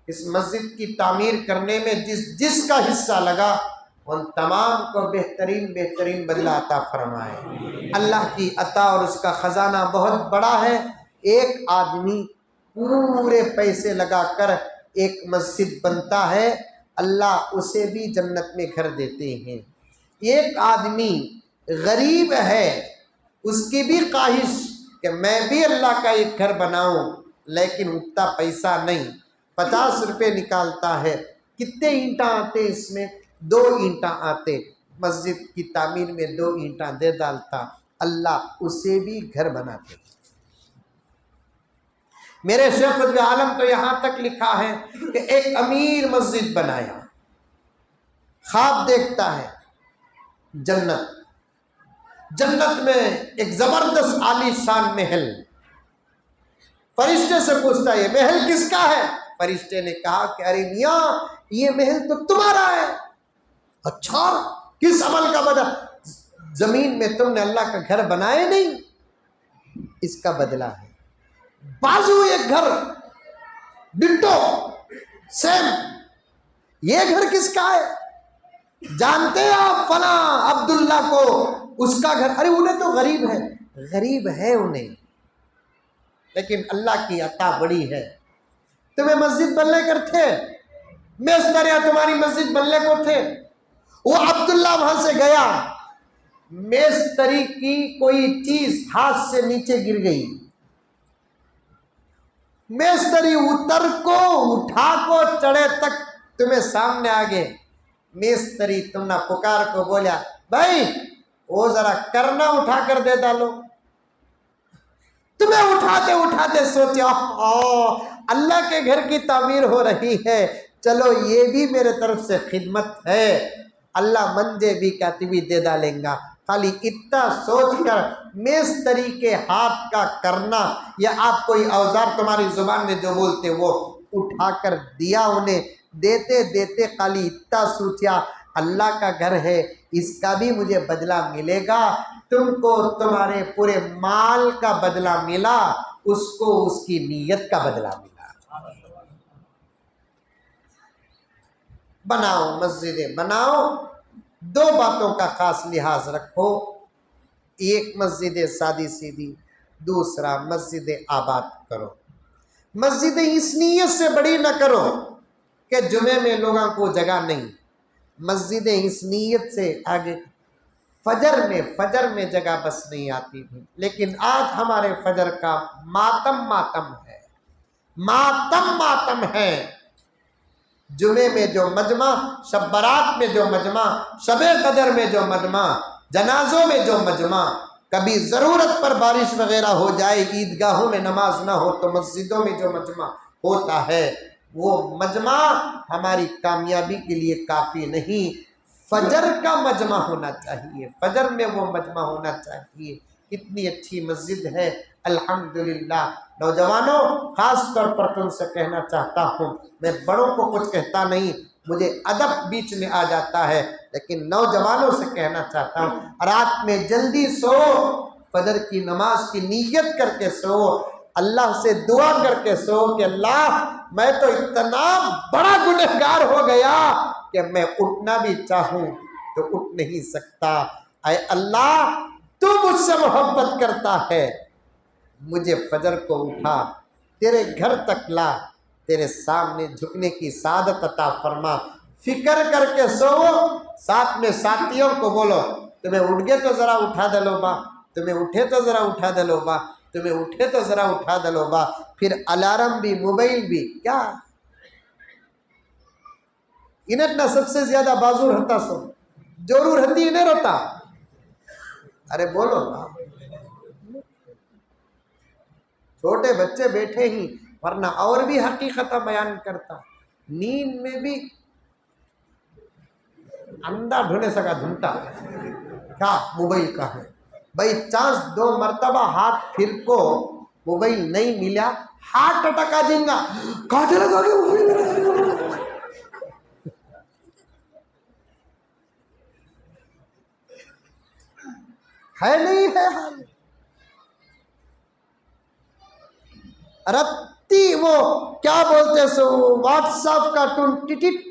इस मस्जिद की तामीर करने में जिसका हिस्सा लगा उन तमाम को बेहतरीन बदला अता फरमाए। अल्लाह की अता और उसका ख़जाना बहुत बड़ा है। एक आदमी पूरे पैसे लगाकर एक मस्जिद बनता है, अल्लाह उसे भी जन्नत में घर देते हैं। एक आदमी गरीब है, उसकी भी ख्वाहिश कि मैं भी अल्लाह का एक घर बनाऊं, लेकिन उतना पैसा नहीं, 50 रुपये निकालता है। कितने ईंटा आते इसमें? 2 ईंटा आते। मस्जिद की तामीर में 2 ईंटा दे डालता, अल्लाह उसे भी घर बनाते। मेरे शेख आलम तो यहाँ तक लिखा है कि एक अमीर मस्जिद बनाया, ख्वाब देखता है जन्नत में एक जबरदस्त आलीशान महल। फरिश्ते से पूछता है ये महल किसका है? फरिश्ते ने कहा कि अरे मियाँ ये महल तो तुम्हारा है। अच्छा, किस अमल का बदला? जमीन में तुमने अल्लाह का घर बनाए नहीं, इसका बदला है। बाजू एक घर डिट्टो सेम, ये घर किसका है? जानते हैं आप फला अब्दुल्ला को, उसका घर। अरे उन्हें तो गरीब है उन्हें, लेकिन अल्लाह की अता बड़ी है। तुम्हें मस्जिद बनने कर थे, मैं तुम्हारी मस्जिद बनने को थे। वो अब्दुल्ला वहां से गया, मेस्तरी की कोई चीज हाथ से नीचे गिर गई, मेस्तरी उतर को उठा को चढ़े तक तुम्हें सामने आ गए, मेस्तरी तुमने पुकार को बोला भाई वो जरा करना उठा कर दे डालो, तुम्हें उठाते उठाते सोचे अल्लाह के घर की तामीर हो रही है, चलो ये भी मेरे तरफ से खिदमत है, अल्लाह मंजे भी कातिबी दे डालेगा। खाली इतना सोचकर मेस्तरी के हाथ का करना या आप कोई औजार तुम्हारी जुबान में जो बोलते वो उठाकर दिया उन्हें, देते देते खाली इतना सोचा अल्लाह का घर है, इसका भी मुझे बदला मिलेगा, तुमको तुम्हारे पूरे माल का बदला मिला, उसको उसकी नीयत का बदला मिला। बनाओ मस्जिदें बनाओ, दो बातों का खास लिहाज रखो, एक मस्जिदें सादी सीधी, दूसरा मस्जिदें आबाद करो। मस्जिदें इस नीयत से बड़ी न करो कि जुमे में लोगों को जगह नहीं, मस्जिदें इस नीयत से आगे फजर में जगह बस नहीं आती थी, लेकिन आज हमारे फजर का मातम है, मातम है। जुमे में जो मजमा, शब बारात में जो मजमा, शबे कदर में जो मजमा, जनाजों में जो मजमा, कभी ज़रूरत पर बारिश वगैरह हो जाए, ईदगाहों में नमाज ना हो तो मस्जिदों में जो मजमा होता है, वो मजमा हमारी कामयाबी के लिए काफ़ी नहीं, फजर का मजमा होना चाहिए, फजर में वो मजमा होना चाहिए। कितनी अच्छी मस्जिद है अल्हम्दुलिल्लाह। नौजवानों, खास तौर पर तुमसे कहना चाहता हूँ, मैं बड़ों को कुछ कहता नहीं, मुझे अदब बीच में आ जाता है, लेकिन नौजवानों से कहना चाहता हूँ, रात में जल्दी सो, फजर की नमाज की नीयत करके सो, अल्लाह से दुआ करके सो कि अल्लाह मैं तो इतना बड़ा गुनहगार हो गया कि मैं उठना भी चाहूँ तो उठ नहीं सकता, ऐ अल्लाह तू मुझसे मोहब्बत करता है, मुझे फजर को उठा, तेरे घर तक ला, तेरे सामने झुकने की सादत अता फरमा, फिक्र करके सो, साथ में साथियों को बोलो तुम्हें उठ गए तो ज़रा उठा दे लो बा, तुम्हें उठे तो ज़रा उठा दे लो बा, तुम्हें उठे तो ज़रा उठा दे लो बा। फिर अलार्म भी, मोबाइल भी, क्या इन्हें ना सबसे ज़्यादा बाजू रहता सो जोरू रहती इन्हें रोता, अरे बोलो ना, छोटे बच्चे बैठे ही, वरना और भी हकीकत बयान करता, नींद में भी अंधा ढूंढे सका ढूंढता क्या मोबाइल का है, भाई चांस 2 मरतबा हाथ फिर को मोबाइल नहीं मिला, हार्ट अटैक आ जाएगा, काटे लगा के है नहीं है हाल। रत्ती वो क्या बोलते सो व्हाट्सएप का टून टिटिट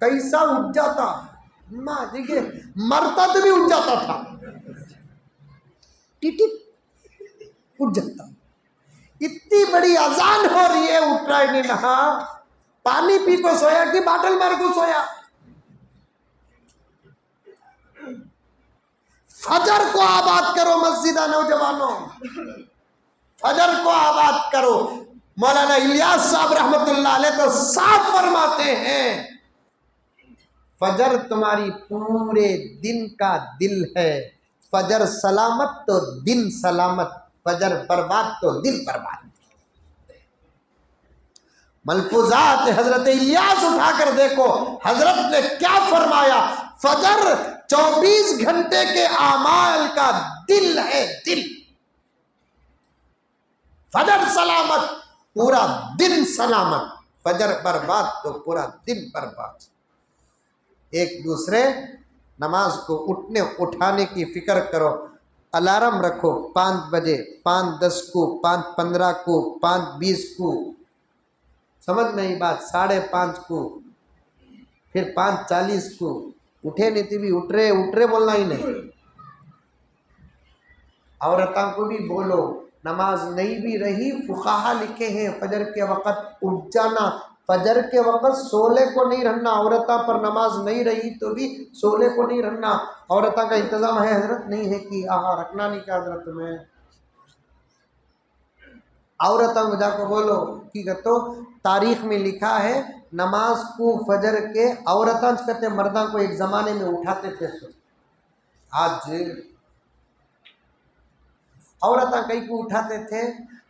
कैसा उठ जाता, माँ देखिए मरता तो भी उठ जाता था, टिटिट उठ जाता, इतनी बड़ी अजान हो रही है, उठ रहा नहीं नहा, पानी पी को सोया कि बाटल मार को सोया। फजर को आबाद करो मस्जिदा नौजवानों, फजर को आबाद करो। मौलाना इलियास साहब रहमतुल्लाह अलैह तो साफ फरमाते हैं, फजर तुम्हारी पूरे दिन का दिल है, फजर सलामत तो दिन सलामत, फजर बर्बाद तो दिल बर्बाद। मलफूजात हजरत इलियास उठाकर देखो, हजरत ने क्या फरमाया, फजर 24 घंटे के आमाल का दिल है, दिल। फजर सलामत पूरा दिन सलामत, फजर बर्बाद तो पूरा दिन बर्बाद। एक दूसरे नमाज को उठाने की फिक्र करो, अलार्म रखो 5 बजे, 5:10 को, 5:15 को, 5:20 को, समझ नहीं बात, 5:30 को, फिर 5:40 को, उठे नहीं भी उठ रहे बोलना ही नहीं। औरतों को भी बोलो, नमाज नहीं भी रही, फुकाहा लिखे हैं फजर के वक़्त उठ जाना फजर के वक़्त सोले को नहीं रहना, औरता पर नमाज नहीं रही तो भी सोले को नहीं रहना। औरता का इंतज़ाम है हजरत? नहीं है कि रखना नहीं क्या हजरत तुम्हें? औरता को जाकर बोलो कि तो तारीख में लिखा है नमाज को फजर के औरता कहते मर्दा को एक ज़माने में उठाते थे। आज औरता कई को उठाते थे।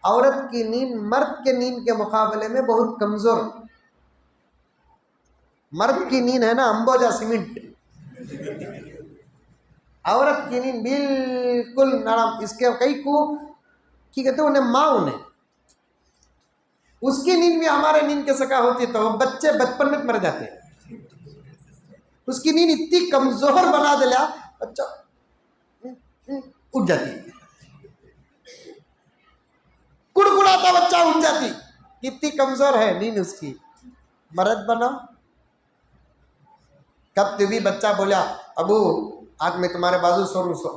औरत की नींद मर्द के नींद के मुकाबले में बहुत कमज़ोर। मर्द की नींद है ना अंबोजा सीमेंट, औरत की नींद बिल्कुल नरम। इसके कई को की कहते उन्हें माँ, उन्हें उसकी नींद भी हमारे नींद के सका होती तो बच्चे बचपन में मर जाते। उसकी नींद इतनी कमजोर बना दिला बच्चा उठ जाती, कुड़कुड़ाता बच्चा उठ जाती, कितनी कमजोर है नींद उसकी। मर्द बना कब भी बच्चा बोला अबू आज मैं तुम्हारे बाजू सो सो,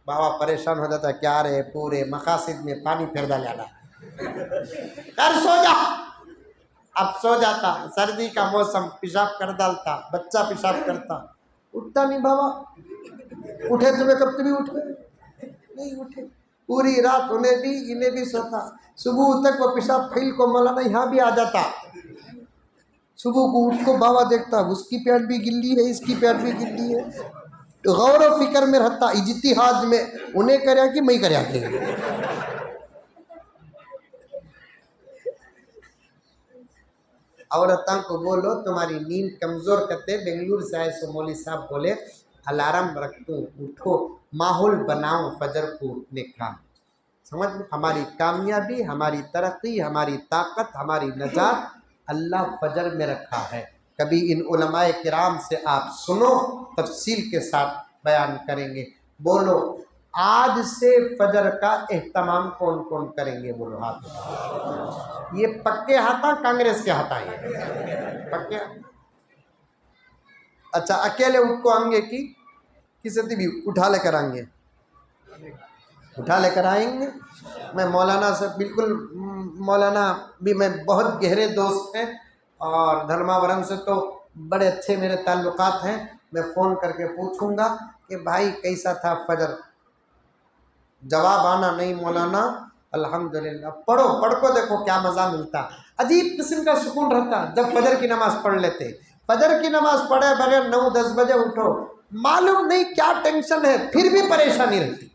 बाबा परेशान हो जाता, क्या रे पूरे मकासिद में पानी फेर डाला, कर सो जा। अब सो जाता, सर्दी का मौसम, पेशाब कर डालता, बच्चा पेशाब करता, उठता नहीं बाबा। उठे तुम्हें कब तुम्हें उठे नहीं उठे, पूरी रात उन्हें भी इन्हें भी सोता। सुबह तक वो पेशाब फैल को मौलाना यहाँ भी आ जाता। सुबह को उठ को बाबा देखता उसकी पैंट भी गिल्ली है, इसकी पैंट भी गिल्ली है। गौर व फिक्र में रहता, इज्तिहाद में उन्हें करया कि मैं करया के। औरतों को बोलो तुम्हारी नींद कमजोर करते। बेंगलुरु से आए सो मौली साहब बोले अलार्म रख दो, उठो, माहौल बनाओ फजर को उठने का। समझ में, हमारी कामयाबी, हमारी तरक्की, हमारी ताकत, हमारी नजात अल्लाह फजर में रखा है। कभी इन उलमाए किराम से आप सुनो, तफसील के साथ बयान करेंगे। बोलो आज से फजर का एहतमाम कौन कौन करेंगे? बोलो हाथ। ये पक्के हाथा कांग्रेस के हाथा है पक्के। अच्छा अकेले उठ को आएंगे कि किसी भी उठा लेकर आएंगे? उठा लेकर आएंगे। मैं मौलाना से बिल्कुल, मौलाना भी मैं बहुत गहरे दोस्त हैं और धर्मावरम से तो बड़े अच्छे मेरे ताल्लुकात हैं। मैं फ़ोन करके पूछूंगा कि भाई कैसा था फजर। जवाब आना नहीं मौलाना अल्हम्दुलिल्लाह। पढ़ो, पढ़ को देखो क्या मज़ा मिलता, अजीब किस्म का सुकून रहता जब फजर की नमाज़ पढ़ लेते। फजर की नमाज़ पढ़े बगैर 9-10 बजे उठो, मालूम नहीं क्या टेंशन है, फिर भी परेशानी रहती।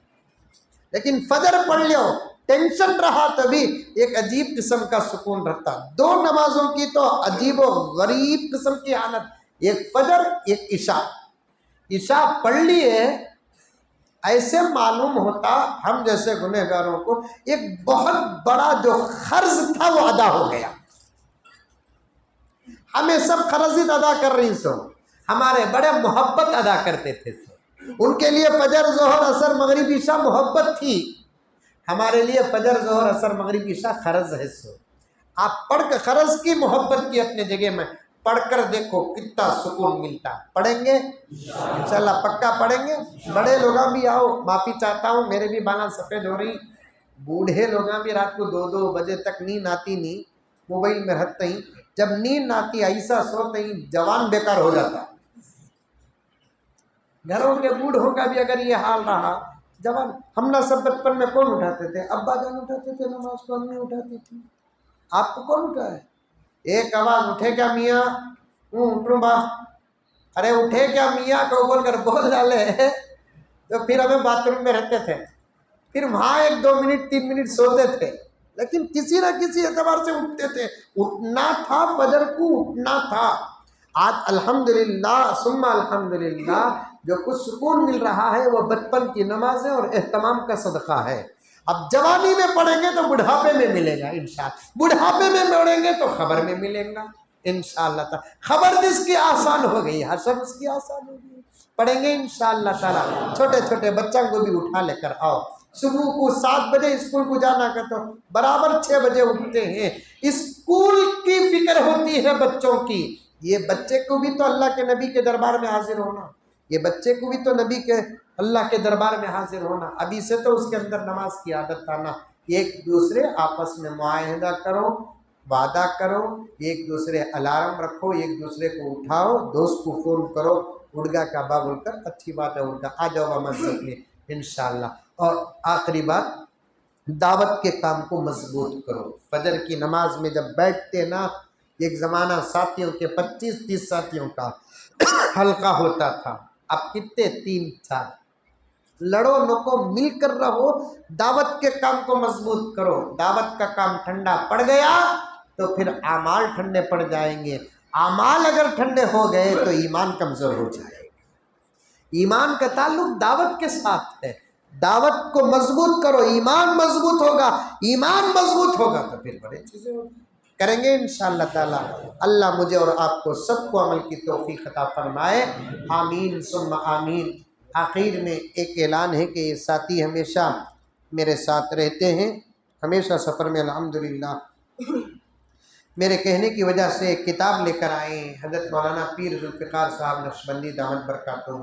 लेकिन फजर पढ़ लो, टेंशन रहा तभी एक अजीब किस्म का सुकून रहता। दो नमाजों की तो अजीब व गरीब किस्म की हालत, एक फजर एक इशा। इशा पढ़ लिए ऐसे मालूम होता हम जैसे गुनहगारों को एक बहुत बड़ा जो खर्ज था वो अदा हो गया। हमें सब खर्ज अदा कर रही सो, हमारे बड़े मोहब्बत अदा करते थे। उनके लिए फजर जोहर असर मगरिब ईशा मोहब्बत थी, हमारे लिए फजर जोहर असर मगरिब ईशा खर्ज है। सो आप पढ़कर खर्ज की मोहब्बत की अपने जगह में पढ़कर देखो कितना सुकून मिलता। पढ़ेंगे इंशाल्लाह, पक्का पढ़ेंगे। बड़े लोग भी आओ, माफ़ी चाहता हूँ मेरे भी बाना सफ़ेद हो रही। बूढ़े लोग भी रात को 2-2 बजे तक नींद आती नहीं, मोबाइल में रहते ही। जब नींद आती ऐसा सोते ही जवान बेकार हो जाता। घरों के बूढ़ों का भी अगर ये हाल रहा, जवान हम ना सब बचपन में कौन उठाते थे? अब्बा जान उठाते थे नमाज को, अम्मी उठाती थी। आपको कौन उठाए? एक आवाज़ उठे क्या मियाँ, उठूँ बा, अरे उठे क्या मियाँ को बोल कर बोल डाले तो फिर हमें बाथरूम में रहते थे, फिर वहाँ 1-2 मिनट 3 मिनट सोते थे, लेकिन किसी न किसी एतबार से उठते थे। उठना था, फजर को उठना था। आज अल्हम्दुलिल्लाह सुम्मा अल्हम्दुलिल्लाह जो कुछ सुकून मिल रहा है वो बचपन की नमाज़ें और एहतमाम का सदका है। अब जवानी में पढ़ेंगे तो बुढ़ापे में मिलेगा इंशाअल्लाह, बुढ़ापे में पढ़ेंगे तो खबर में मिलेगा इंशाअल्लाह। खबर जिसकी आसान हो गई, हशर उसकी आसान हो गई। पढ़ेंगे इंशाअल्लाह ताला। छोटे छोटे बच्चों को भी उठा लेकर आओ। सुबह को 7 बजे स्कूल को जाना कर तो बराबर 6 बजे उठते हैं। स्कूल की फिक्र होती है बच्चों की। ये बच्चे को भी तो अल्लाह के नबी के दरबार में हाजिर होना, ये बच्चे को भी तो नबी के अल्लाह के दरबार में हाजिर होना। अभी से तो उसके अंदर नमाज की आदत आना। एक दूसरे आपस में मुआहदा करो, वादा करो, एक दूसरे अलार्म रखो, एक दूसरे को उठाओ, दोस्त को फ़ोन करो, उड़गा काबा बोलकर, अच्छी बात है उड़गा, आ जाओ मस्जिद में इंशाल्लाह। और आखिरी बात, दावत के काम को मजबूत करो। फजर की नमाज में जब बैठते ना, एक ज़माना साथियों के 25-30 साथियों का हल्का होता था, अब कितने 3-4। लड़ो नको, मिलकर रहो, दावत के काम को मजबूत करो। दावत का काम ठंडा पड़ गया तो फिर आमाल ठंडे पड़ जाएंगे। आमाल अगर ठंडे हो गए तो ईमान कमज़ोर हो जाएगा। ईमान का ताल्लुक दावत के साथ है। दावत को मजबूत करो, ईमान मजबूत होगा। ईमान मजबूत होगा तो फिर बड़ी चीज़ें होगी, करेंगे इंशाअल्लाह ताला। अल्लाह मुझे और आपको सबको अमल की तौफीक अता फरमाए, आमीन सुम्मा आमीन। आखिर में एक ऐलान है कि ये साथी हमेशा मेरे साथ रहते हैं, हमेशा सफ़र में अल्हम्दुलिल्लाह मेरे कहने की वजह से एक किताब लेकर आए हैं, हज़रत मौलाना पीर ज़ुल्फ़िकार साहब नक्शबंदी दामत बरकातुहू।